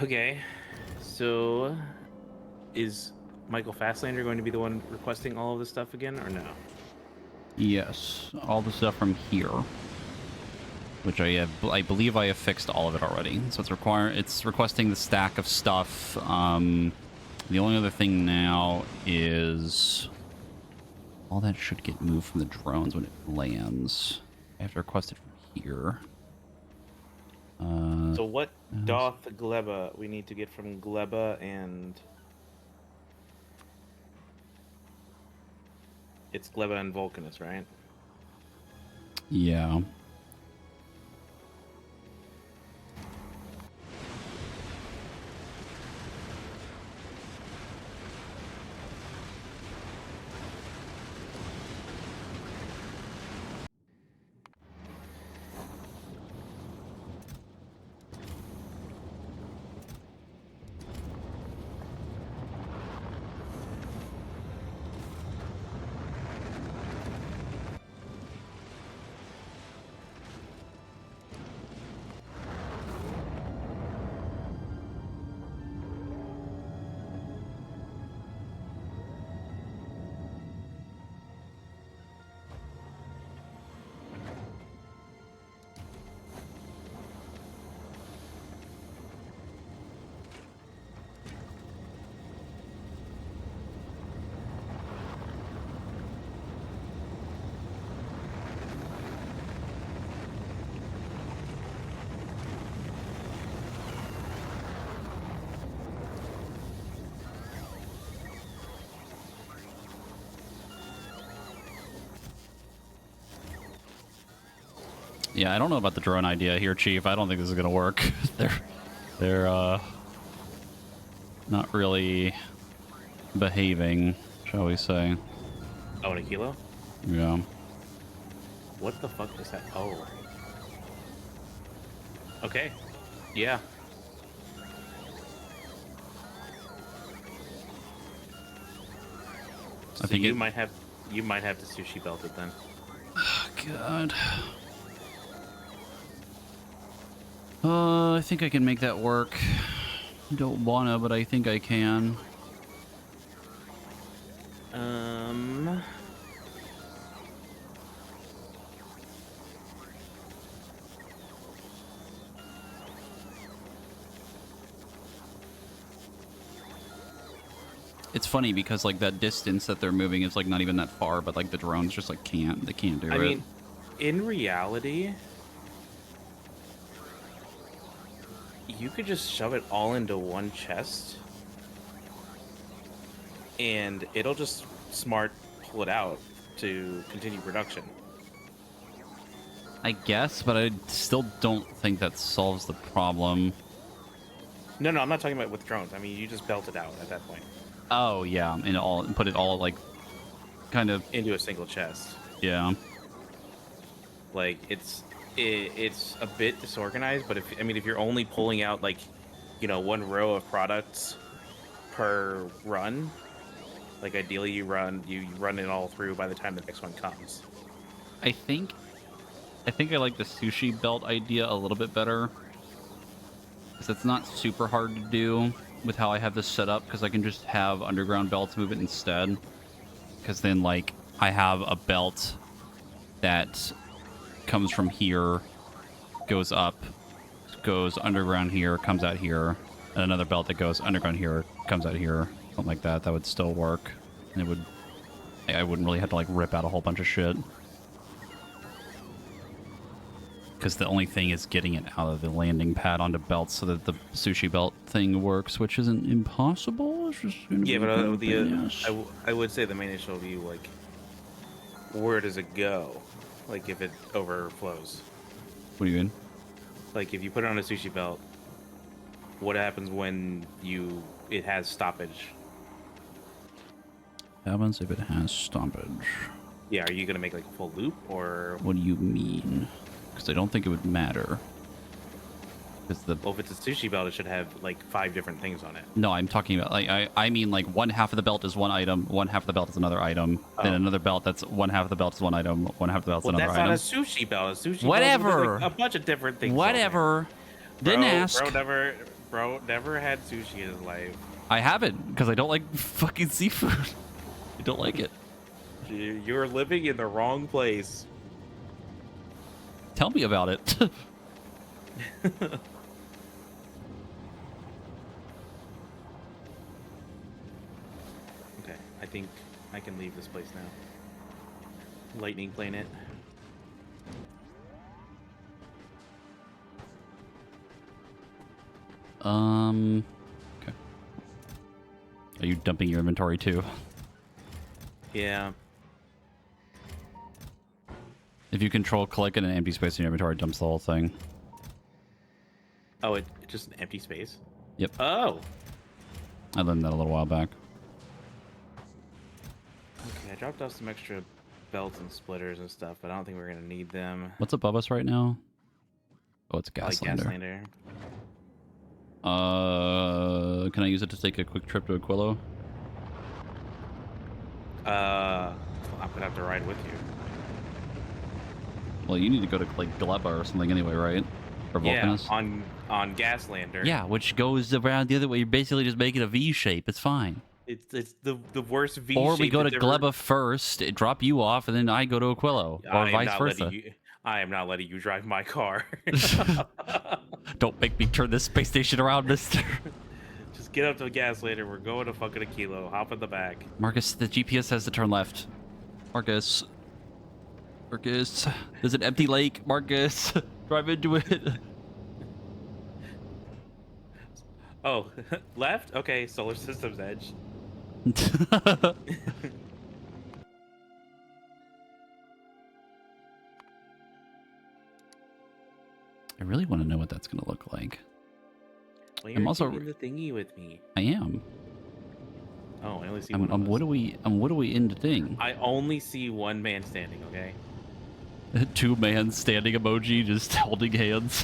Okay, so is Michael Fastlander going to be the one requesting all of this stuff again, or no? Yes, all the stuff from here, which I believe I have fixed all of it already. So it's requesting the stack of stuff. The only other thing now is all that should get moved from the drones when it lands. I have to request it from here. So what doth Gleba we need to get from Gleba, and it's Gleba and Vulcanus, right? Yeah. Yeah, I don't know about the drone idea here, Chief. I don't think this is gonna work. they're not really behaving, shall we say. Oh, and a kilo? Yeah. What the fuck is that? Oh. Okay. Yeah. So I think you might have to sushi belt it then. Oh, God. I think I can make that work. Don't wanna, but I think I can. It's funny because like that distance that they're moving is like not even that far, but like the drones just like they can't do it. I mean, in reality, you could just shove it all into one chest and it'll just smart pull it out to continue production. I guess, but I still don't think that solves the problem. No, I'm not talking about with drones. I mean, you just belt it out at that point. Oh yeah, and put it all like kind of into a single chest. Yeah. Like it's a bit disorganized, but if you're only pulling out like, one row of products per run, like ideally you run it all through by the time the next one comes. I think I like the sushi belt idea a little bit better, because it's not super hard to do with how I have this set up, because I can just have underground belts move it instead. Because then like I have a belt that comes from here, goes up, goes underground here, comes out here, and another belt that goes underground here, comes out here, something like that. That would still work, and I wouldn't really have to like rip out a whole bunch of shit. Because the only thing is getting it out of the landing pad onto belts so that the sushi belt thing works, which isn't impossible. It's just gonna Yeah, be but kind of a pain in the ass. I would say the main issue will be like, where does it go? Like if it overflows. What do you mean? Like if you put it on a sushi belt, what happens when it has stoppage? What happens if it has stoppage? Yeah, are you gonna make like a full loop or? What do you mean? Because I don't think it would matter. Because Well, if it's a sushi belt, it should have like 5 different things on it. No, I'm talking about like I mean like one half of the belt is one item, one half of the belt is another item, then another belt that's one half of the belt is one item, one half of the belt's another item. Well, that's not a sushi belt. A sushi Whatever. belt is like a bunch of different things. Whatever. Didn't ask. Bro never had sushi in his life. I haven't because I don't like fucking seafood. I don't like it. You're living in the wrong place. Tell me about it. Okay, I think I can leave this place now. Lightning Planet. Okay. Are you dumping your inventory too? Yeah. If you control click in an empty space in your inventory, it dumps the whole thing. Oh, it's just an empty space? Yep. Oh! I learned that a little while back. Okay, I dropped off some extra belts and splitters and stuff, but I don't think we're gonna need them. What's above us right now? Oh, it's a gas Like lander. Lander. Can I use it to take a quick trip to Aquilo? I'm gonna have to ride with you. Well, you need to go to like Gleba or something anyway, right? Or Vulcanus? Yeah, on Gaslander. Yeah, which goes around the other way. You're basically just making a V shape. It's fine. It's the worst V. Or we go to ever... Gleba first, drop you off, and then I go to Aquilo, or vice versa. I am not letting you drive my car. Don't make me turn this space station around, mister. Just get up to the gas later. We're going to fucking Aquilo. Hop in the back. Marcus, the GPS says to turn left. Marcus, there's an empty lake. Marcus, drive into it. Oh, left? Okay, solar system's edge. I really want to know what that's going to look like. Well, you're also in the thingy with me. I am. Oh, I only see one. What are we in the thing? I only see one man standing. Okay. 2 man standing emoji, just holding hands.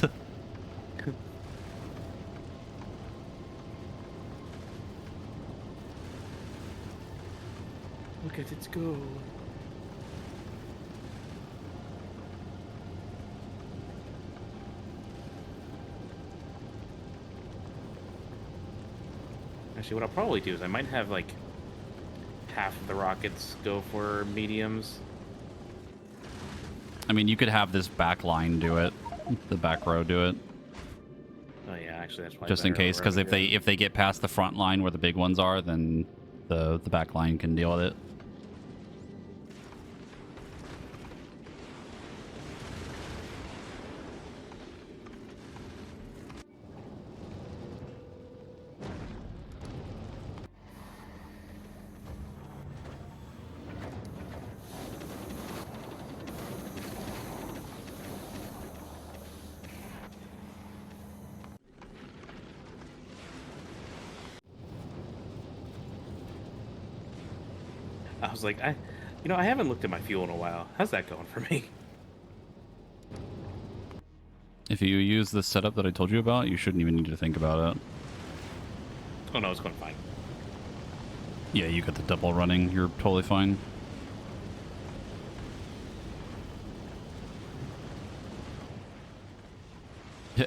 Look at it go. Actually, what I'll probably do is I might have like half of the rockets go for mediums. I mean, you could have this back line do it, the back row do it. Oh yeah, actually that's probably just in case, because if they get past the front line where the big ones are, then the back line can deal with it. I was like, I haven't looked at my fuel in a while. How's that going for me? If you use the setup that I told you about, you shouldn't even need to think about it. Oh no, it's going fine. Yeah, you got the double running. You're totally fine.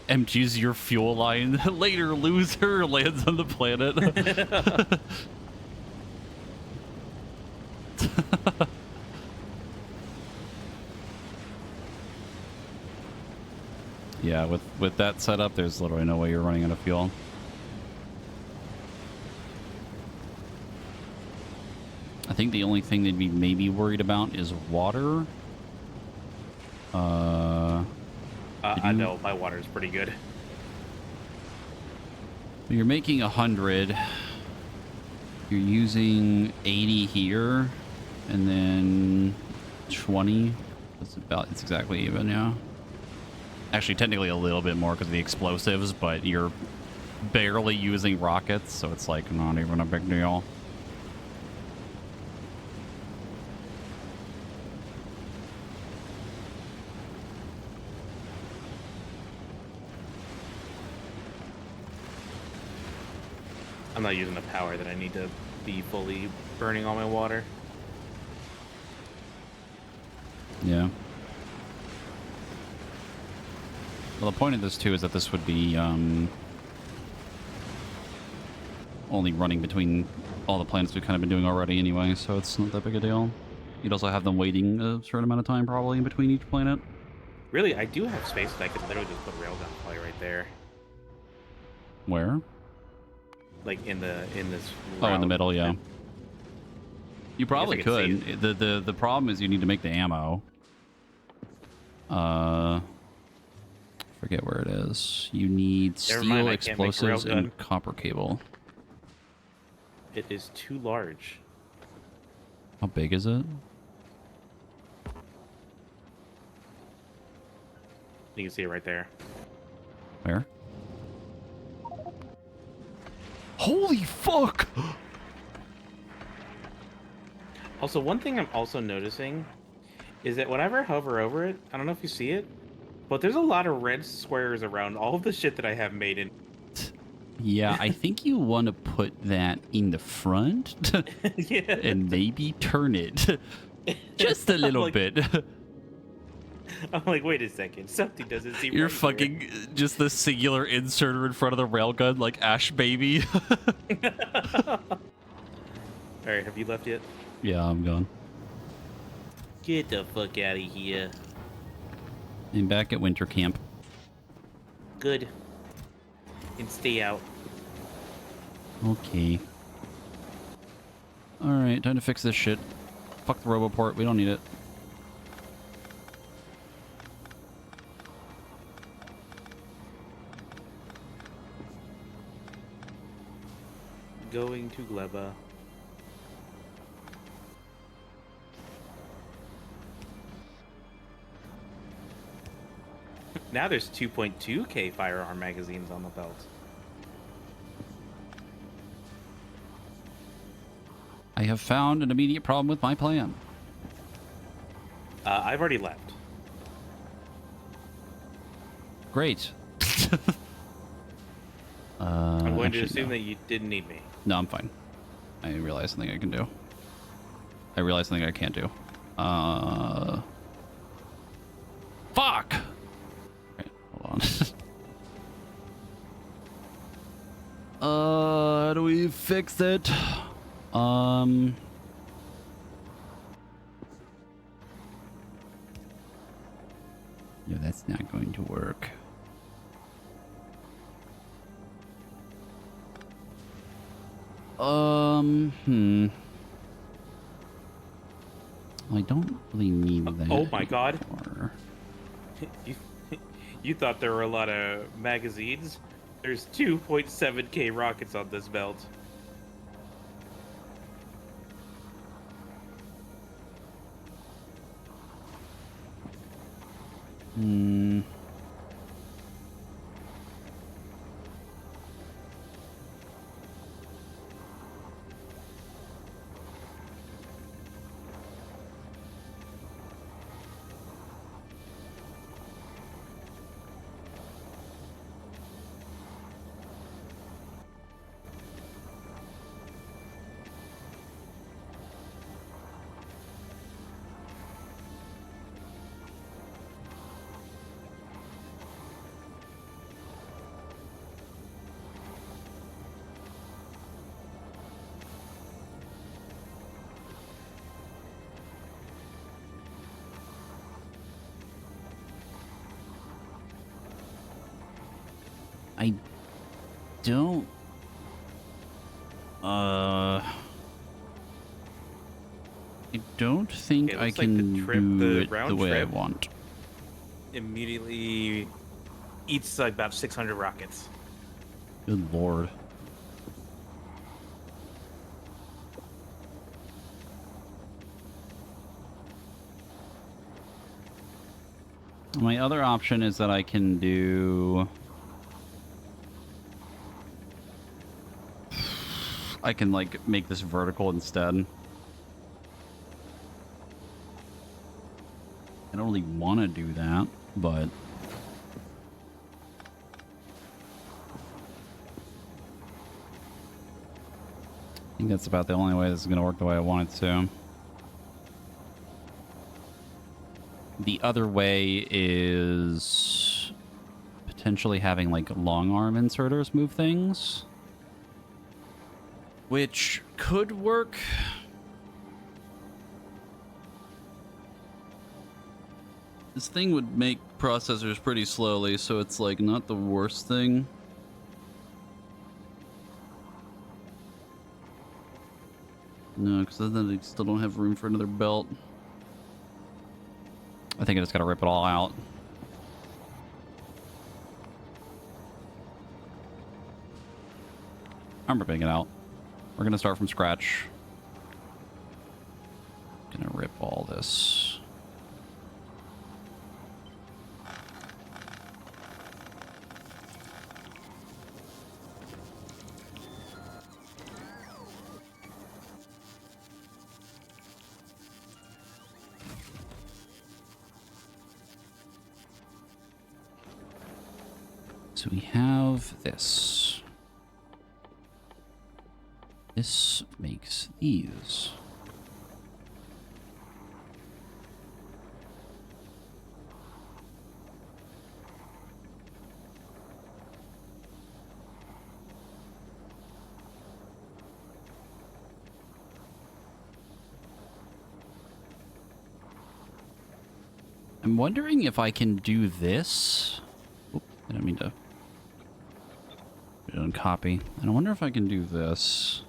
Empties your fuel line. Later, loser lands on the planet. Yeah, with that setup, there's literally no way you're running out of fuel. I think the only thing they'd be maybe worried about is water. Did I you? know my water is pretty good. You're making 100. You're using 80 here, and then 20. It's exactly even, yeah. Actually, technically a little bit more because of the explosives, but you're barely using rockets, so it's like not even a big deal. I'm not using the power that I need to be fully burning all my water. Yeah. Well, the point of this, too, is that this would be only running between all the planets we've kind of been doing already anyway, so it's not that big a deal. You'd also have them waiting a certain amount of time, probably, in between each planet. Really, I do have space that I could literally just put railgun probably right there. Where? Like in this Oh, in the route. middle, yeah. You I guess I probably could see could. The problem is you need to make the ammo. Forget where it is. You need Never steel, mind, I can't make explosives, railgun. and copper cable. It is too large. How big is it? You can see it right there. Where? Holy fuck! Also, one thing I'm also noticing is that whenever I hover over it, I don't know if you see it, but there's a lot of red squares around all of the shit that I have made in. Yeah, I think you want to put that in the front Yeah. and maybe turn it just a little like, bit. I'm like, wait a second, something doesn't seem You're right here. fucking just the singular inserter in front of the railgun like Ash Baby. Alright, have you left yet? Yeah, I'm gone. Get the fuck out of here. I'm back at winter camp. Good. And stay out. Okay. Alright, time to fix this shit. Fuck the Roboport, we don't need it. Going to Gleba. Now there's 2.2k firearm magazines on the belt. I have found an immediate problem with my plan. I've already left. Great. I'm going to actually, assume no. that you didn't need me. No, I'm fine. I realize something I can do. I realize something I can't do. Fuck! Okay, hold on. How do we fix it? No, that's not going to work. I don't really need that. Oh my god. anymore. you, you thought there were a lot of magazines? There's 2.7k rockets on this belt. Hmm. I don't. I don't think Okay, I looks like can the trip- do the it the round way trip. I want. immediately eats like about 600 rockets. Good lord. My other option is that I can do... I can, like, make this vertical instead. I don't really want to do that, but... I think that's about the only way this is going to work the way I want it to. The other way is potentially having, like, long arm inserters move things, which could work. This thing would make processors pretty slowly, so it's, like, not the worst thing. No, because then I still don't have room for another belt. I think I just gotta rip it all out. I'm ripping it out. We're gonna start from scratch. Gonna rip all this. So we have this. This makes these. I'm wondering if I can do this. Oop, I didn't mean to put it on copy. And I wonder if I can do this.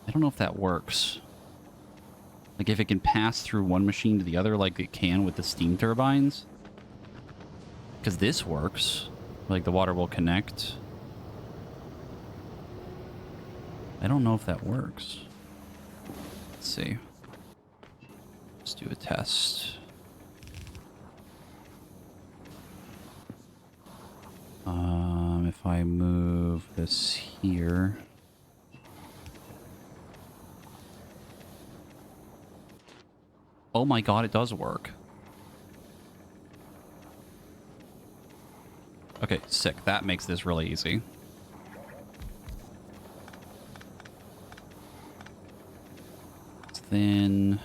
I don't know if that works. Like if it can pass through one machine to the other like it can with the steam turbines. Because this works. Like the water will connect. I don't know if that works. Let's see. Let's do a test. If I move this here. Oh my god, it does work. Okay, sick. That makes this really easy. Then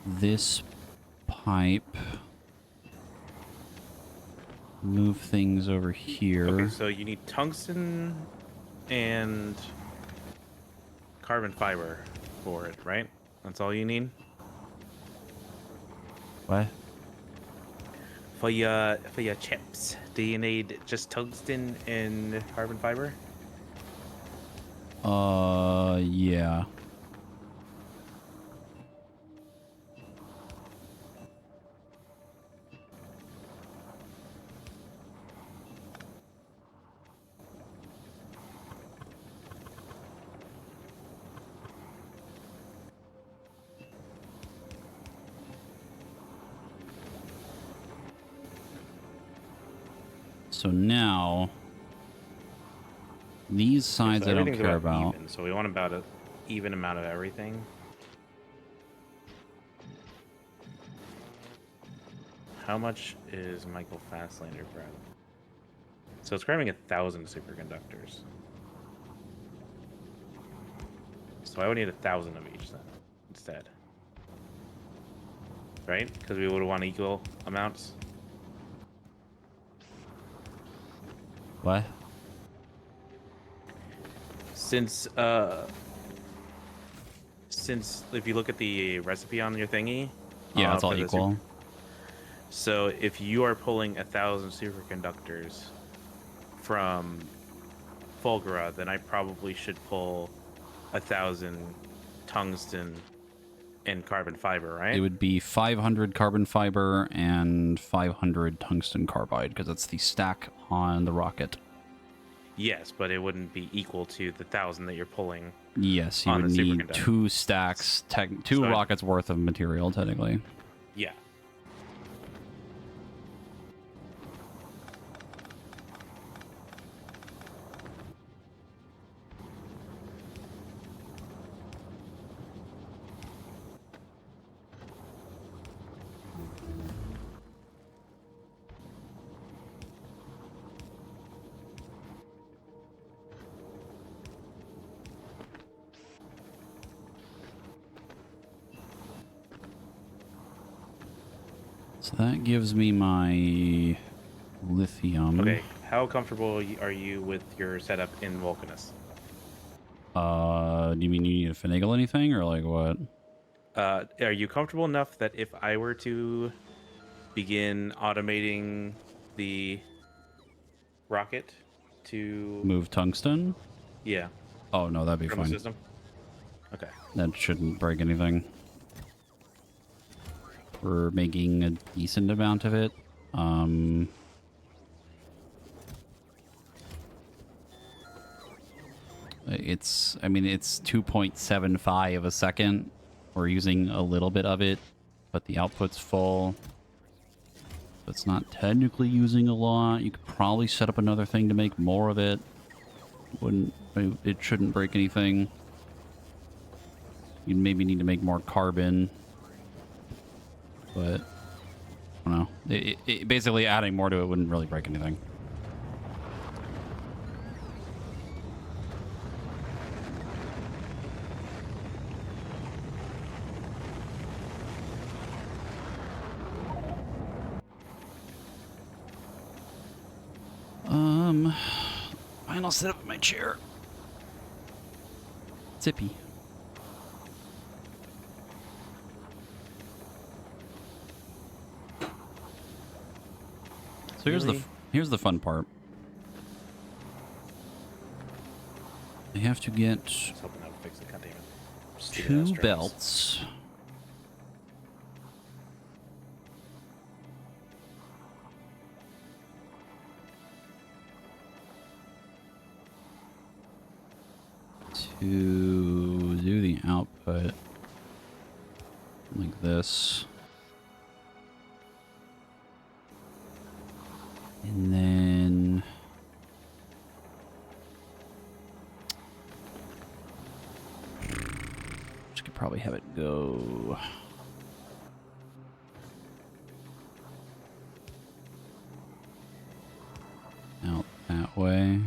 this pipe. Move things over here. Okay, so you need tungsten and carbon fiber for it, right? That's all you need? What? For your chips, do you need just tungsten and carbon fiber? Yeah. So now, these sides so I don't care about. Even, so we want about an even amount of everything. How much is Michael Fastlander grab? So it's grabbing 1,000 superconductors. So I would need 1,000 of each then, instead. Right? Because we would want equal amounts. What? Since if you look at the recipe on your thingy, Yeah, it's all equal. So if you are pulling 1,000 superconductors from Fulgura, then I probably should pull 1,000 tungsten in carbon fiber, It right? would be 500 carbon fiber and 500 tungsten carbide because it's the stack on the rocket. Yes, but it wouldn't be equal to the 1,000 that you're pulling Yes, you on would the need superconductor. 2 stacks, two So rockets worth of material, technically. yeah. So that gives me my lithium. Okay. How comfortable are you with your setup in Vulcanus? Do you mean you need to finagle anything or like what? Are you comfortable enough that if I were to begin automating the rocket to, Move tungsten? yeah, Oh no, that'd be from the fine. system? Okay. That shouldn't break anything. We're making a decent amount of it. I mean, it's 2.75 a second. We're using a little bit of it, but the output's full. So it's not technically using a lot. You could probably set up another thing to make more of it. It shouldn't break anything. You maybe need to make more carbon, but I don't know. Basically, adding more to it wouldn't really break anything. Fine, I'll sit up in my chair. Zippy. So here's the fun part. I have to get I was hoping that would fix the goddamn stupid 2 ass strings. belts. To do the output like this. And then just could probably have it go out that way.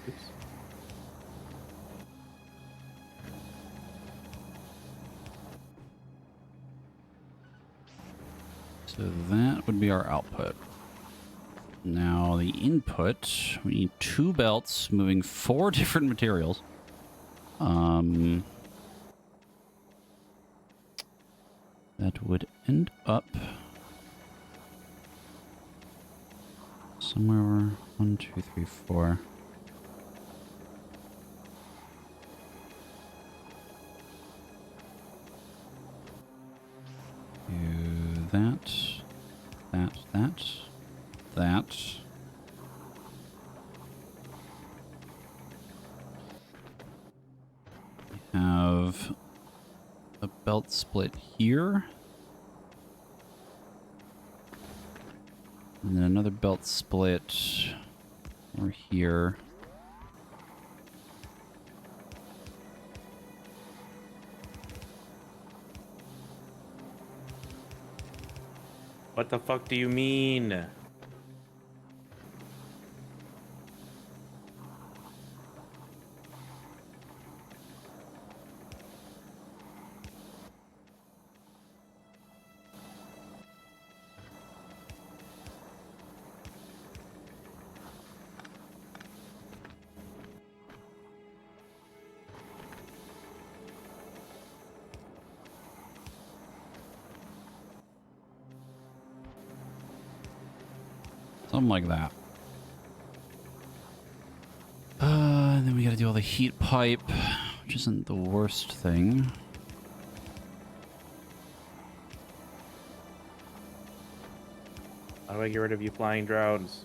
Oops. So that would be our output. Now the input, we need 2 belts moving 4 different materials. That would end up somewhere 1, 2, 3, 4. Do that, that. We have a belt split here. And then another belt split over here. What the fuck do you mean? Something like that. And then we gotta do all the heat pipe, which isn't the worst thing. How do I get rid of you flying drones?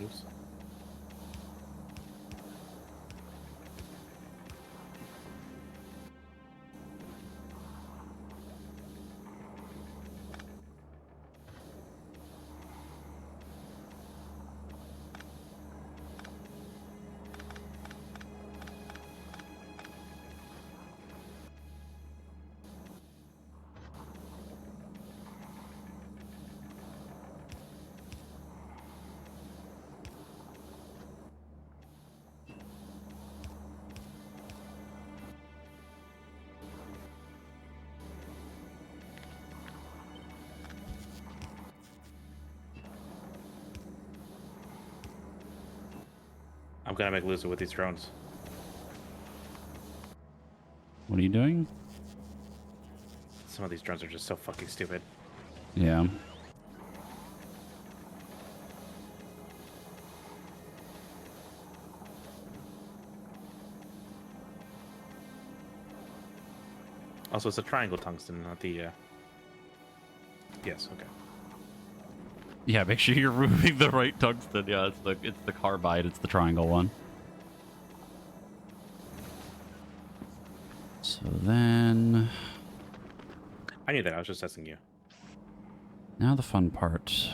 Oops. I'm gonna make loser with these drones. What are you doing? Some of these drones are just so fucking stupid. Yeah. Also, it's a triangle tungsten, not the. Yes. Okay. Yeah, make sure you're removing the right tungsten. Yeah, it's the carbide, it's the triangle one. So then I knew that. I was just testing you. now the fun part.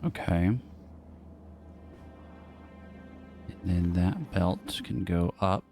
Okay. And then that belt can go up.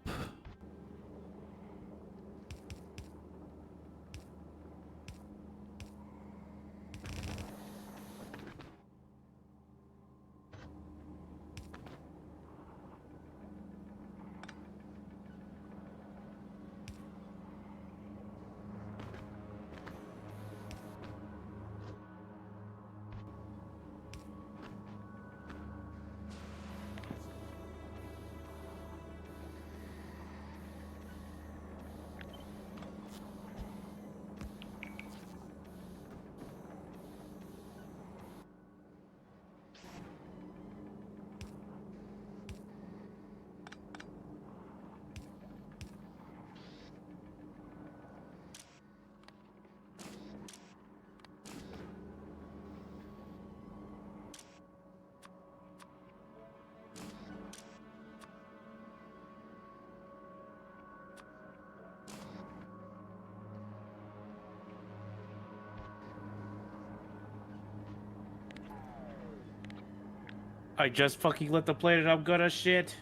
I just fucking lit the plate and I'm gonna shit.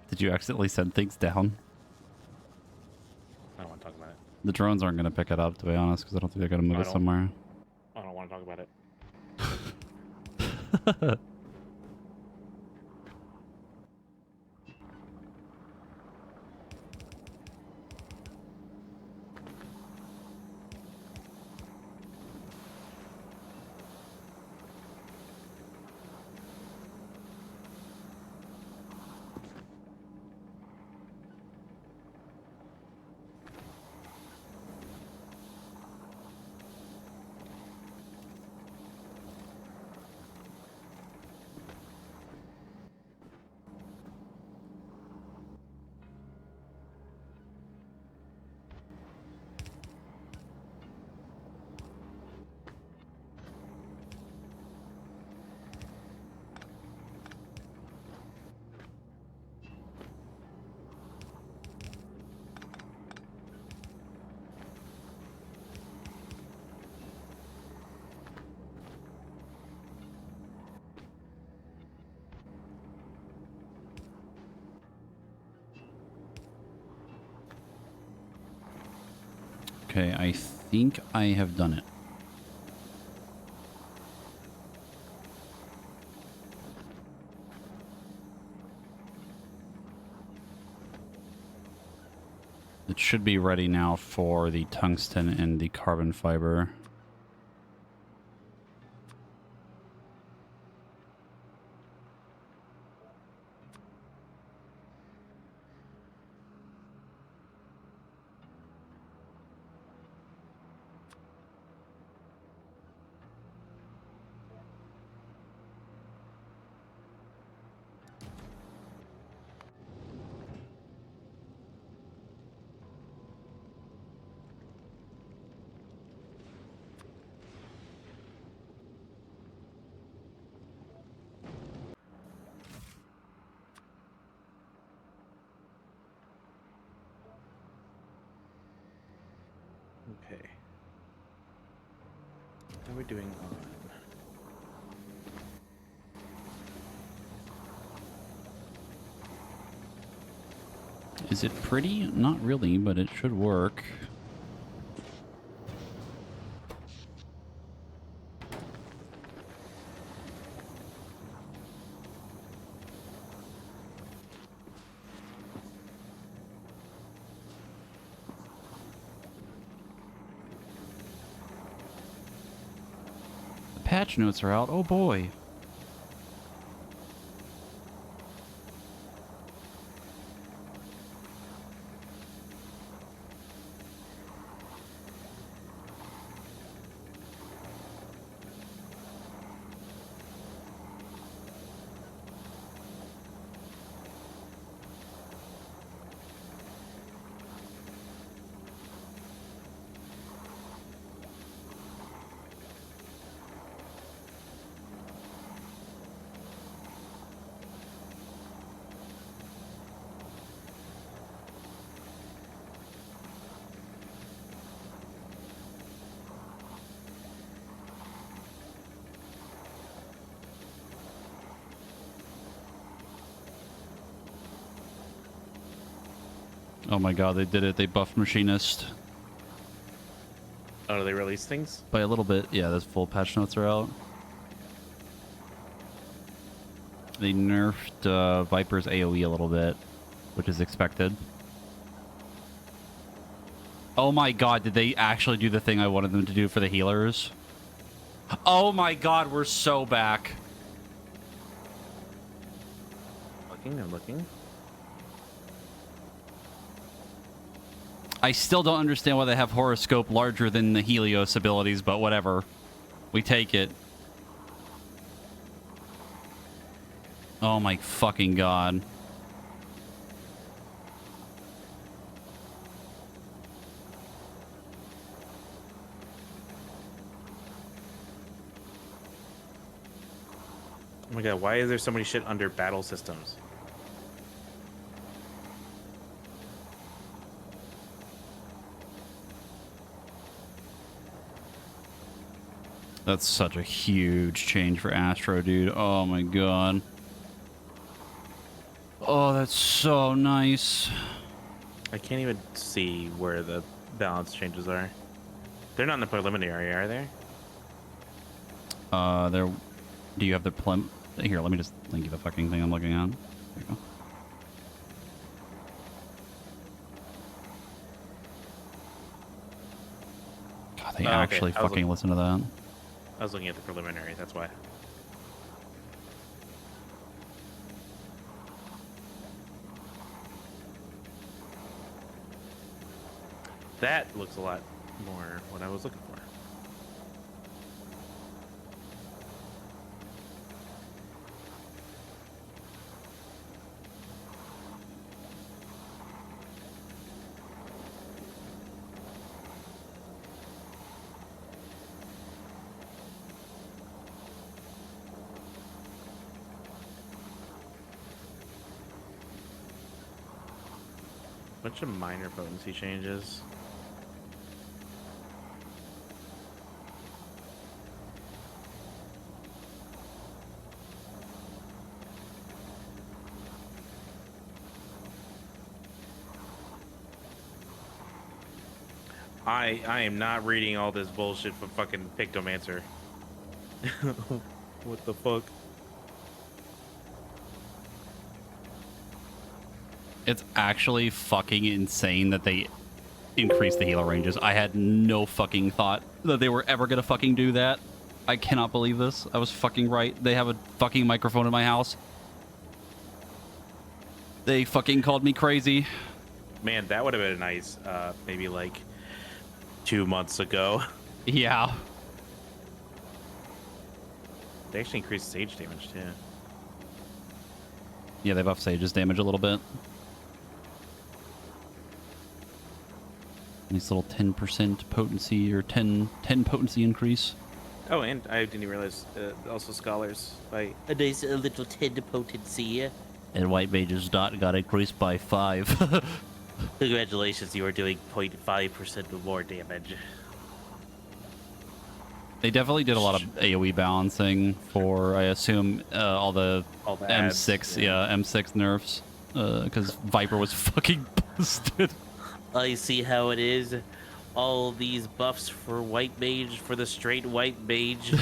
Did you accidentally send things down? I don't want to talk about it. The drones aren't going to pick it up, to be honest, because I don't think they're going to move it somewhere. I don't want to talk about it. Okay, I think I have done it. It should be ready now for the tungsten and the carbon fiber. Okay. How are we doing on? Is it pretty? Not really, but it should work. The patch notes are out. Oh boy. Oh my god, they did it. They buffed Machinist. Oh, do they release things? By a little bit. Yeah, those full patch notes are out. They nerfed Viper's AoE a little bit, which is expected. Oh my god, did they actually do the thing I wanted them to do for the healers? Oh my god, we're so back. I'm looking. I still don't understand why they have Horoscope larger than the Helios abilities, but whatever. We take it. Oh my fucking god. Oh my god, why is there so many shit under battle systems? That's such a huge change for Astro, dude. Oh my god. Oh, that's so nice. I can't even see where the balance changes are. They're not in the preliminary, are they? There. Do you have the Here, let me just link you the fucking thing I'm looking at. There you go. God, they actually okay. fucking listen to that. I was looking at the preliminary, that's why. That looks a lot more what I was looking for. Bunch of minor potency changes. I am not reading all this bullshit from fucking Pictomancer. What the fuck? It's actually fucking insane that they increased the healer ranges. I had no fucking thought that they were ever gonna fucking do that. I cannot believe this. I was fucking right. They have a fucking microphone in my house. They fucking called me crazy. Man, that would have been a nice, maybe like 2 months ago. Yeah. They actually increased sage damage too. Yeah, they buff Sage's damage a little bit. Nice little 10% potency or 10 potency increase. Oh, and I didn't even realize also scholars by a nice little 10 potency. And White Mage's dot got increased by 5. Congratulations, you are doing 0.5% more damage. They definitely did a lot of AoE balancing for, I assume, all the M6, ads, M6 nerfs, because Viper was fucking busted. I see how it is. All these buffs for White Mage, for the straight White Mage.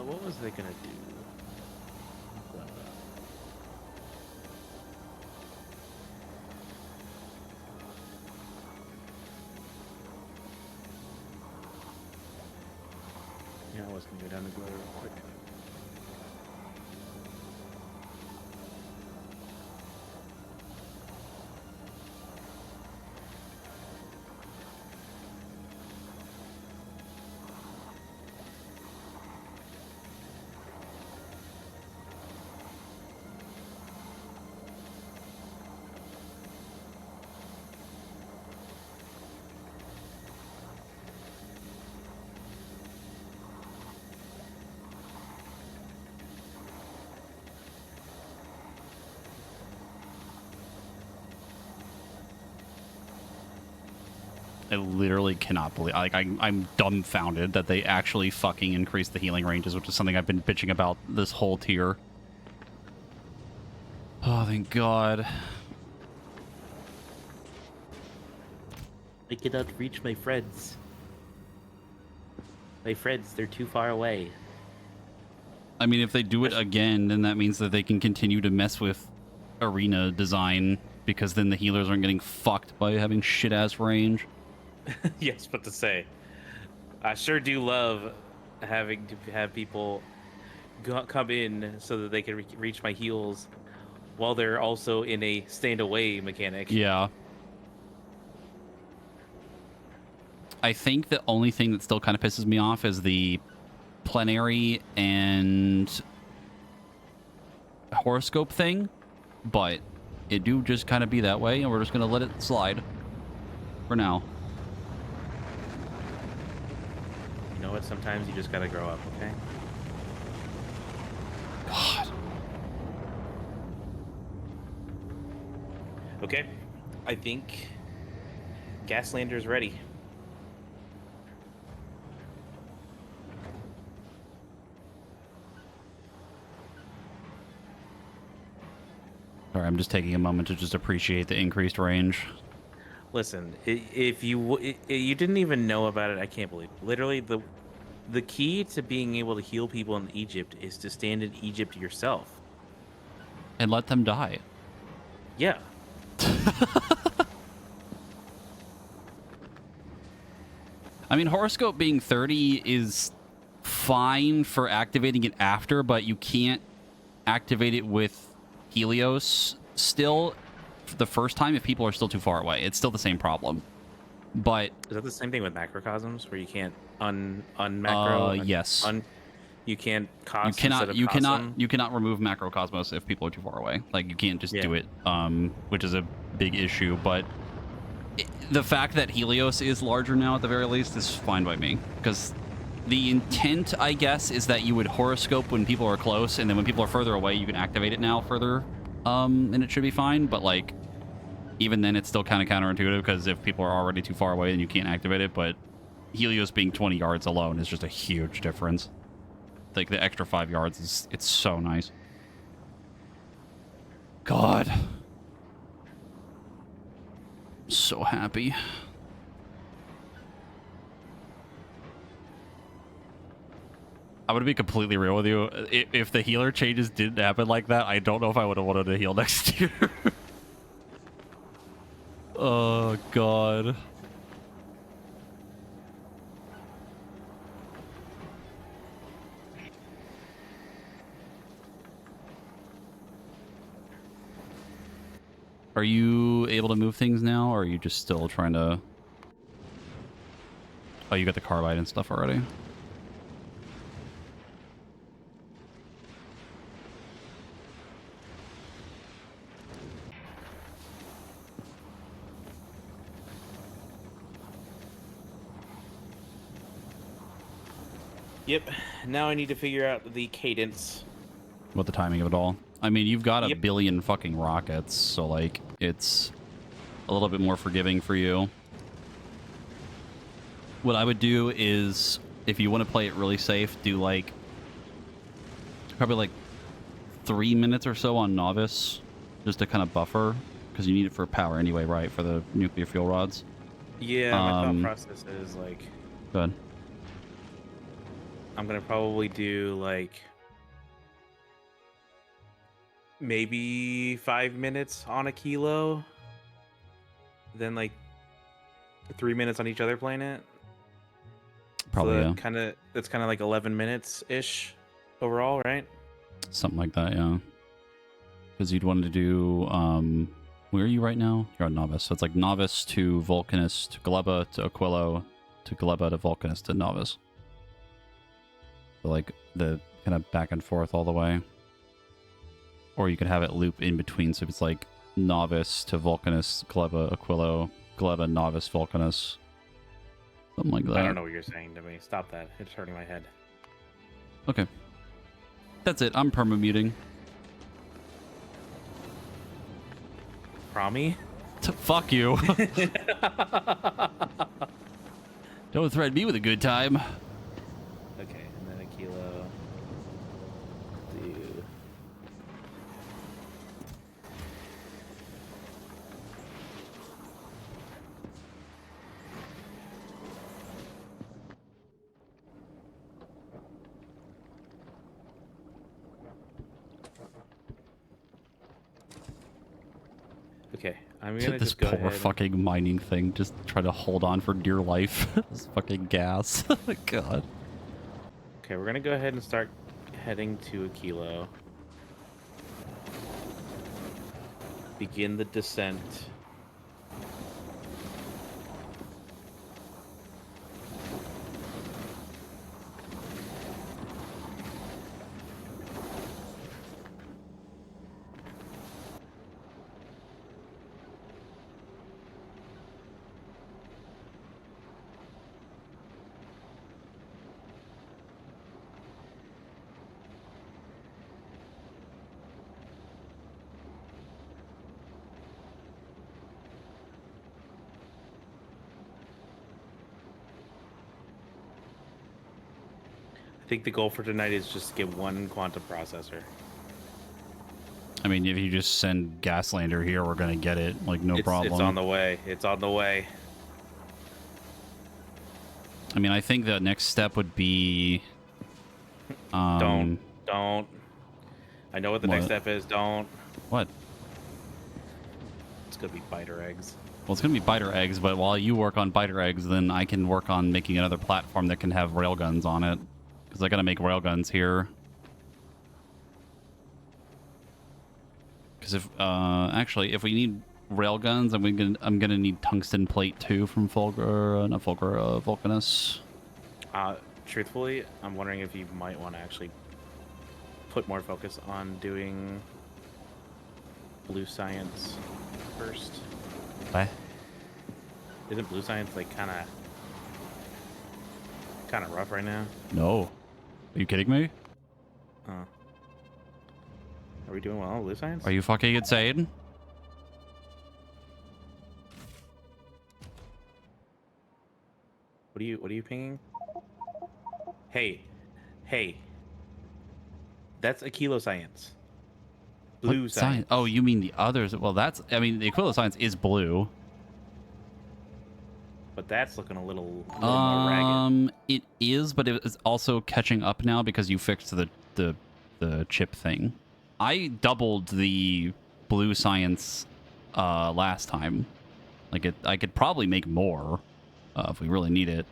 What was they gonna do? Yeah, I was gonna go down the glow real quick. I literally cannot believe, like, I'm dumbfounded that they actually fucking increased the healing ranges, which is something I've been bitching about this whole tier. Oh, thank God. I cannot reach my friends. My friends, they're too far away. I mean, if they do it again, then that means that they can continue to mess with arena design, because then the healers aren't getting fucked by having shit-ass range. Yes, but to say, I sure do love having to have people come in so that they can reach my heals while they're also in a stand away mechanic. Yeah. I think the only thing that still kind of pisses me off is the plenary and horoscope thing, but it do just kind of be that way, and we're just going to let it slide for now. what? Sometimes you just gotta grow up, okay? God. Okay. I think Gaslander's ready. Sorry, I'm just taking a moment to just appreciate the increased range. Listen, if you didn't even know about it, I can't believe it. Literally the key to being able to heal people in Egypt is to stand in Egypt yourself. And let them die. Yeah. I mean, horoscope being 30 is fine for activating it after, but you can't activate it with Helios still for the first time if people are still too far away. It's still the same problem. But Is that the same thing with macrocosms where you can't unmacro yes. you can't You cost instead cannot of you cannot cosm? you cannot remove macrocosmos if people are too far away. Like you can't just do Yeah. it, which is a big issue, but the fact that Helios is larger now at the very least is fine by me, because the intent, I guess, is that you would horoscope when people are close, and then when people are further away, you can activate it now further, and it should be fine. But like, even then, it's still kind of counterintuitive, because if people are already too far away, then you can't activate it. But Helios being 20 yards alone is just a huge difference. Like the extra 5 yards it's so nice. God, I'm so happy. I'm going to be completely real with you. If the healer changes didn't happen like that, I don't know if I would have wanted to heal next year. Oh, God. Are you able to move things now, or are you just still trying to... Oh, you got the carbide and stuff already. Yep. Now I need to figure out the cadence. What the timing of it all? I mean, you've got a Yep. billion fucking rockets, so, like, it's a little bit more forgiving for you. What I would do is, if you want to play it really safe, do, like, probably, like, 3 minutes or so on Novice, just to kind of buffer, because you need it for power anyway, right, for the nuclear fuel rods. Yeah, my thought process is like Go ahead. I'm gonna probably do like maybe 5 minutes on a kilo, then like 3 minutes on each other planet. Probably, So yeah. that's kind of like 11 minutes ish overall, right? Something like that, yeah. Because you'd want to do, where are you right now? You're on Novice. So it's like Novice to Vulcanist to Gleba to Aquilo to Gleba to Vulcanist to Novice. So like the kind of back and forth all the way. Or you could have it loop in between. So it's like Novice to Vulcanist, Gleba, Aquilo, Gleba, Novice, Vulcanist. Something like that. I don't know what you're saying to me. Stop that. It's hurting my head. Okay. That's it. I'm perma-muting. Promi? Fuck you. Don't threaten me with a good time. Okay, and then a kilo. Do Okay, I'm gonna This just go poor ahead. fucking mining thing, just try to hold on for dear life. This fucking gas. God. Okay, we're gonna go ahead and start heading to a kilo. Begin the descent. think the goal for tonight is just get one quantum processor. I mean, if you just send Gaslander here, we're gonna get it, like, no problem. It's on the way. It's on the way. I mean, I think the next step would be... Don't. I know what the next What? step is. Don't. What? It's gonna be biter eggs. Well, it's going to be biter eggs, but while you work on biter eggs, then I can work on making another platform that can have railguns on it. Because I got to make railguns here. Because if, actually, if we need railguns, I'm gonna need tungsten plate too from Vulcanus. Truthfully, I'm wondering if you might want to actually put more focus on doing blue science first. What? Isn't blue science like kind of rough right now? No. Are you kidding me? Are we doing well on blue science? Are you fucking insane? What are you pinging? Hey. That's a kilo science. Blue What science. Oh, you mean the others? Well, that's... I mean, the equivalent science is blue. But that's looking a little more ragged. It is, but it is also catching up now because you fixed the chip thing. I doubled the blue science last time. Like, I could probably make more if we really need it.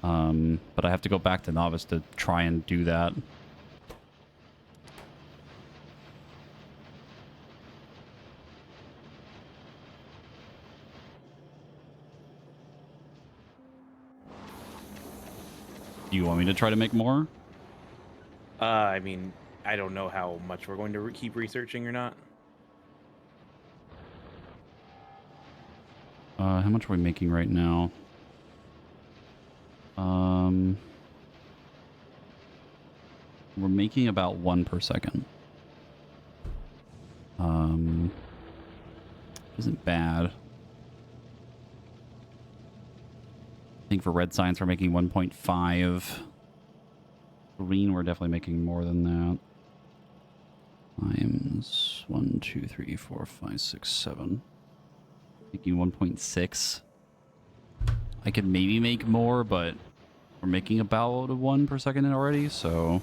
But I have to go back to novice to try and do that. Do you want me to try to make more? I mean, I don't know how much we're going to keep researching or not. How much are we making right now? We're making about 1 per second. Isn't bad. I think for red science we're making 1.5. Green we're definitely making more than that. Times 1, 2, 3, 4, 5, 6, 7. Making 1.6. I could maybe make more, but we're making about 1 per second already, so...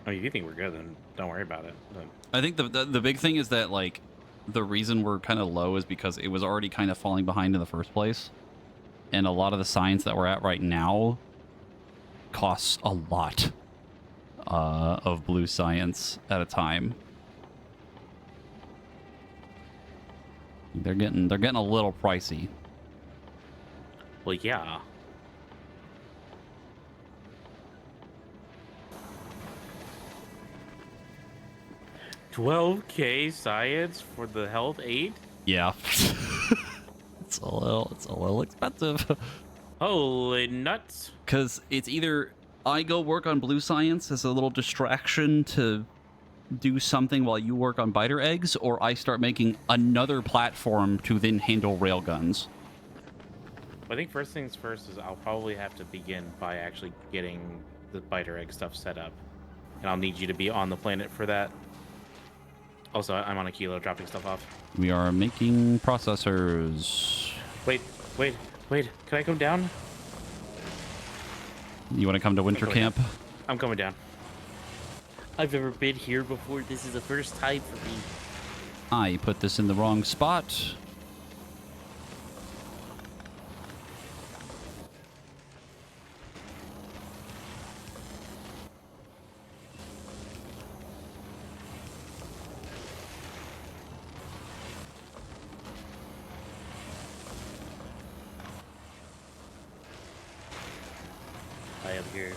I mean, if you think we're good, then don't worry about it. But... I think the big thing is that, like, the reason we're kind of low is because it was already kind of falling behind in the first place. And a lot of the science that we're at right now costs a lot of blue science at a time. They're getting a little pricey. Well, yeah. $12K science for the health aid? Yeah. It's a little expensive. Holy nuts. Because it's either I go work on blue science as a little distraction to do something while you work on biter eggs, or I start making another platform to then handle railguns. I think first things first is I'll probably have to begin by actually getting the biter egg stuff set up. And I'll need you to be on the planet for that. Also, I'm on a kilo dropping stuff off. We are making processors. Wait. Can I come down? You want to come to winter camp? I'm coming down. I've never been here before. This is the first time for me. I put this in the wrong spot. I am here.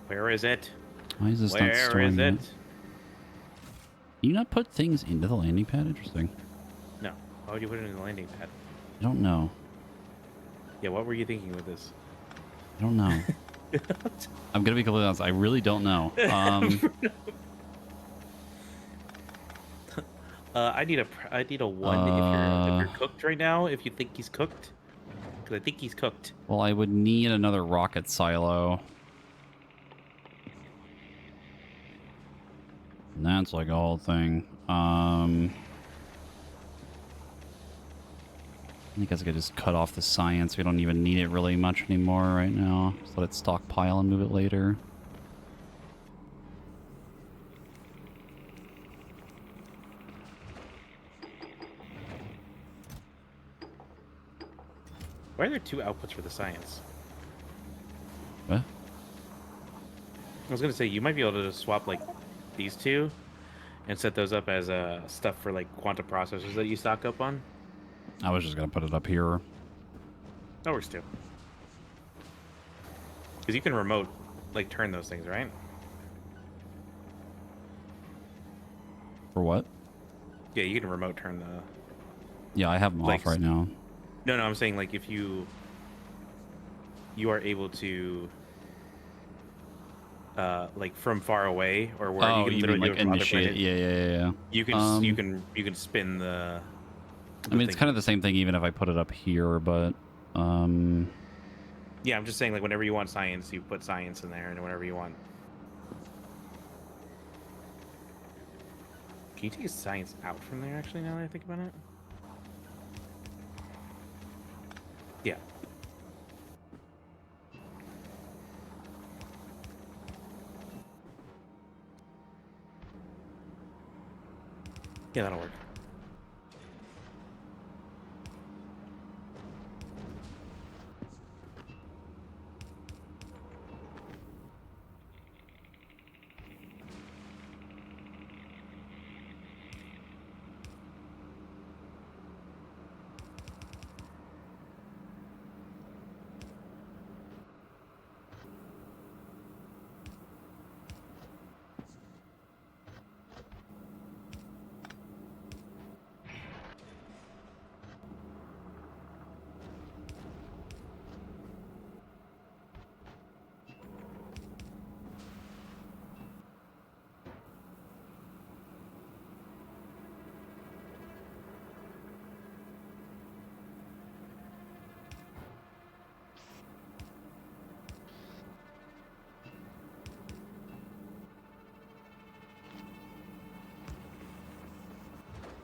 Where is it? Why is this not Where storing is it? that? You not put things into the landing pad? Interesting. No. Why would you put it in the landing pad? I don't know. Yeah, what were you thinking with this? I don't know. I'm gonna be completely honest. I really don't know. I need a one if you're cooked right now. If you think he's cooked, because I think he's cooked. Well, I would need another rocket silo. And that's like a whole thing. I guess I could just cut off the science. We don't even need it really much anymore right now. Just let it stockpile and move it later. Why are there two outputs for the science? What? I was gonna say you might be able to just swap like these two and set those up as stuff for like quantum processors that you stock up on. I was just gonna put it up here. That works too. Because you can remote like turn those things, right? For what? Yeah, you can remote turn the. Yeah, I have them Like, off right now. No, I'm saying like if you are able to like from far away or where Oh, you can you mean literally like do it from other initiate? places. Yeah. You can you can spin the I mean, it's thing. kind of the same thing even if I put it up here, but Yeah, I'm just saying like whenever you want science, you put science in there, and whenever you want. Can you take science out from there? Actually, now that I think about it. Yeah. Yeah, that'll work.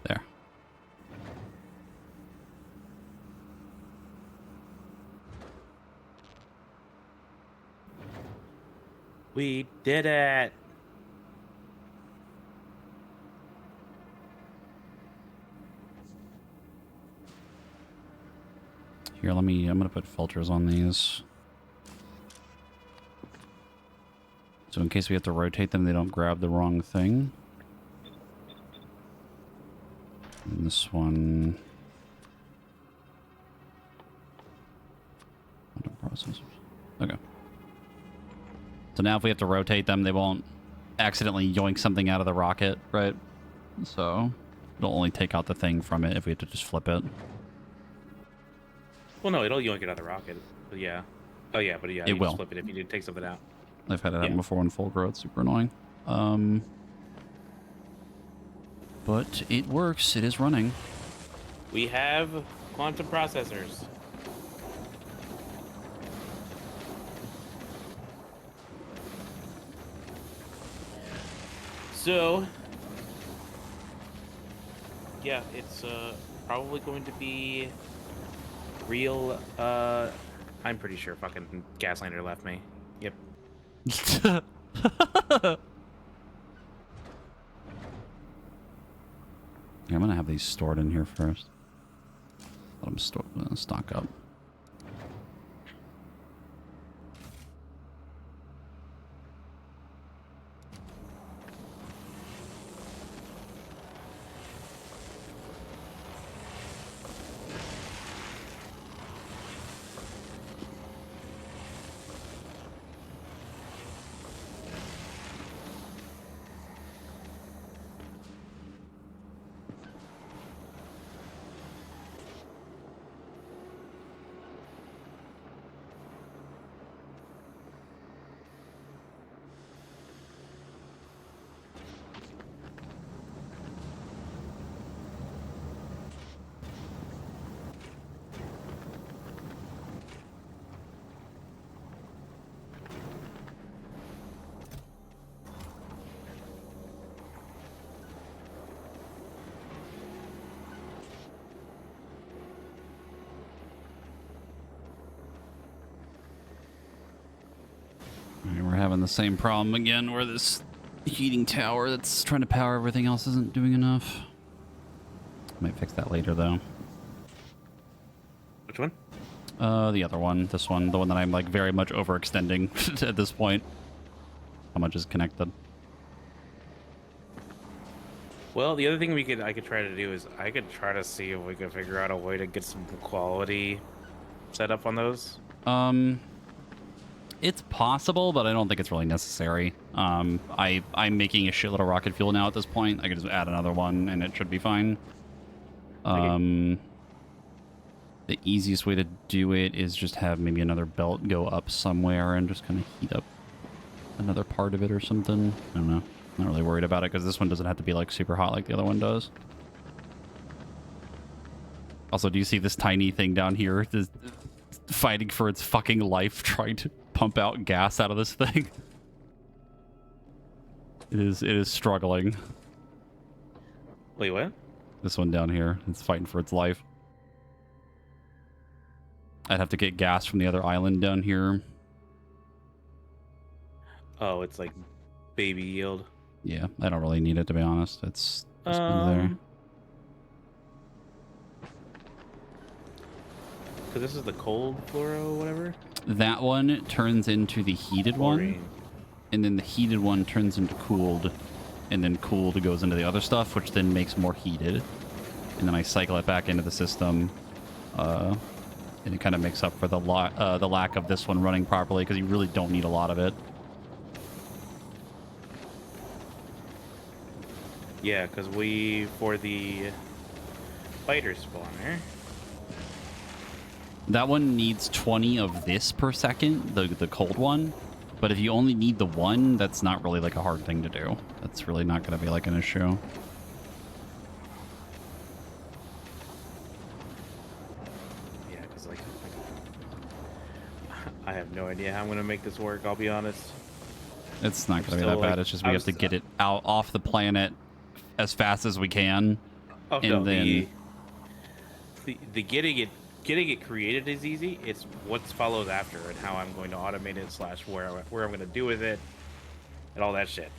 there. We did it. Here, I'm gonna put filters on these. So in case we have to rotate them, they don't grab the wrong thing. And this one. Processors. Okay. So now if we have to rotate them, they won't accidentally yoink something out of the rocket, right? So it'll only take out the thing from it if we have to just flip it. Well, no, it'll yoink it out of the rocket. But yeah. Oh yeah, but yeah, It you will. just flip it if you did take something out. I've had it happen before in full growth. Super annoying. But it works. It is running. We have quantum processors. So, yeah, it's probably going to be real. I'm pretty sure fucking Gaslander left me. Yep. Yeah, I'm gonna have these stored in here first. Let them stock up. having the same problem again where this heating tower that's trying to power everything else isn't doing enough. Might fix that later, though. Which one? The other one. This one. The one that I'm, like, very much overextending at this point. How much is connected? Well, the other thing I could try to do is I could try to see if we could figure out a way to get some quality set up on those. It's possible, but I don't think it's really necessary. I'm making a shitload of rocket fuel now at this point. I could just add another one and it should be fine. The easiest way to do it is just have maybe another belt go up somewhere and just kind of heat up another part of it or something. I don't know. Not really worried about it because this one doesn't have to be like super hot like the other one does. Also, do you see this tiny thing down here? This, fighting for its fucking life, trying to pump out gas out of this thing. It is struggling. Wait, what? This one down here, it's fighting for its life. I'd have to get gas from the other island down here. Oh, it's like baby yield. Yeah, I don't really need it, to be honest. It's just there. So this is the cold fluoro, whatever? That one turns into the heated one, Chlorine. and then the heated one turns into cooled, and then cooled goes into the other stuff, which then makes more heated. And then I cycle it back into the system, and it kind of makes up for the lack of this one running properly, because you really don't need a lot of it. Yeah, because for the fighter spawner. That one needs 20 of this per second, the cold one. But if you only need the one, that's not really like a hard thing to do. That's really not going to be like an issue. Yeah, because like I have no idea how I'm going to make this work, I'll be honest. It's not going to be Still, that bad. like, It's just we have to get it out off the planet as fast as we can. Oh, and no, then the getting it created is easy. It's what follows after and how I'm going to automate it / where I'm going to do with it and all that shit.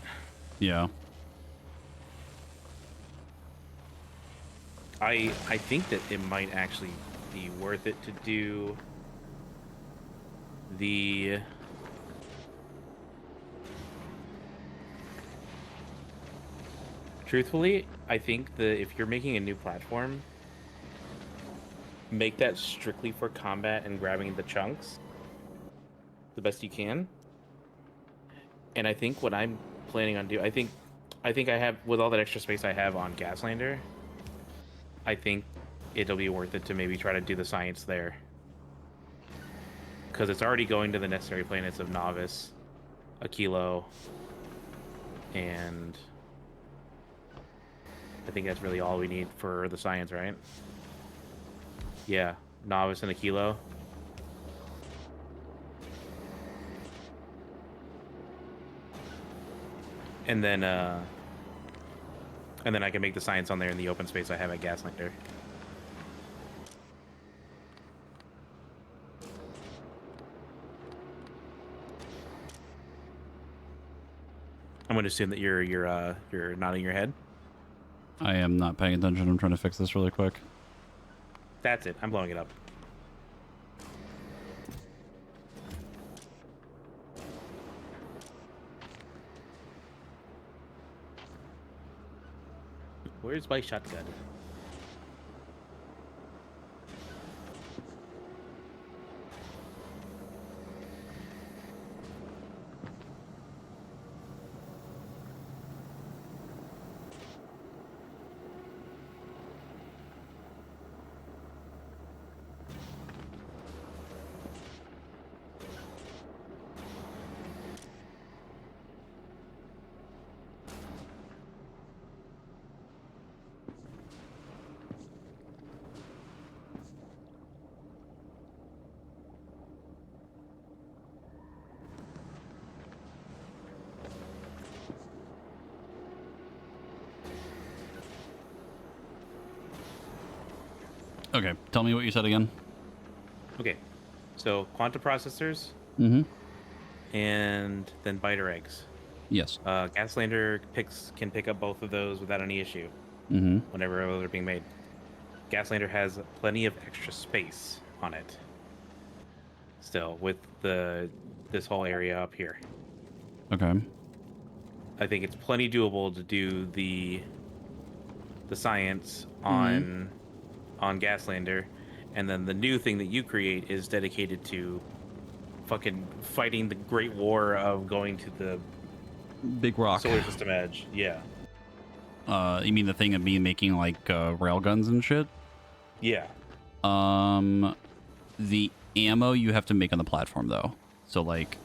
yeah. I think that it might actually be worth it to do the truthfully, I think that if you're making a new platform, make that strictly for combat and grabbing the chunks the best you can. And I think what I'm planning on doing, I think I have, with all that extra space I have on Gaslander, I think it'll be worth it to maybe try to do the science there. Because it's already going to the necessary planets of Novice, Aquilo, and I think that's really all we need for the science, right? Yeah, Novice and Aquilo. And then I can make the science on there in the open space I have at Gaslander. I'm going to assume that you're nodding your head. I am not paying attention. I'm trying to fix this really quick. That's it. I'm blowing it up. Where's my shotgun? Okay, tell me what you said again. Okay, so quantum processors, Mm-hmm. and then biter eggs. Yes. Gaslander can pick up both of those without any issue Mm-hmm. whenever they're being made. Gaslander has plenty of extra space on it. Still, with this whole area up here, Okay. I think it's plenty doable to do the science Mm-hmm. on Gaslander, and then the new thing that you create is dedicated to fucking fighting the Great War of going to the Big rock. solar system edge. Yeah, You mean the thing of me making like railguns and shit? yeah. The ammo you have to make on the platform though. So like,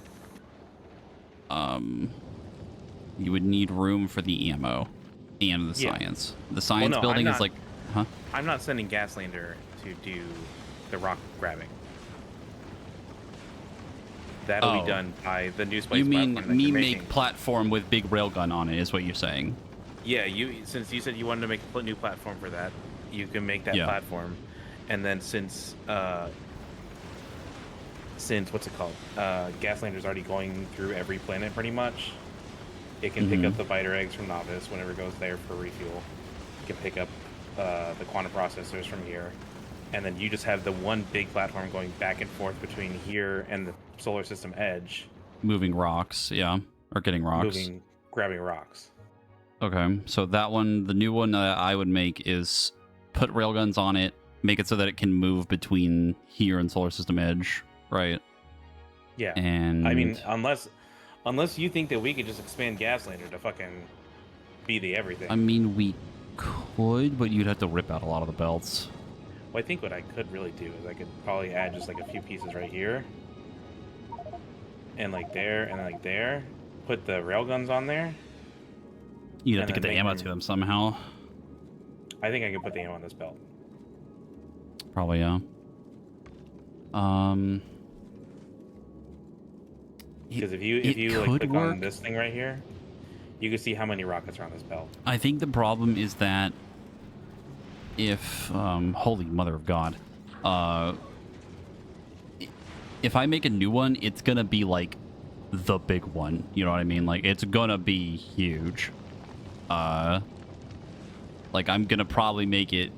you would need room for the ammo and the Yeah. science. The science no, building I'm is not- like, huh? I'm not sending Gaslander to do the rock grabbing. That'll Oh. be done by the new space You mean platform that me you're make making. platform with big railgun on it is what you're saying? Yeah, since you said you wanted to make a new platform for that, you can make that Yeah. platform, and then since what's it called? Gaslander's already going through every planet pretty much. It can pick up the biter eggs from Novice whenever it goes there for refuel. It can pick up the quantum processors from here, and then you just have the one big platform going back and forth between here and the solar system edge, Moving rocks, yeah. Or getting rocks. grabbing rocks. Okay, so that one, the new one that I would make is put railguns on it, make it so that it can move between here and solar system edge, right? Yeah. And I mean, unless you think that we could just expand Gaslander to fucking be the everything. I mean, we could, but you'd have to rip out a lot of the belts. Well, I think what I could really do is I could probably add just like a few pieces right here, and like there, and like there. Put the railguns on there. You'd have And to get then the make ammo them- to them somehow. I think I could put the ammo on this belt. Probably, yeah. Because if you like could click work. on this thing right here, you can see how many rockets are on this belt. I think the problem is that if, holy mother of God, if I make a new one, it's gonna be like the big one. You know what I mean? Like, it's gonna be huge. Like, I'm gonna probably make it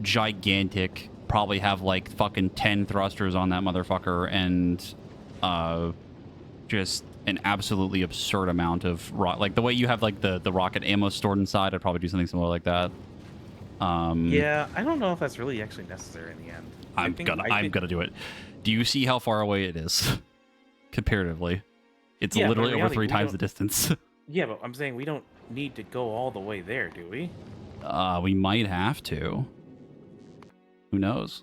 gigantic, probably have like fucking 10 thrusters on that motherfucker, and just an absolutely absurd amount of like the way you have like the rocket ammo stored inside. I'd probably do something similar like that. Yeah, I don't know if that's really actually necessary in the end. I'm gonna do it. Do you see how far away it is comparatively? It's Yeah, but in literally over reality, 3 we times don't- the distance. Yeah, but I'm saying we don't need to go all the way there, do we? We might have to. Who knows?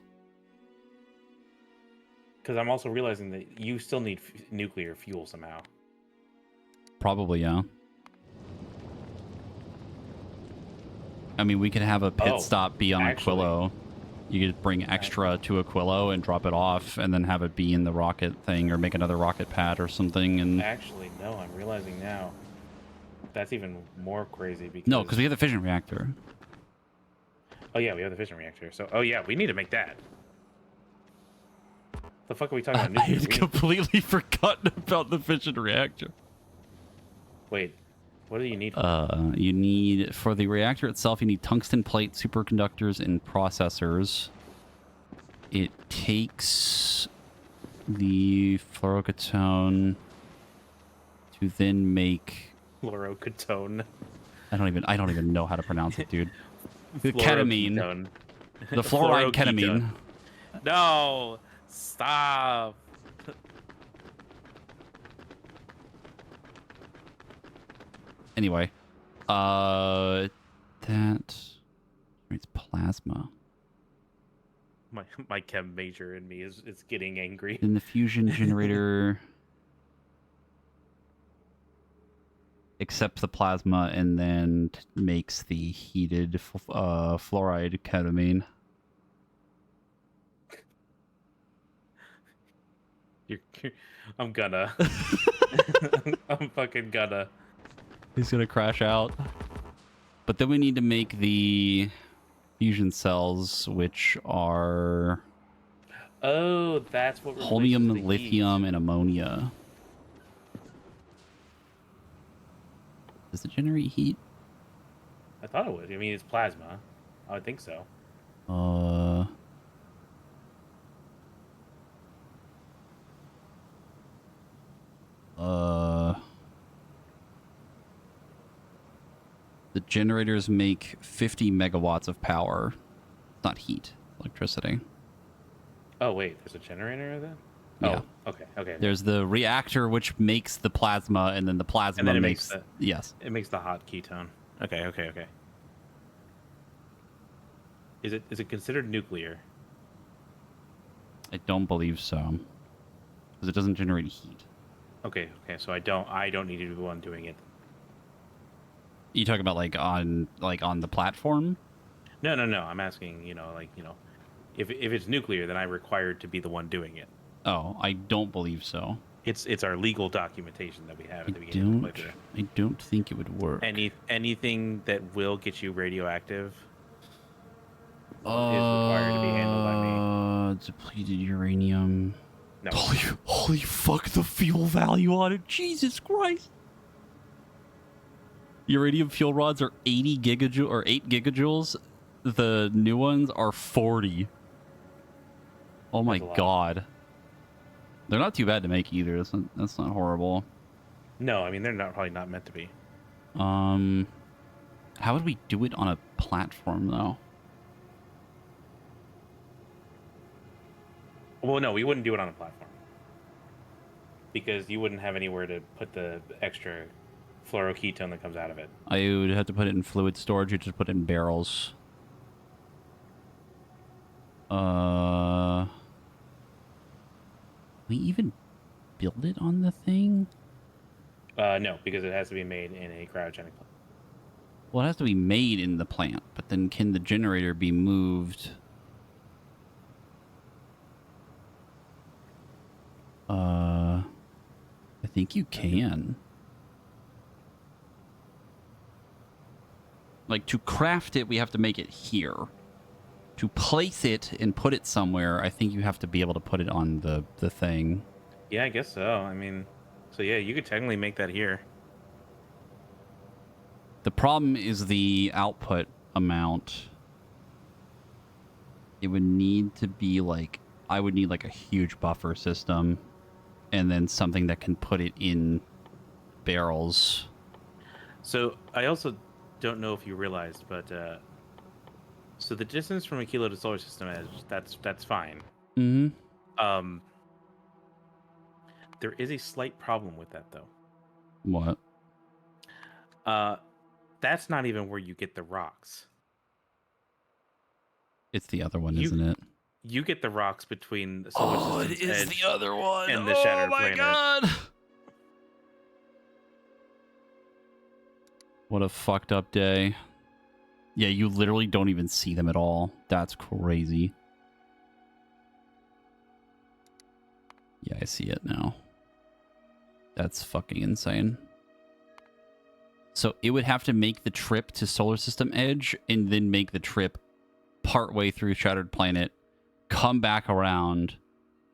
Because I'm also realizing that you still need nuclear fuel somehow. Probably, yeah. I mean, we could have a pit Oh, stop be on actually- Aquilo. You could bring extra to Aquilo and drop it off, and then have it be in the rocket thing, or make another rocket pad or something. And Actually, no, I'm realizing now. That's even more crazy because... no, because we have the fission reactor. Oh, yeah, we have the fission reactor. So, oh, yeah, we need to make that. The fuck are we talking about I nuclear? had completely forgotten about the fission reactor. Wait, what do you need? You need, for the reactor itself, you need tungsten plate, superconductors, and processors. It takes the fluorocatone to then make... Fluorocatone. I don't even know how to pronounce it, dude. The ketamine. Fluoroketone. The fluoride Fluoroketone. ketamine. No! Stop! Anyway, that it's plasma. My chem major in me is getting angry. Then the fusion generator accepts the plasma and then makes the heated fluoride ketamine. I'm gonna. I'm fucking gonna. He's gonna crash out. But then we need to make the fusion cells, which are Oh, that's what replaces holmium, the heat. lithium, and ammonia. Does it generate heat? I thought it would. I mean, it's plasma. I would think so. Uh... The generators make 50 megawatts of power. It's not heat, electricity. Oh wait, there's a generator of that. Yeah. Oh, okay. There's the reactor which makes the plasma, and then the plasma And then it makes makes yes. It makes the hot ketone. Okay. Is it considered nuclear? I don't believe so, because it doesn't generate heat. Okay. So I don't need to be the one doing it. You talking about like on the platform? No. I'm asking. If it's nuclear, then I'm required to be the one doing it. Oh, I don't believe so. It's our legal documentation that we have at the beginning of the playthrough. I don't think it would work. Anything that will get you radioactive is required to be handled by me. Depleted uranium. No. Holy fuck, the fuel value on it. Jesus Christ. Uranium fuel rods are 80 gigajoule or 8 gigajoules. The new ones are 40. Oh my god. They're not too bad to make either. That's not horrible. No, I mean they're probably not meant to be. How would we do it on a platform though? Well, no, we wouldn't do it on a platform because you wouldn't have anywhere to put the extra fluoroketone that comes out of it. I would have to put it in fluid storage. You just put it in barrels. We even build it on the thing? No, because it has to be made in a cryogenic plant. Well, it has to be made in the plant, but then can the generator be moved? I think you can. Like, to craft it, we have to make it here. To place it and put it somewhere, I think you have to be able to put it on the thing. Yeah, I guess so. I mean, so yeah, you could technically make that here. The problem is the output amount. It would need to be like... I would need like a huge buffer system. And then something that can put it in barrels. So I also don't know if you realized, but so the distance from a kilo to solar system edge, that's fine. Mm-hmm. There is a slight problem with that though. What? That's not even where you get the rocks. It's the other one, isn't it? You get the rocks between the solar system's it is edge the other one. and the shattered planet. God. What a fucked up day. Yeah, you literally don't even see them at all. That's crazy. Yeah, I see it now. That's fucking insane. So it would have to make the trip to solar system edge and then make the trip partway through shattered planet, come back around,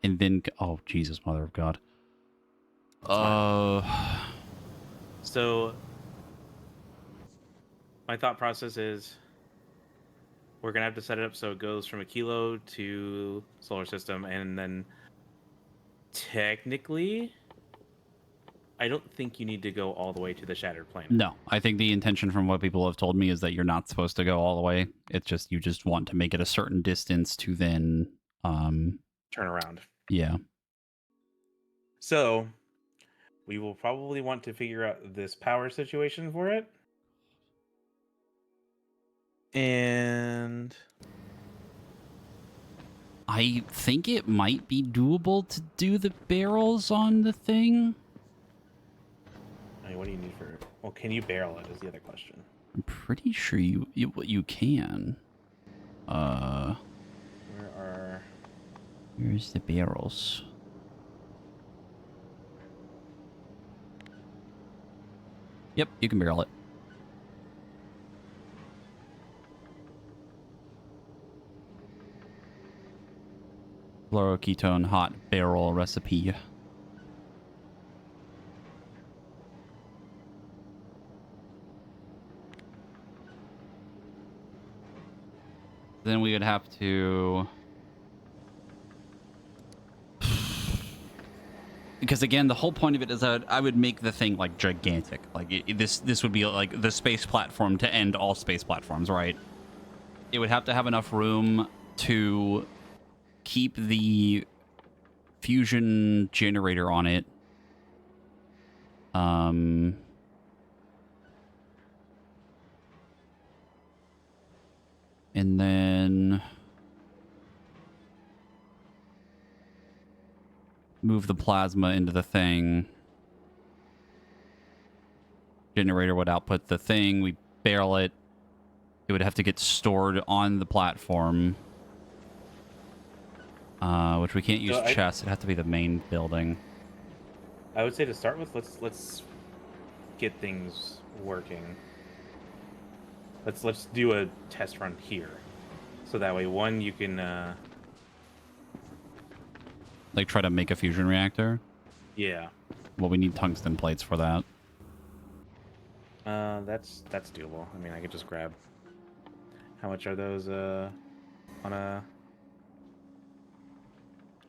and then... Oh, Jesus, mother of God. So my thought process is we're going to have to set it up so it goes from a kilo to solar system, and then technically I don't think you need to go all the way to the shattered planet. No, I think the intention from what people have told me is that you're not supposed to go all the way. It's just, you just want to make it a certain distance to then... turn around. Yeah. So we will probably want to figure out this power situation for it. And I think it might be doable to do the barrels on the thing. I mean, what do you need for it? Well, can you barrel it is the other question. I'm pretty sure you can. Where's the barrels? Yep, you can barrel it. Fluoroketone hot barrel recipe. then we would have to... Because again, the whole point of it is that I would make the thing like gigantic. Like this would be like the space platform to end all space platforms, right? It would have to have enough room to keep the fusion generator on it. And then move the plasma into the thing. Generator would output the thing. We barrel it. It would have to get stored on the platform. Which we can't use chests. It'd have to be the main building. I would say to start with, let's get things working. Let's do a test run here, so that way one you can like try to make a fusion reactor. Yeah. Well, we need tungsten plates for that. That's doable. I mean, I could just grab. How much are those on a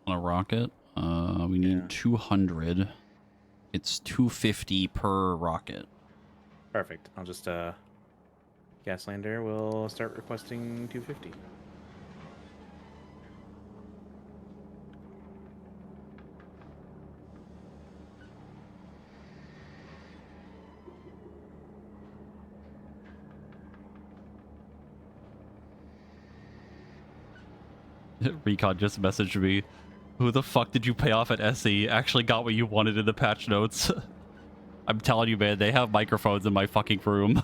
rocket? We need 200. It's 250 per rocket. Perfect. I'll just Gaslander will start requesting 250. Recon just messaged me. Who the fuck did you pay off at SE? Actually got what you wanted in the patch notes. I'm telling you, man, they have microphones in my fucking room.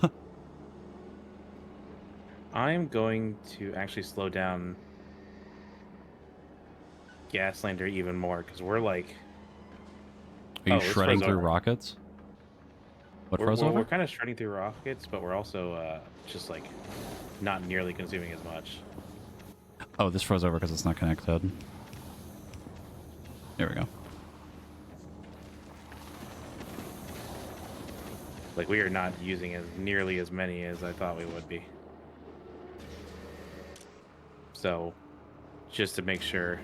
I'm going to actually slow down Gaslander even more, because we're like... Are you shredding through rockets? What froze over? We're kind of shredding through rockets, but we're also just like not nearly consuming as much. Oh, this froze over because it's not connected. There we go. Like, we are not using as nearly as many as I thought we would be. So, just to make sure,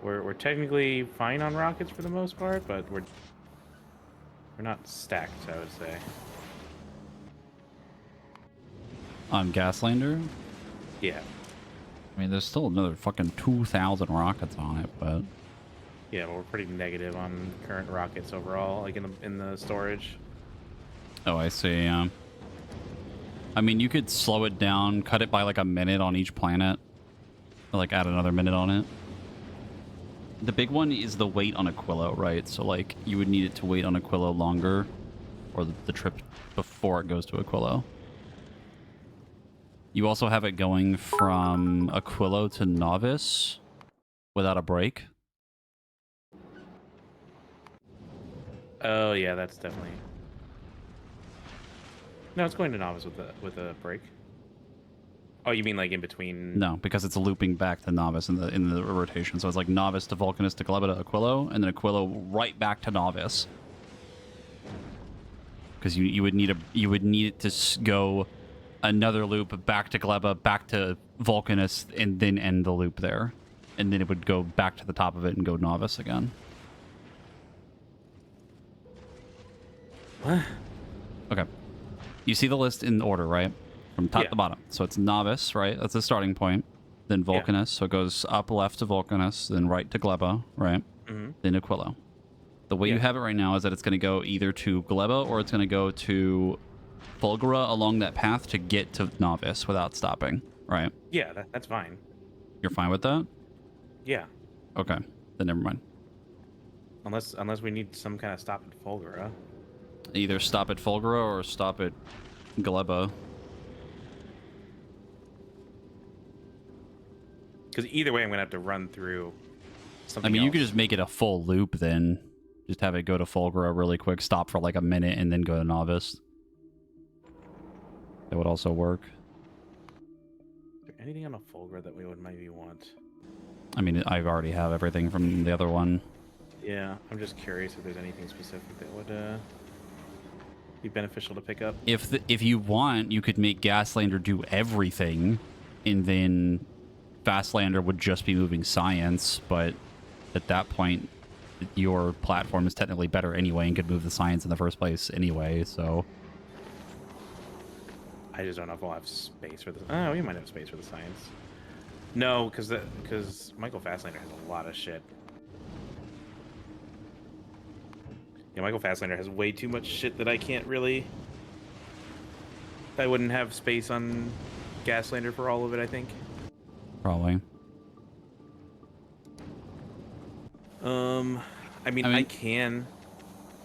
we're technically fine on rockets for the most part, but we're not stacked, I would say. On Gaslander? Yeah. I mean, there's still another fucking 2,000 rockets on it, but... Yeah, but we're pretty negative on current rockets overall, like in the storage. Oh, I see, yeah. I mean, you could slow it down, cut it by like a minute on each planet. Or like add another minute on it. The big one is the wait on Aquilo, right? So like, you would need it to wait on Aquilo longer. Or the trip before it goes to Aquilo. You also have it going from Aquilo to Novice without a break. Oh yeah, that's definitely. No, it's going to Novice with a break. Oh, you mean like in between? No, because it's looping back to Novice in the rotation. So it's like Novice to Vulcanus to Gleba to Aquilo, and then Aquilo right back to Novice. Because you would need it to go another loop back to Gleba, back to Vulcanus, and then end the loop there. And then it would go back to the top of it and go Novice again. What? Okay. You see the list in order, right? From top to bottom. So it's Novice, right? That's the starting point. Then Vulcanus. So it goes up left to Vulcanus, then right to Gleba, right? Mm-hmm. Then Aquilo. The way you have it right now is that it's going to go either to Gleba or it's going to go to Fulgura along that path to get to Novice without stopping, right? Yeah, that's fine. You're fine with that? Yeah. Okay. Then never mind. Unless we need some kind of stop at Fulgura. Either stop at Fulgura or stop at Gleba. Because either way, I'm going to have to run through something I mean, else. you could just make it a full loop then. Just have it go to Fulgura really quick, stop for like a minute, and then go to Novice. That would also work. Is there anything on a Fulgura that we would maybe want? I mean, I already have everything from the other one. Yeah, I'm just curious if there's anything specific that would be beneficial to pick up. If you want, you could make Gaslander do everything, and then Fastlander would just be moving science, but at that point, your platform is technically better anyway and could move the science in the first place anyway, so... I just don't know if we'll have space for the... Oh, we might have space for the science. No, because Michael Fastlander has a lot of shit. Yeah, Michael Fastlander has way too much shit that I can't really... I wouldn't have space on Gaslander for all of it, I think. Probably. I mean, I can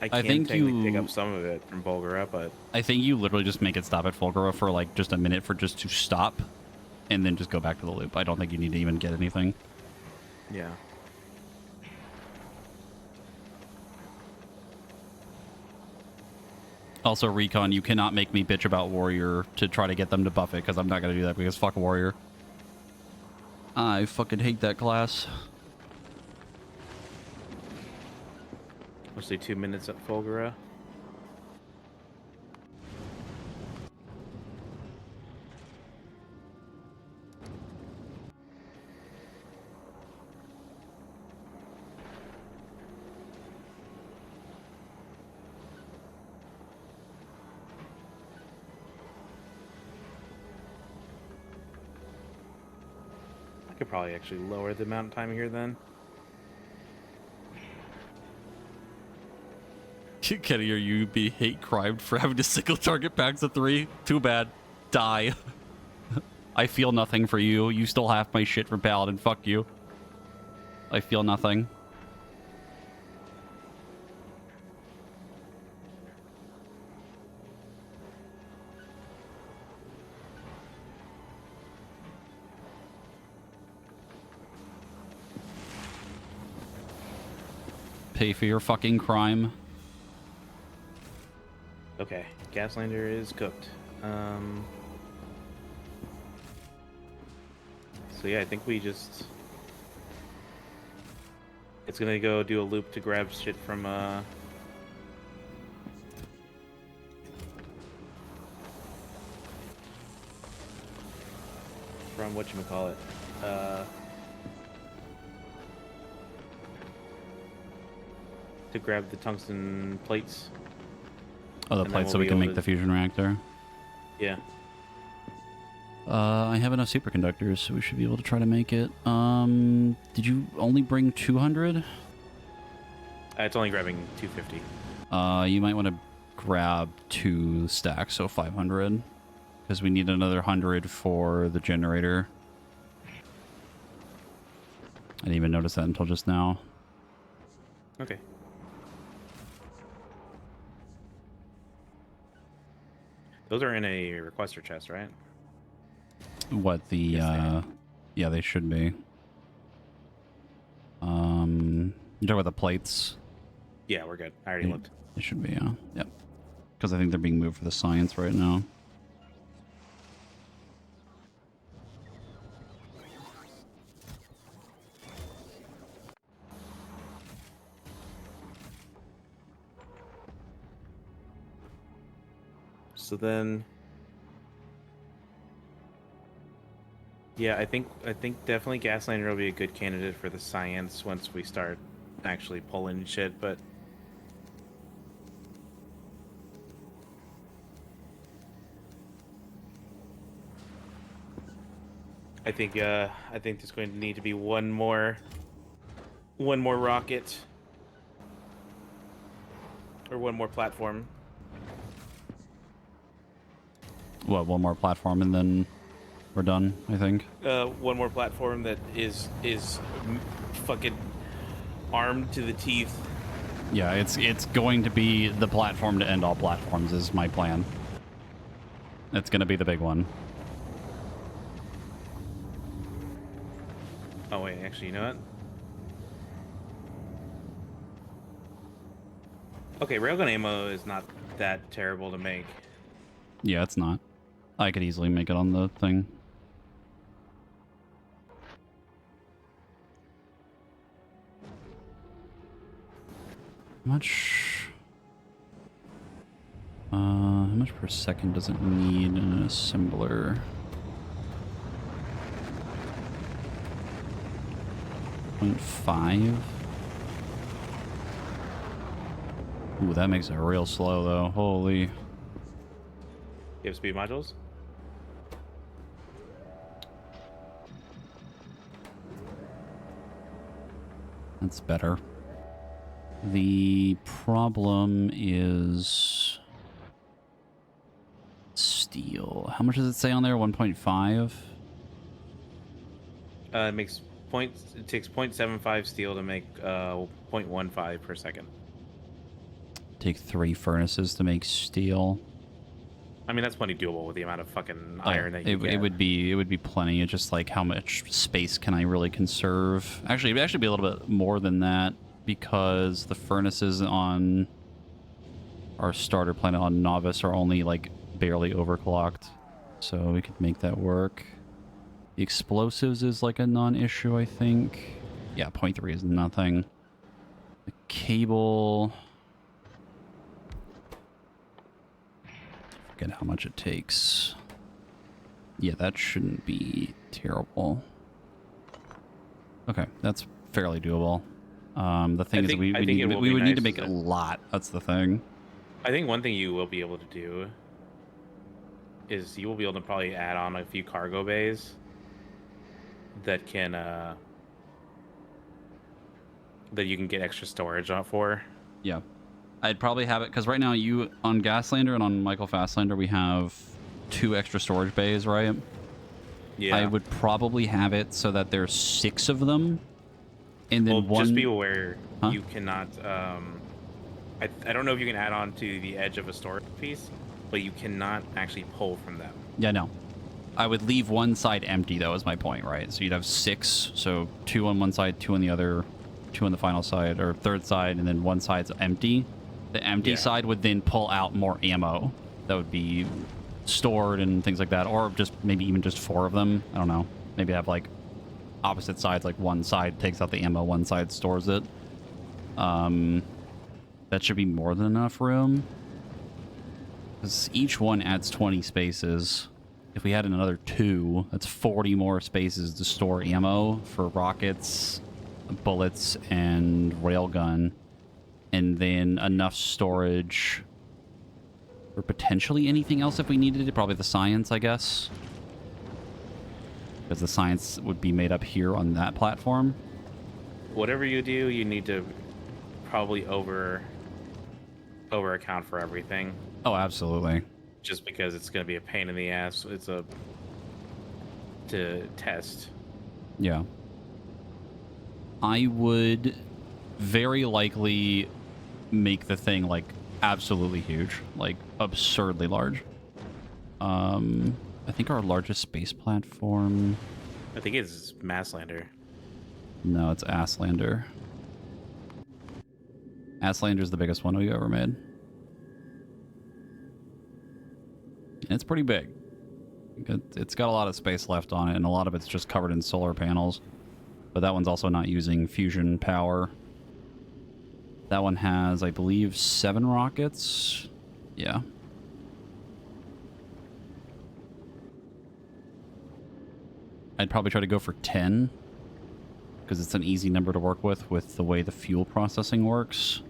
think technically pick up some of it from Bulgara, but... I think you literally just make it stop at Fulgura for like just a minute for just to stop, and then just go back to the loop. I don't think you need to even get anything. Yeah. Also, Recon, you cannot make me bitch about Warrior to try to get them to buff it, because I'm not going to do that, because fuck Warrior. I fucking hate that class. Mostly 2 minutes at Fulgura. I could probably actually lower the amount of time here then. Kenny, are you be hate crimed for having to single target packs of 3? Too bad. Die. I feel nothing for you. You still have my shit from Paladin. Fuck you. I feel nothing. Pay for your fucking crime. Okay, Gaslander is cooked. So yeah, I think we just... It's gonna go do a loop to grab shit from, from whatchamacallit. To grab the tungsten plates. Oh, the And then plates we'll so we be can able make to- the fusion reactor. Yeah. I have enough superconductors, so we should be able to try to make it. Did you only bring 200? It's only grabbing 250. You might want to grab 2 stacks, so 500. Because we need another 100 for the generator. I didn't even notice that until just now. Okay. Those are in a requester chest, right? What the, Yes, they are. yeah, they should be. You talk about the plates? Yeah, we're good. I already Yeah. looked. It should be, yeah. Yep. Because I think they're being moved for the science right now. So then, yeah, I think definitely Gaslander will be a good candidate for the science once we start actually pulling shit. But I think there's going to need to be one more rocket or one more platform. What, one more platform and then we're done, I think? One more platform that is fucking armed to the teeth. Yeah, it's going to be the platform to end all platforms is my plan. It's going to be the big one. Oh wait, actually, you know what? Okay, railgun ammo is not that terrible to make. Yeah, it's not. I could easily make it on the thing. How much per second does it need in an assembler? 1.5. Ooh, that makes it real slow, though. Holy. You have speed modules? That's better. The problem is steel. How much does it say on there? 1.5? It makes it takes 0.75 steel to make 0.15 per second. Take 3 furnaces to make steel. I mean, that's plenty doable with the amount of fucking iron that you get. It would be plenty. It's just like how much space can I really conserve? Actually, it would actually be a little bit more than that because the furnaces on our starter planet on Novice are only like barely overclocked, so we could make that work. The explosives is like a non-issue, I think. Yeah, 0.3 is nothing. The cable. Forget how much it takes. Yeah, that shouldn't be terrible. Okay, that's fairly doable. The thing is, we would need to make a lot. That's the thing. I think one thing you will be able to do is you will be able to probably add on a few cargo bays that can that you can get extra storage on for. Yeah. I'd probably have it because right now you on Gaslander and on Michael Fastlander we have 2 extra storage bays, right? Yeah. I would probably have it so that there's 6 of them, and then one. Just be aware Huh? you cannot. I don't know if you can add on to the edge of a storage piece, but you cannot actually pull from them. Yeah, no. I would leave one side empty though. Is my point, right? So you'd have 6, so 2 on one side, 2 on the other, 2 on the final side or third side, and then one side's empty. The empty side would then pull out more ammo that would be stored and things like that, or just maybe even just 4 of them. I don't know. Maybe have like opposite sides, like one side takes out the ammo, one side stores it. That should be more than enough room. Because each one adds 20 spaces. If we had another 2, that's 40 more spaces to store ammo for rockets, bullets, and railgun. And then enough storage for potentially anything else if we needed it. Probably the science, I guess. Because the science would be made up here on that platform. Whatever you do, you need to probably over account for everything. Oh, absolutely. Just because it's going to be a pain in the ass. To test. Yeah. I would very likely make the thing like absolutely huge, like absurdly large. I think our largest space platform. I think it's Masslander. No, it's Asslander. Asslander's the biggest one we've ever made. And it's pretty big. It's got a lot of space left on it, and a lot of it's just covered in solar panels. But that one's also not using fusion power. That one has, I believe, 7 rockets. Yeah. I'd probably try to go for 10. Because it's an easy number to work with the way the fuel processing works.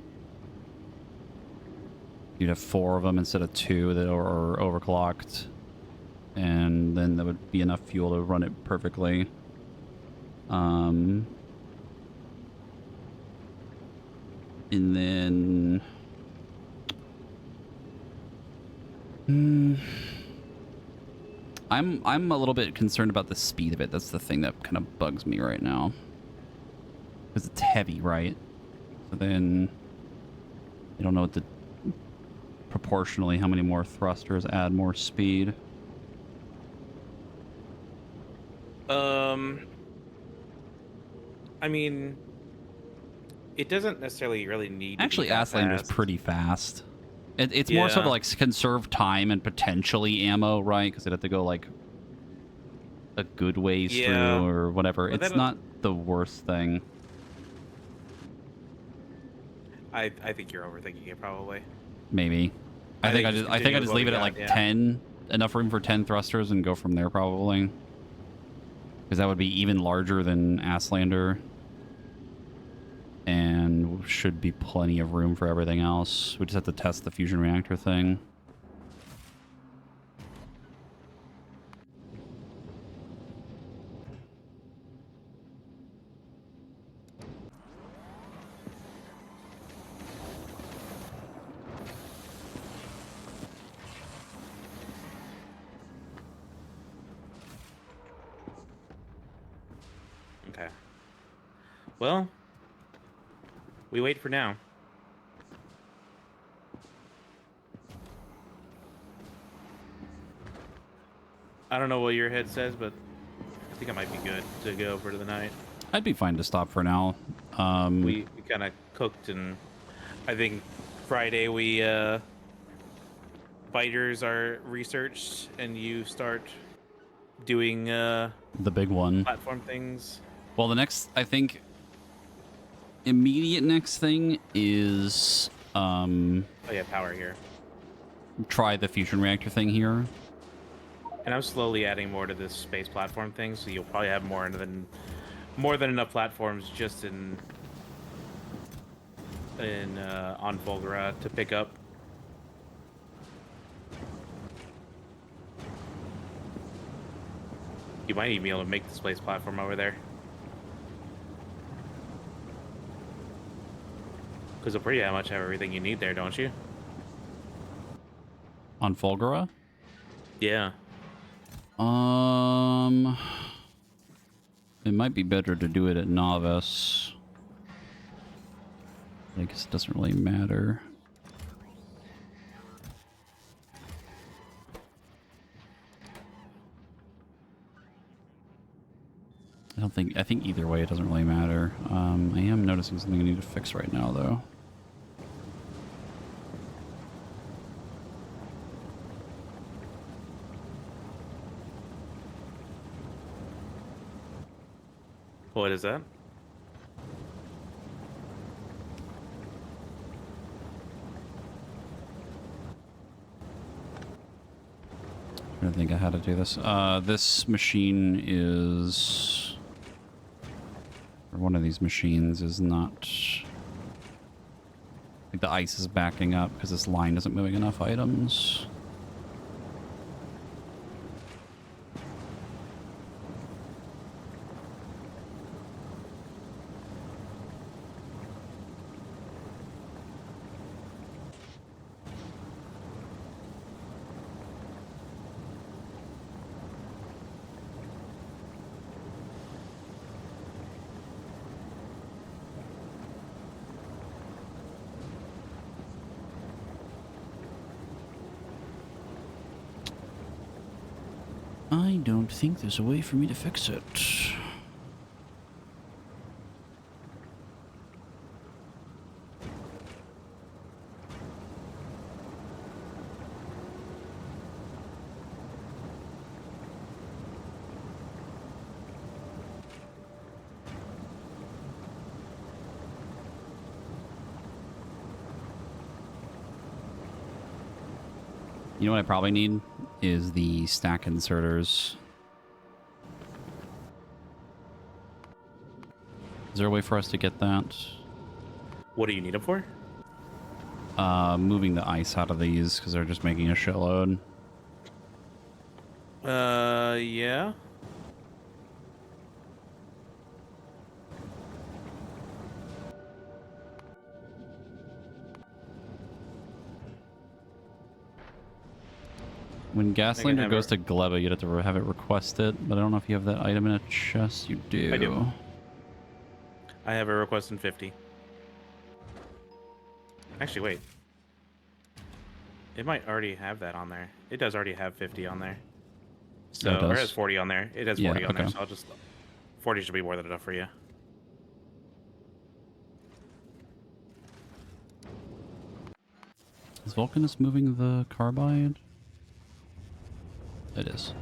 You'd have 4 of them instead of 2 that are overclocked. And then there would be enough fuel to run it perfectly. And then... I'm a little bit concerned about the speed of it. That's the thing that kind of bugs me right now. Because it's heavy, right? So then... I don't know what the... proportionally how many more thrusters add more speed. I mean, it doesn't necessarily really need. Actually, Asslander's pretty fast. It's more sort of like conserve time and potentially ammo, right? Because it'd have to go like a good ways through or whatever. But it's not the worst thing. I think you're overthinking it, probably. Maybe. I think I just leave it at like 10, enough room for 10 thrusters, and go from there probably. Because that would be even larger than Asslander. And should be plenty of room for everything else. We just have to test the fusion reactor thing. Okay. Well, we wait for now. I don't know what your head says, but I think it might be good to go for the night. I'd be fine to stop for now. We kind of cooked, and I think Friday we fighters are researched, and you start doing the big one. platform things. Well, the next, I think, immediate next thing is Oh yeah, power here. try the fusion reactor thing here. And I'm slowly adding more to this space platform thing, so you'll probably have more than enough platforms just in on Volgara to pick up. You might even be able to make the space platform over there. Because you'll pretty much have everything you need there, don't you? On Fulgura? Yeah. It might be better to do it at Novice. I guess it doesn't really matter. I think either way it doesn't really matter. I am noticing something I need to fix right now though. What is that? I don't think I had to do this. This machine is... Or one of these machines is not... Like the ice is backing up because this line isn't moving enough items. I don't think there's a way for me to fix it. You know what I probably need is the stack inserters. Is there a way for us to get that? What do you need them for? Moving the ice out of these because they're just making a shitload. Yeah. When Gaslinger have goes it- to Gleba, you'd have to have it request it, but I don't know if you have that item in a chest. You do. I do. I have a request in 50. Actually, wait. It might already have that on there. It does already have 50 on there. So, Oh, it or it does? has 40 on there. It has Yeah, 40 on there, okay. so I'll just... 40 should be more than enough for you. Is Vulcanus moving the carbide? It is.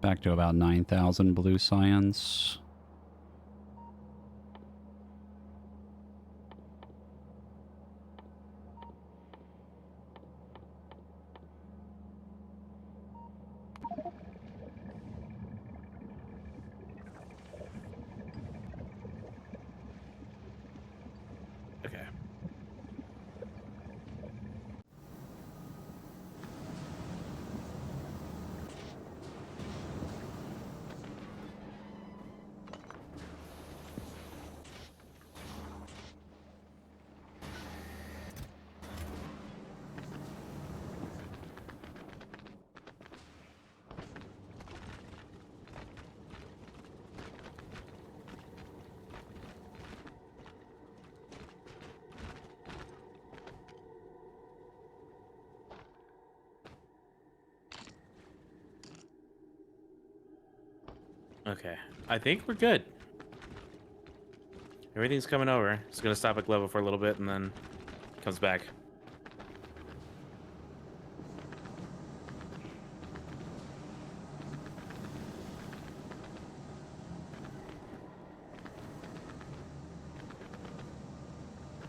Back to about 9,000 blue science. Okay. Okay. I think we're good. Everything's coming over. It's gonna stop at Glovo for a little bit and then comes back.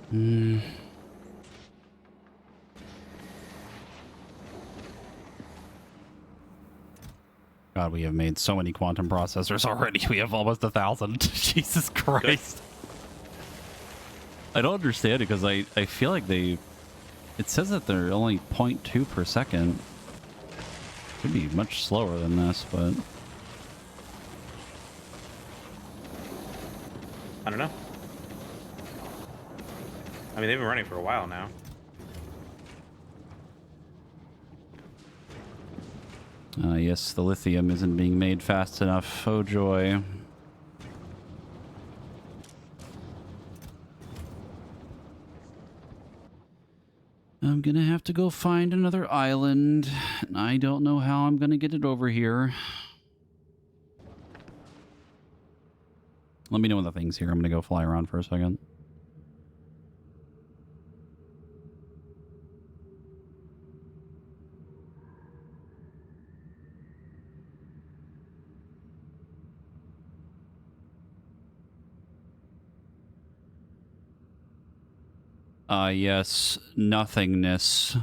Hmm. God, we have made so many quantum processors already. We have almost 1,000. Jesus Christ. I don't understand it because I feel like they... It says that they're only 0.2 per second. Could be much slower than this, but... I don't know. I mean, they've been running for a while now. Yes, the lithium isn't being made fast enough. Oh, joy. I'm gonna have to go find another island. And I don't know how I'm gonna get it over here. Let me know when the thing's here. I'm gonna go fly around for a second. Yes, nothingness.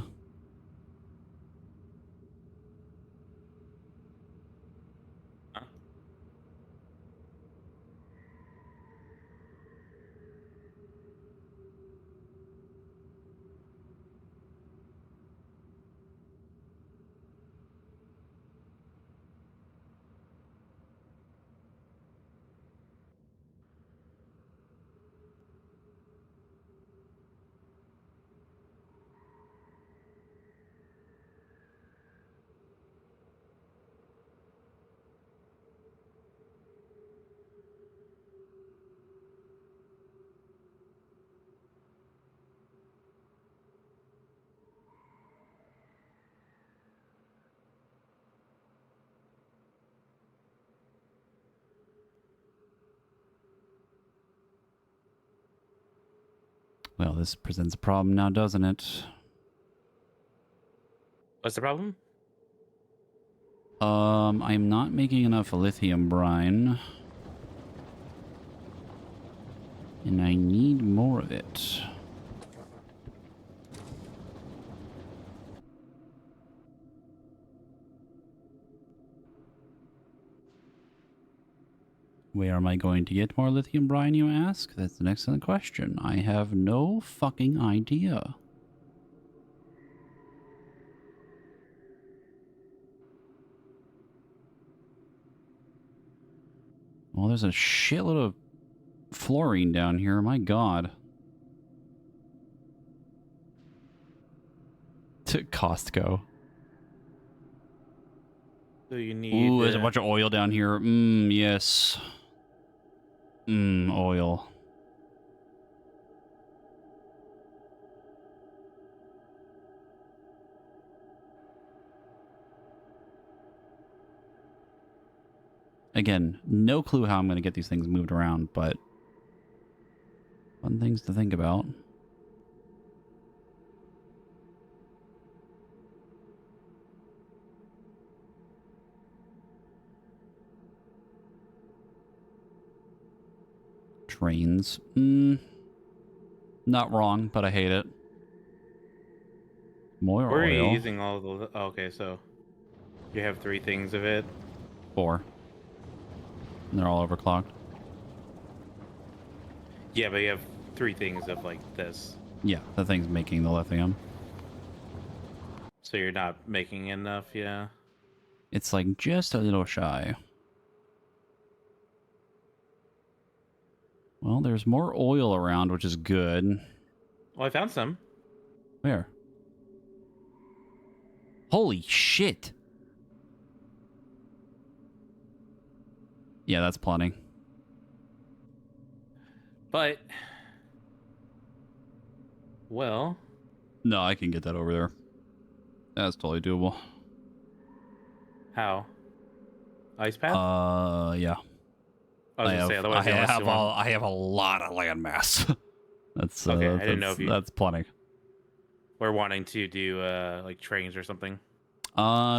Huh? Well, this presents a problem now, doesn't it? What's the problem? I'm not making enough lithium brine. And I need more of it. Where am I going to get more lithium brine, you ask? That's an excellent question. I have no fucking idea. Well, there's a shitload of fluorine down here. My God. To Costco. So you need. Ooh, there's a bunch of oil down here. Yes. Oil. Again, no clue how I'm going to get these things moved around, but fun things to think about. trains. Not wrong, but I hate it. More Where are you oil. using all the? Oh, okay, so you have 3 things of it. 4. And they're all overclocked. Yeah, but you have 3 things of like this, Yeah, the thing's making the lithium. so you're not making enough. Yeah. It's like just a little shy. Well, there's more oil around, which is good. Well, I found some. Where? Holy shit! Yeah, that's plenty. But, well, No, I can get that over there. That's totally doable. how? Ice path? Yeah. I was gonna say, otherwise you only see one. I have a lot of land mass. That's Okay, I didn't know if you that's plenty. were wanting to do like trains or something.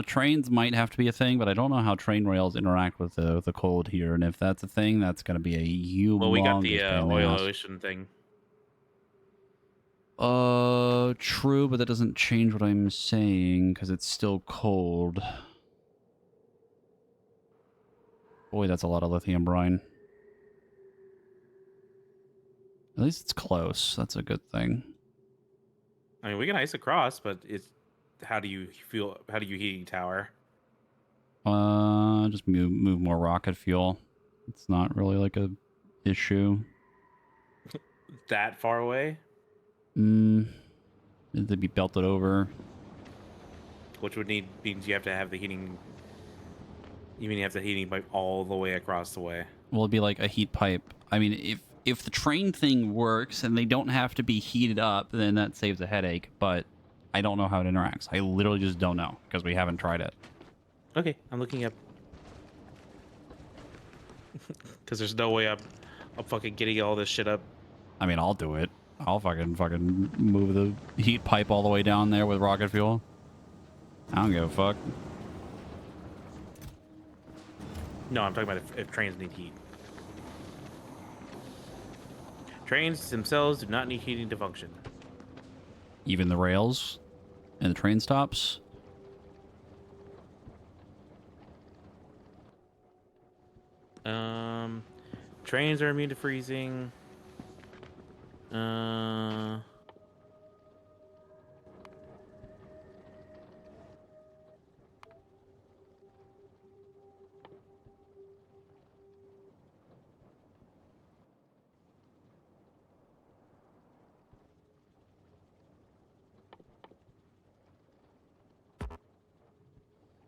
Trains might have to be a thing, but I don't know how train rails interact with the cold here, and if that's a thing, that's going to be a humongous Well, we got the pain in the oil ass. ocean thing. True, but that doesn't change what I'm saying because it's still cold. Boy, that's a lot of lithium brine. At least it's close. That's a good thing. I mean, we can ice across, but it's how do you feel? How do you heating tower? Just move more rocket fuel. It's not really like a issue. That far away, They'd be belted over. which would need means you have to have the heating. You mean you have the heating pipe all the way across the way? Well, it'd be like a heat pipe. I mean, if the train thing works and they don't have to be heated up, then that saves a headache. But I don't know how it interacts. I literally just don't know because we haven't tried it. Okay, I'm looking up. Because there's no way I'm fucking getting all this shit up. I mean, I'll do it. I'll fucking move the heat pipe all the way down there with rocket fuel. I don't give a fuck. No, I'm talking about if trains need heat. Trains themselves do not need heating to function. Even the rails and the train stops. Trains are immune to freezing.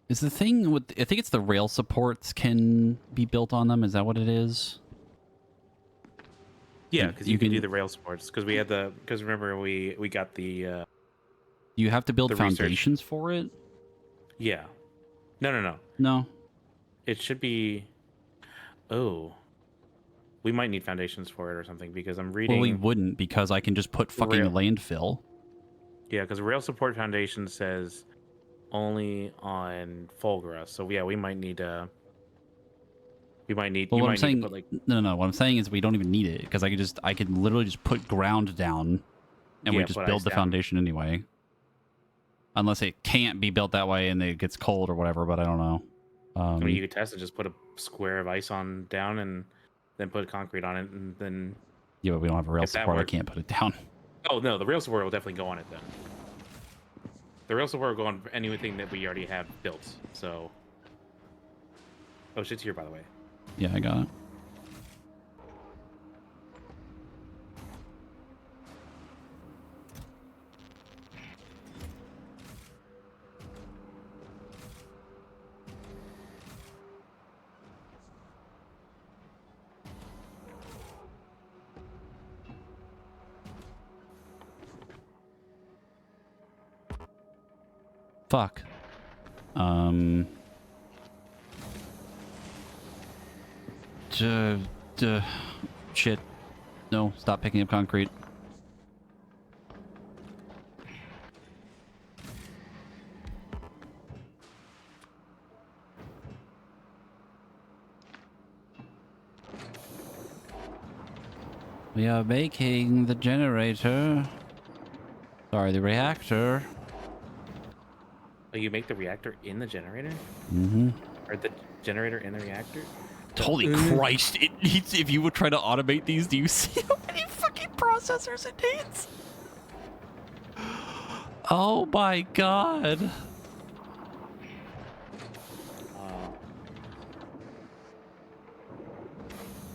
Is the thing with... I think it's the rail supports can be built on them. Is that what it is? Yeah, Like, because you can do the rail supports. Because we had the... Because remember, we got the... You have to build the research. foundations for it? Yeah. No. No. It should be... Oh. We might need foundations for it or something, because I'm reading... Well, we wouldn't, because I can just put fucking Rail- landfill. Yeah, because rail support foundation says only on Fulgura. So yeah, we might need we might need Well, you what I'm might need saying, to put like no. What I'm saying is we don't even need it because I could literally just put ground down, and we Yeah, just put build ice the down. foundation anyway. Unless it can't be built that way and it gets cold or whatever, but I don't know. I mean, you could test it, just put a square of ice on down and then put concrete on it, and then Yeah, but we don't have a rail if that support. I worked- can't put it down. oh no, the rail support will definitely go on it then. The rail support will go on anything that we already have built. So, oh shit's here by the way. Yeah, I got it. Fuck. Shit. No, stop picking up concrete. We are making the generator. Sorry, the reactor. Oh, you make the reactor in the generator? Mm-hmm. Or the generator in the reactor? Holy Christ! It needs. If you would try to automate these, do you see how many fucking processors it needs? Oh my god!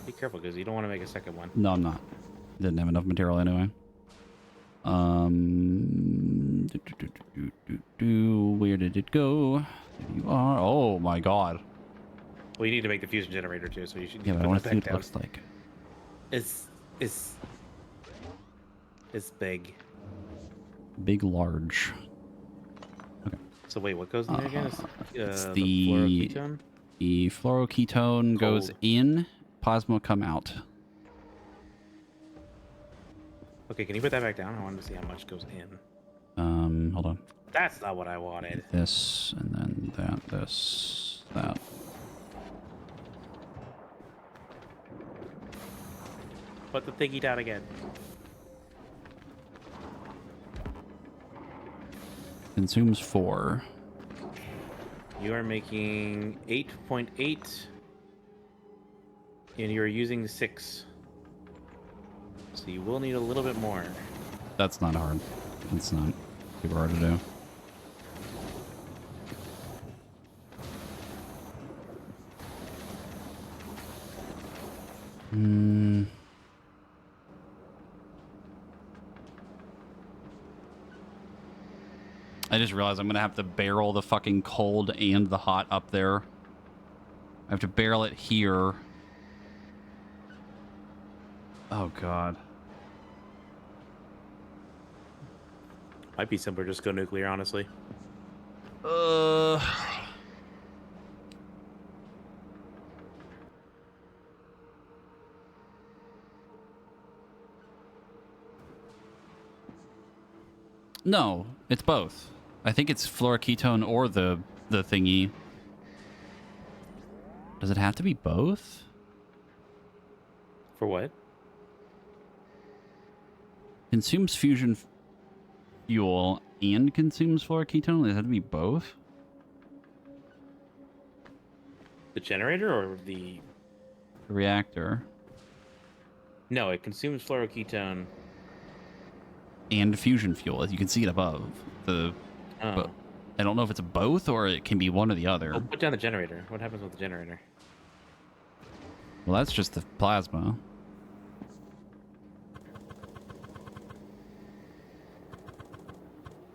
Be careful, because you don't want to make a second one. No, I'm not. Didn't have enough material anyway. Where did it go? There you are. Oh my god. Well, you need to make the fusion generator too, so you should Yeah, but I put want that to see back what it down. looks like. It's big. Big, large. So wait, what goes in there again? It's The fluoroketone? the fluoroketone goes Cold. in, plasma come out. Okay, can you put that back down? I wanted to see how much goes in. Hold on. That's not what I wanted. This, and then that, this, that. Put the thingy down again. Consumes 4. You are making 8.8, and you're using 6. So you will need a little bit more. That's not hard. It's not super hard to do. I just realized I'm gonna have to barrel the fucking cold and the hot up there. I have to barrel it here. Oh god. Might be simpler just go nuclear, honestly. No, it's both. I think it's fluoroketone or the thingy. Does it have to be both? For what? Consumes fusion fuel and consumes fluoroketone? Does it have to be both? The generator or the... The reactor. No, it consumes fluoroketone. And fusion fuel, as you can see it above. Oh. But I don't know if it's both or it can be one or the other. Oh, put down the generator. What happens with the generator? Well, that's just the plasma.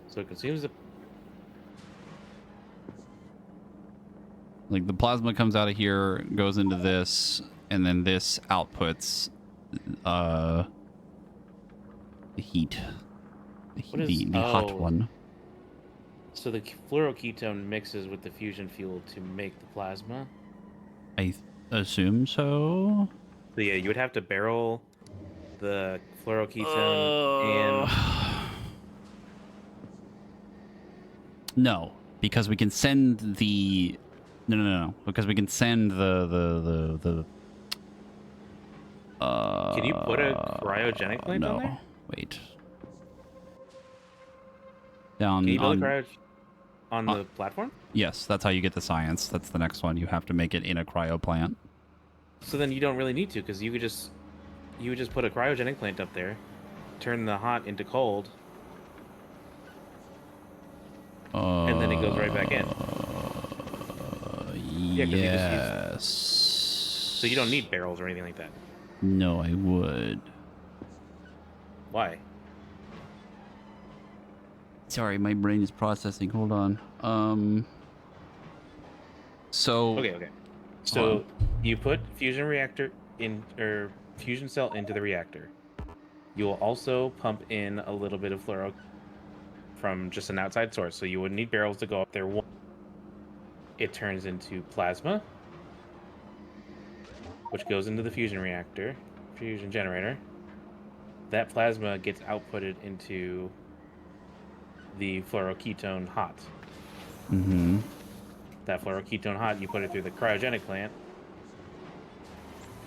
So it consumes the... Like the plasma comes out of here, goes into this, and then this outputs the heat. The hot one. So the fluoroketone mixes with the fusion fuel to make the plasma? I assume so. So yeah, you would have to barrel the fluoroketone in... No, because we can send the... No. Because we can send the Can you put a cryogenic plant no. on there? Wait. Down Can you build on... a cryo on the platform? Yes, that's how you get the science. That's the next one. You have to make it in a cryo plant. So then you don't really need to, because you would just put a cryogenic plant up there, turn the hot into cold, and then it goes right back in. Yeah, 'cause you just yes. So you don't need barrels or anything like that. No, I would. Why? Sorry, my brain is processing. Hold on. So Okay. So you put fusion reactor in, or fusion cell into the reactor. You will also pump in a little bit of fluoro from just an outside source, so you wouldn't need barrels to go up there. It turns into plasma, which goes into the fusion reactor, fusion generator. That plasma gets outputted into the fluoroketone hot. Mm-hmm. That fluoroketone hot, you put it through the cryogenic plant,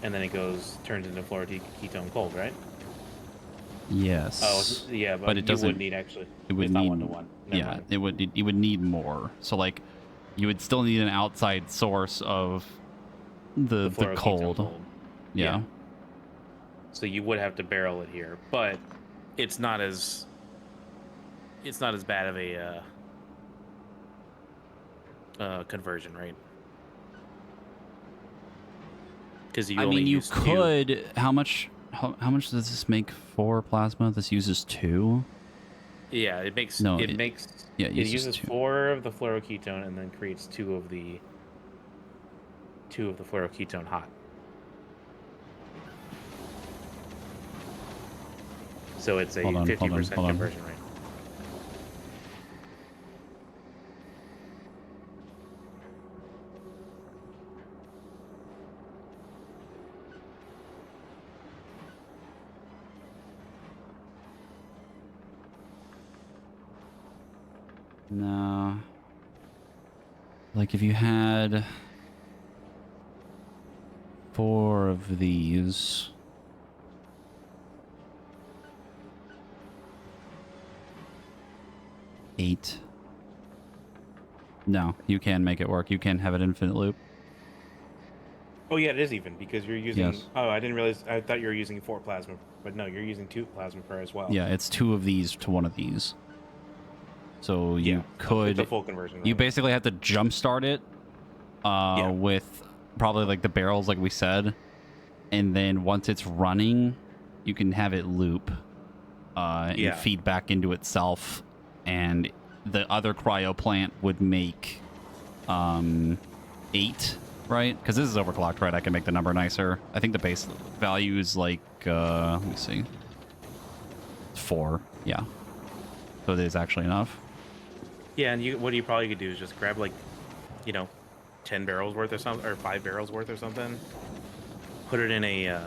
and then it turns into fluoroketone cold, right? Yes. yeah, But but it you would doesn't. need actually. It would It's not need. 1-to-1. Never Yeah, mind. it would need more. So like, you would still need an outside source of The the fluoroketone cold. gold. Yeah. So you would have to barrel it here, but it's not as bad of a conversion, right? Because you I only mean, you use 2. could. How much? How much does this make for plasma? This uses 2. Yeah, it makes No, it it, makes yeah, it it uses uses 2. 4 of the fluoroketone and then creates 2 of the fluoroketone hot. So it's a Hold on, 50% hold on. conversion rate. No. Like if you had 4 of these. Eight. No, you can make it work. You can have an infinite loop. Oh yeah, it is even because you're using. Yes. Oh, I didn't realize. I thought you were using 4 plasma, but no, you're using 2 plasma per as well. Yeah, it's 2 of these to 1 of these. So you It's could. a full conversion. You Rate. basically have to jumpstart it with probably like the barrels, like we said. And then once it's running, you can have it loop and feed back into itself. And the other cryo plant would make 8, right? Because this is overclocked, right? I can make the number nicer. I think the base value is like, let me see. 4, yeah. So it is actually enough. Yeah, and what you probably could do is just grab like, 10 barrels worth or something, or 5 barrels worth or something. Put it in a,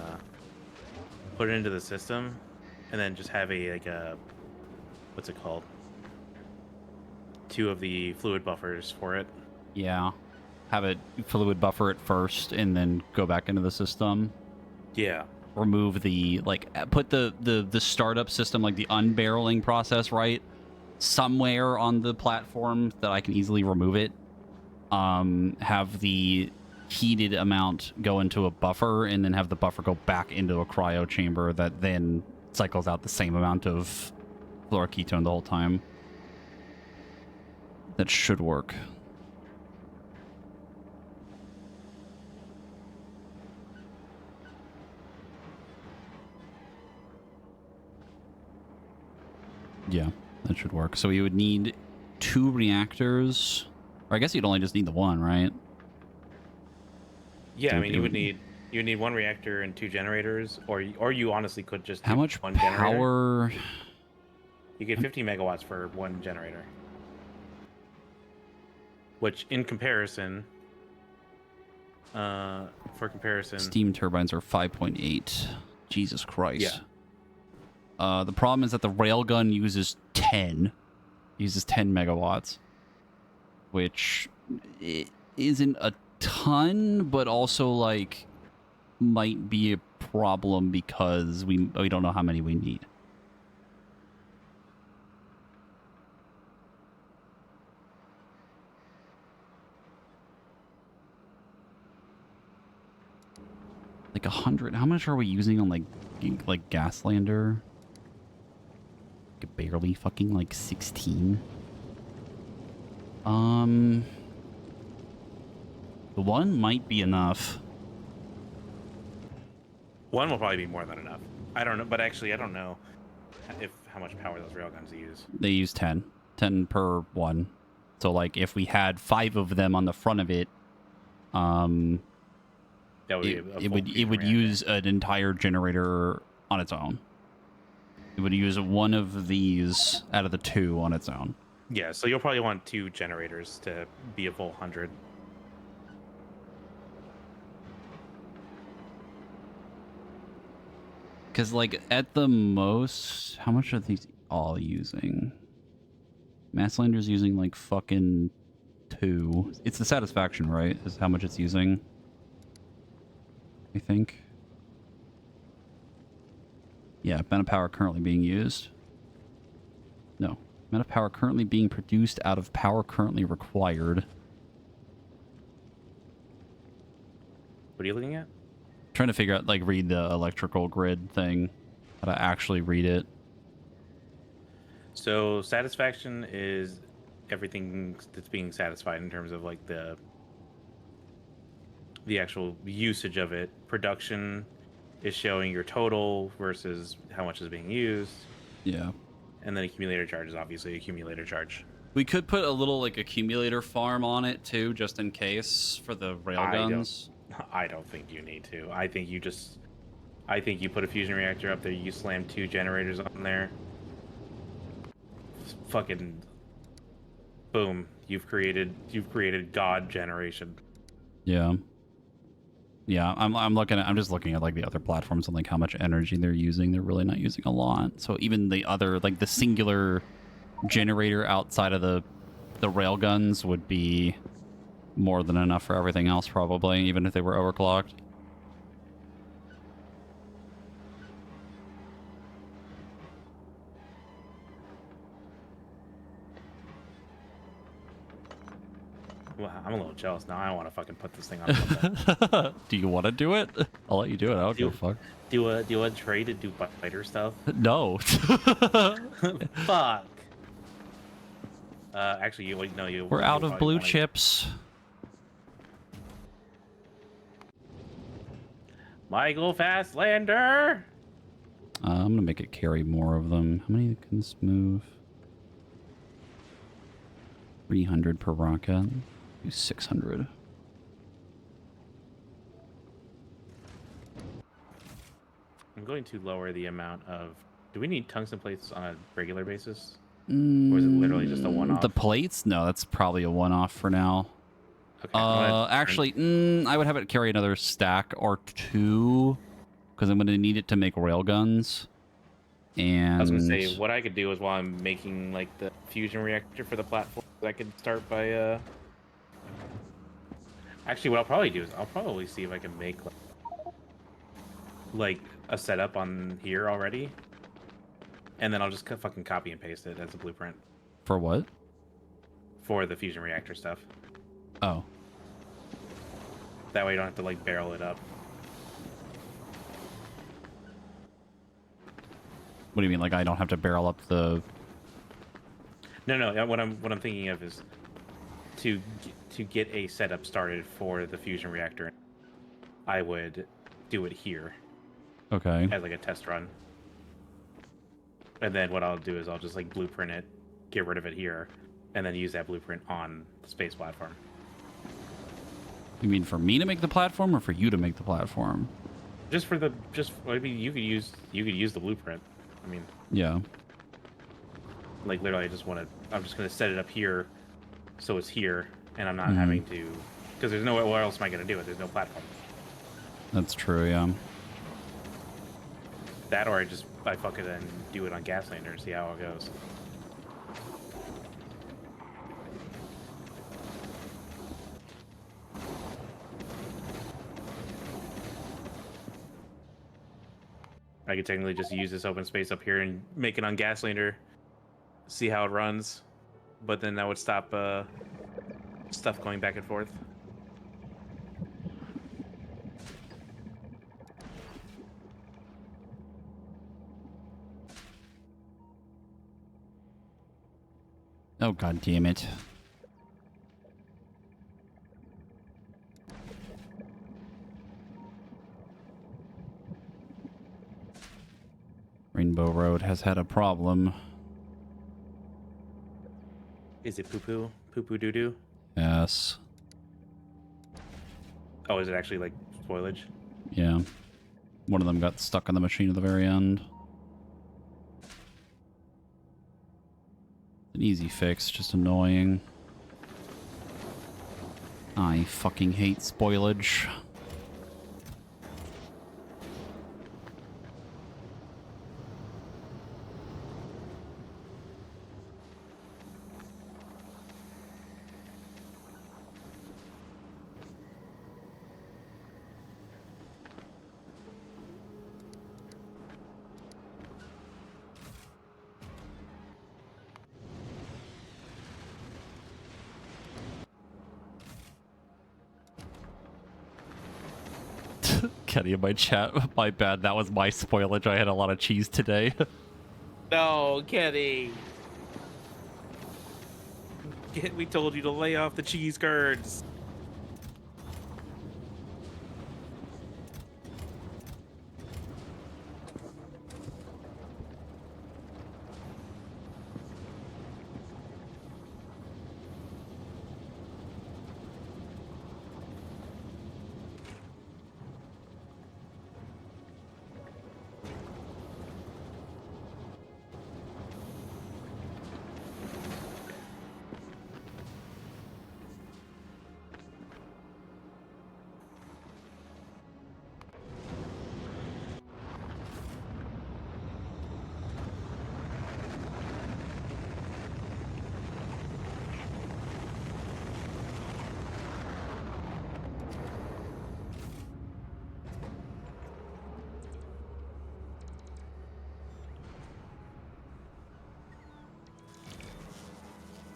put it into the system, and then just have what's it called? 2 of the fluid buffers for it. Yeah. Have it fluid buffer it first and then go back into the system. Yeah. Remove the, put the startup system, like the unbarreling process, right? Somewhere on the platform that I can easily remove it. Have the heated amount go into a buffer and then have the buffer go back into a cryo chamber that then cycles out the same amount of fluoroketone the whole time. That should work. Yeah, that should work. So you would need 2 reactors. Or I guess you'd only just need the 1, right? Yeah, So I mean, you would need 1 reactor and 2 generators, or you honestly could just do how much 1 generator. power? You get 50 megawatts for 1 generator. Which, in comparison, Steam turbines are 5.8. Jesus Christ. Yeah. The problem is that the railgun uses 10. Uses 10 megawatts. Which isn't a ton, but also, like, might be a problem because we don't know how many we need. Like 100. How much are we using on like Gaslander? Barely fucking like 16. The 1 might be enough. 1 will probably be more than enough. I don't know, but actually, I don't know how much power those railguns use. They use 10. 10 per 1. So like if we had 5 of them on the front of it, That would be it would use an entire generator on its own. It would use 1 of these out of the 2 on its own. Yeah, so you'll probably want 2 generators to be a full 100. Because, like, at the most, how much are these all using? Masslander's using, like, fucking 2. It's the satisfaction, right? Is how much it's using. I think. Yeah, amount of power currently being used. No. Amount of power currently being produced out of power currently required. What are you looking at? Trying to figure out, like, read the electrical grid thing. How to actually read it. So satisfaction is everything that's being satisfied in terms of like the actual usage of it. Production is showing your total versus how much is being used. Yeah. And then accumulator charge is obviously accumulator charge. We could put a little, like, accumulator farm on it, too, just in case, for the railguns. I don't think you need to. I think you put a fusion reactor up there, you slam 2 generators on there. Fucking boom. You've created God generation. Yeah. Yeah, I'm just looking at, like, the other platforms and, like, how much energy they're using. They're really not using a lot. So even the other, like, the singular generator outside of the railguns would be more than enough for everything else, probably, even if they were overclocked. Well, I'm a little jealous now. I want to fucking put this thing on. Do you want to do it? I'll let you do it. I don't give a fuck. Do you want to trade to do fighter stuff? No. Fuck. Actually, you. We're out of blue chips. Michael Fastlander. I'm gonna make it carry more of them. How many can this move? 300 per rocket. Do 600. I'm going to lower the amount of. Do we need tungsten plates on a regular basis? Mm, Or is it literally just a one-off? The plates? No, that's probably a one-off for now. Okay, actually, I would have it carry another stack or 2, because I'm going to need it to make railguns. And I was going to say, what I could do is while I'm making like the fusion reactor for the platform, I could start by. Actually, what I'll probably do is I'll probably see if I can make like a setup on here already, and then I'll just fucking copy and paste it as a blueprint. For what? For the fusion reactor stuff. Oh. That way you don't have to like barrel it up. What do you mean? Like I don't have to barrel up the? No. What I'm thinking of is to get a setup started for the fusion reactor. I would do it here. Okay. As like a test run. And then what I'll do is I'll just like blueprint it, get rid of it here, and then use that blueprint on the space platform. You mean for me to make the platform, or for you to make the platform? I mean, you could use the blueprint. I mean, yeah. Like literally, I'm just gonna set it up here, so it's here, and I'm not having to, because there's no, where else am I gonna do it? There's no platform. That's true. Yeah. That, or I fuck it and do it on Gaslander and see how it goes. I could technically just use this open space up here and make it on Gaslander, see how it runs, but then that would stop stuff going back and forth. Oh, god damn it. Rainbow Road has had a problem. Is it poo-poo? Poo-poo doo-doo? Yes. Oh, is it actually like spoilage? Yeah. One of them got stuck on the machine at the very end. An easy fix, just annoying. I fucking hate spoilage. Kenny in my chat, my bad. That was my spoilage. I had a lot of cheese today. No, Kenny. We told you to lay off the cheese curds.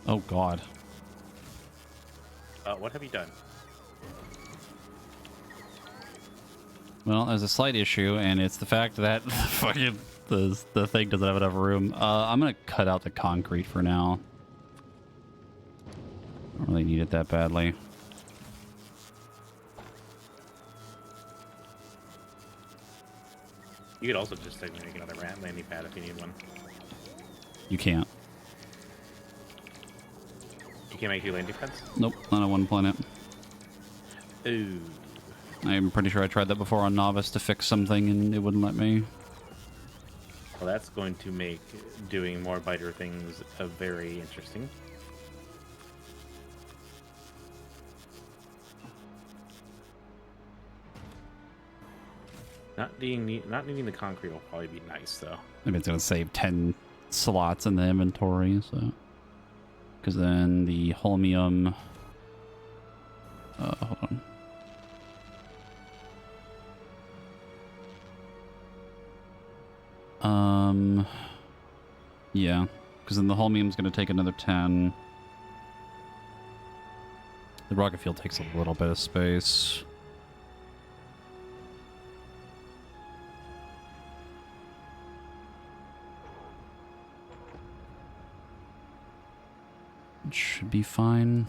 Oh god. What have you done? Well, there's a slight issue, and it's the fact that fucking the thing doesn't have enough room. I'm gonna cut out the concrete for now. Don't really need it that badly. You could also just make another landing pad if you need one. You can't. You can't make 2 landing pads? Nope, not on one planet. Ooh. I'm pretty sure I tried that before on Novice to fix something, and it wouldn't let me. Well, that's going to make doing more biter things very interesting. Not needing the concrete will probably be nice, though. Maybe it's gonna save 10 slots in the inventory, so. Because then the holmium. Hold on. Yeah, because then the holmium's gonna take another 10. The rocket fuel takes a little bit of space. It should be fine.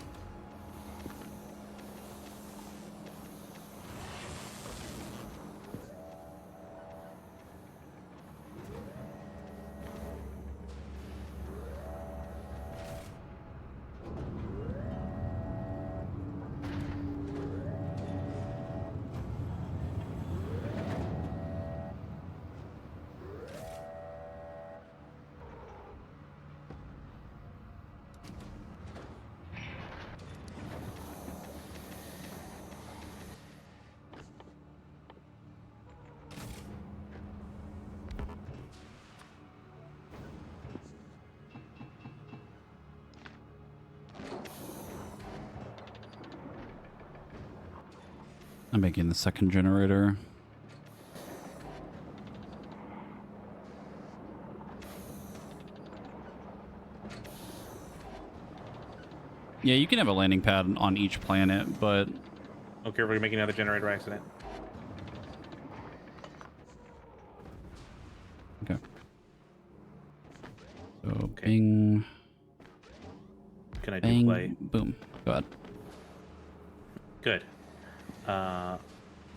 I'm making the second generator. Yeah, you can have a landing pad on each planet, but... Okay, we're gonna make another generator accident. Okay. So, bing... Can I do bang, play? boom. Go ahead. Good. I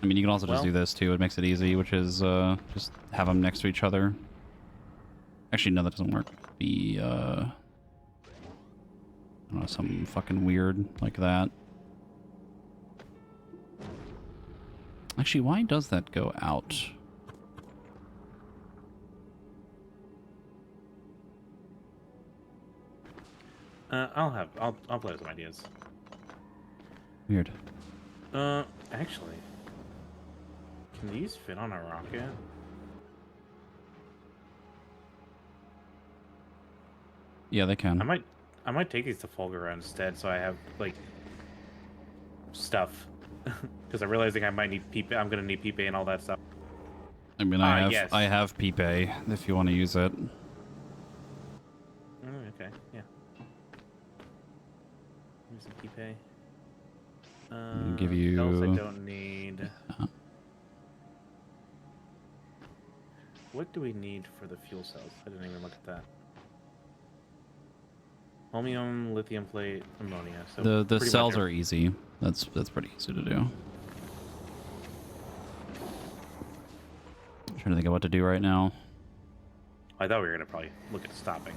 mean, you can also just do this too. It makes it easy, which is just have them next to each other. Actually, no, that doesn't work. Be I don't know, something fucking weird like that. Actually, why does that go out? I'll play with some ideas. Weird. Actually, can these fit on a rocket? Yeah, they can. I might take these to Fulgur instead, so I have like stuff. Because I'm realizing I might need Pipe. I'm gonna need Pipe and all that stuff. I mean, Yes. I have Pipe if you want to use it. Okay, yeah. Use the Pipe. Give you. Else I don't need. what do we need for the fuel cells? I didn't even look at that. Chromium, lithium plate, ammonia. So The pretty cells much are easy. That's pretty easy to do. I'm trying to think of what to do right now. I thought we were gonna probably look at stopping.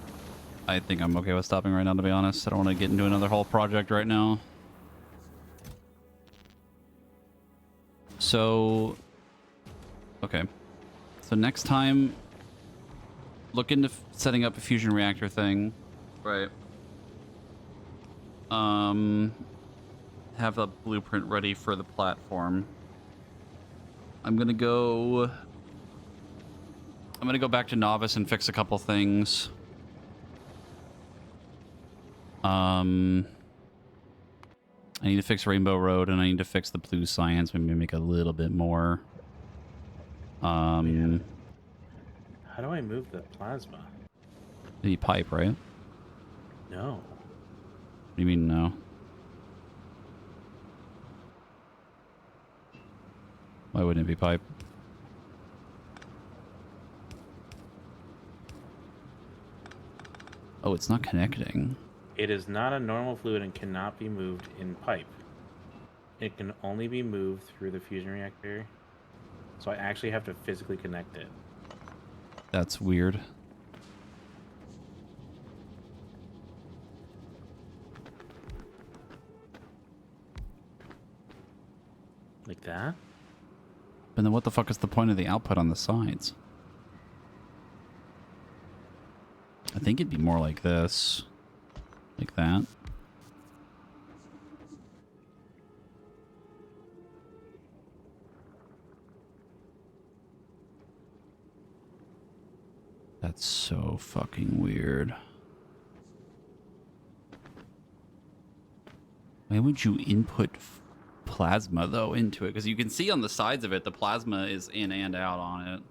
I think I'm okay with stopping right now, to be honest. I don't want to get into another whole project right now. So, okay. So next time, look into setting up a fusion reactor thing. Right. Have the blueprint ready for the platform. I'm gonna go back to Novice and fix a couple things. I need to fix Rainbow Road, and I need to fix the Blue Science. Maybe make a little bit more. How do I move the plasma? You need pipe, right? No. What do you mean, no? Why wouldn't it be pipe? Oh, it's not connecting. It is not a normal fluid and cannot be moved in pipe. It can only be moved through the fusion reactor. So I actually have to physically connect it. That's weird. Like that? And then what the fuck is the point of the output on the sides? I think it'd be more like this. Like that. That's so fucking weird. Why would you input plasma, though, into it? Because you can see on the sides of it, the plasma is in and out on it.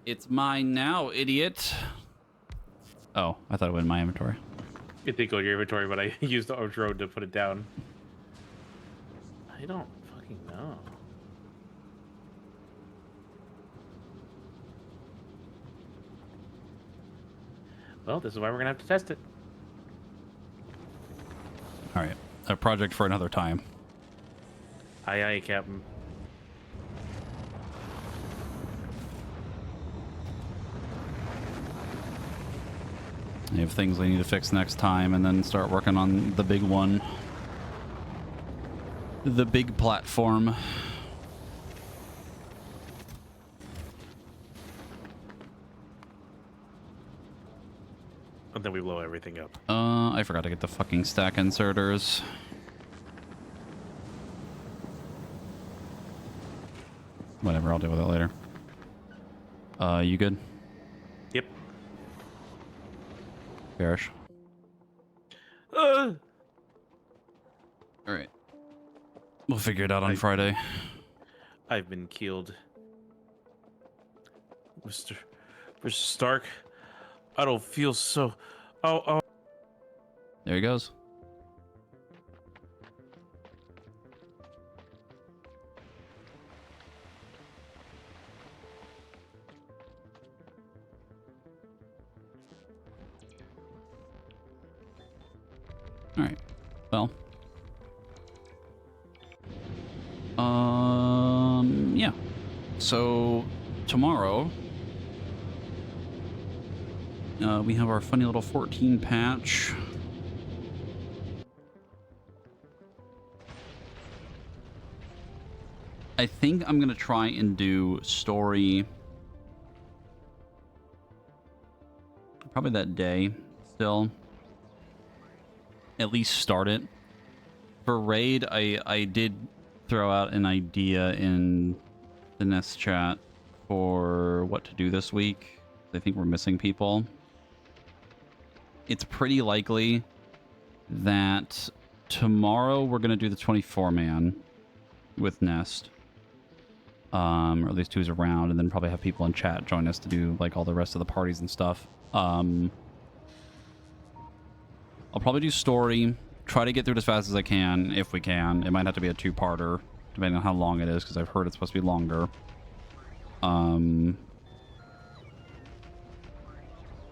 It's mine now, idiot. Oh, I thought it went in my inventory. It did go to your inventory, but I used the Orange Road to put it down. I don't fucking know. Well, this is why we're gonna have to test it. All right, a project for another time. Aye, aye, Captain. I have things I need to fix next time, and then start working on the big one. The big platform. And then we blow everything up. I forgot to get the fucking stack inserters. Whatever, I'll deal with it later. You good? Yep. Bearish. Uh, Alright. We'll figure it out on Friday. I've been killed. Mr. Stark, I don't feel so... Oh. There he goes. Alright. Well. Yeah. So, tomorrow, we have our funny little 14 patch. I think I'm going to try and do story probably that day still. At least start it. For raid, I did throw out an idea in the Nest chat for what to do this week. I think we're missing people. It's pretty likely that tomorrow we're going to do the 24-man with Nest. Or at least who's around, and then probably have people in chat join us to do like all the rest of the parties and stuff. I'll probably do story try to get through it as fast as I can, if we can. It might have to be a two-parter, depending on how long it is, because I've heard it's supposed to be longer.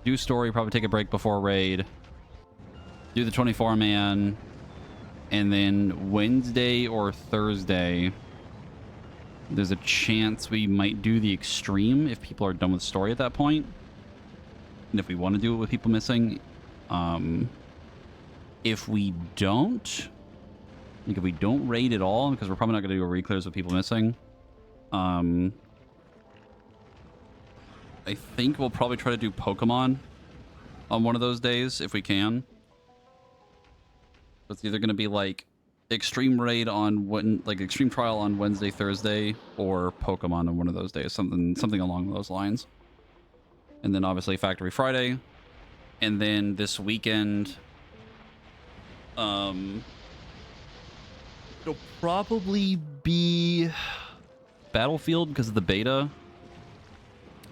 Do story, probably take a break before raid. Do the 24-man. And then Wednesday or Thursday, there's a chance we might do the extreme if people are done with story at that point. And if we want to do it with people missing. If we don't, like if we don't raid at all, because we're probably not going to do a re-clears with people missing. I think we'll probably try to do Pokemon on one of those days if we can. It's either going to be like extreme raid on extreme trial on Wednesday, Thursday, or Pokemon on one of those days, something along those lines. And then obviously Factory Friday, and then this weekend, it'll probably be Battlefield because of the beta.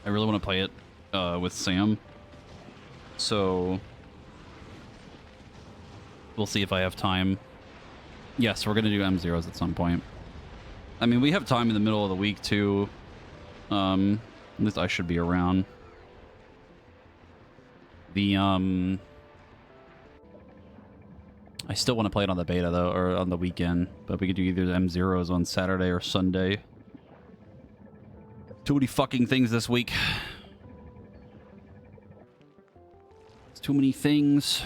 I really want to play it with Sam, so we'll see if I have time. Yes, we're going to do M0s at some point. I mean, we have time in the middle of the week, too. At least I should be around. I still want to play it on the beta, though, or on the weekend. But we could do either the M0s on Saturday or Sunday. Too many fucking things this week. It's too many things.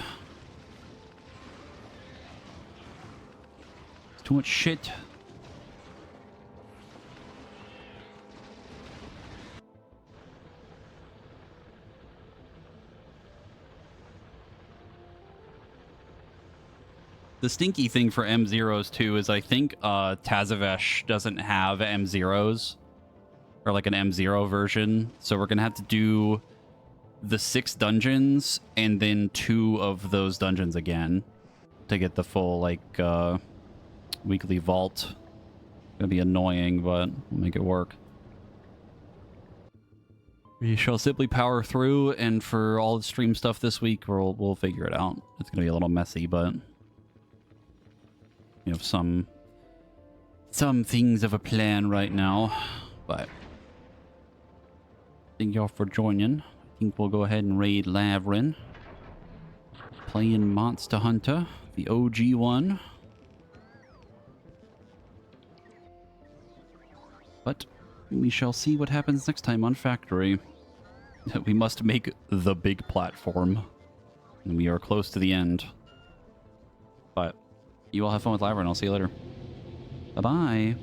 Too much shit. The stinky thing for M0s too is I think Tazavesh doesn't have M0s or like an M0 version, so we're gonna have to do the 6 dungeons and then 2 of those dungeons again to get the full like weekly vault. Gonna be annoying, but we'll make it work. We shall simply power through, and for all the stream stuff this week, we'll figure it out. It's gonna be a little messy, but we have some things of a plan right now. But thank y'all for joining. I think we'll go ahead and raid Lavrin. Playing Monster Hunter, the OG one. But we shall see what happens next time on Factory. We must make the big platform. And we are close to the end. But you all have fun with Lavrin. I'll see you later. Bye-bye.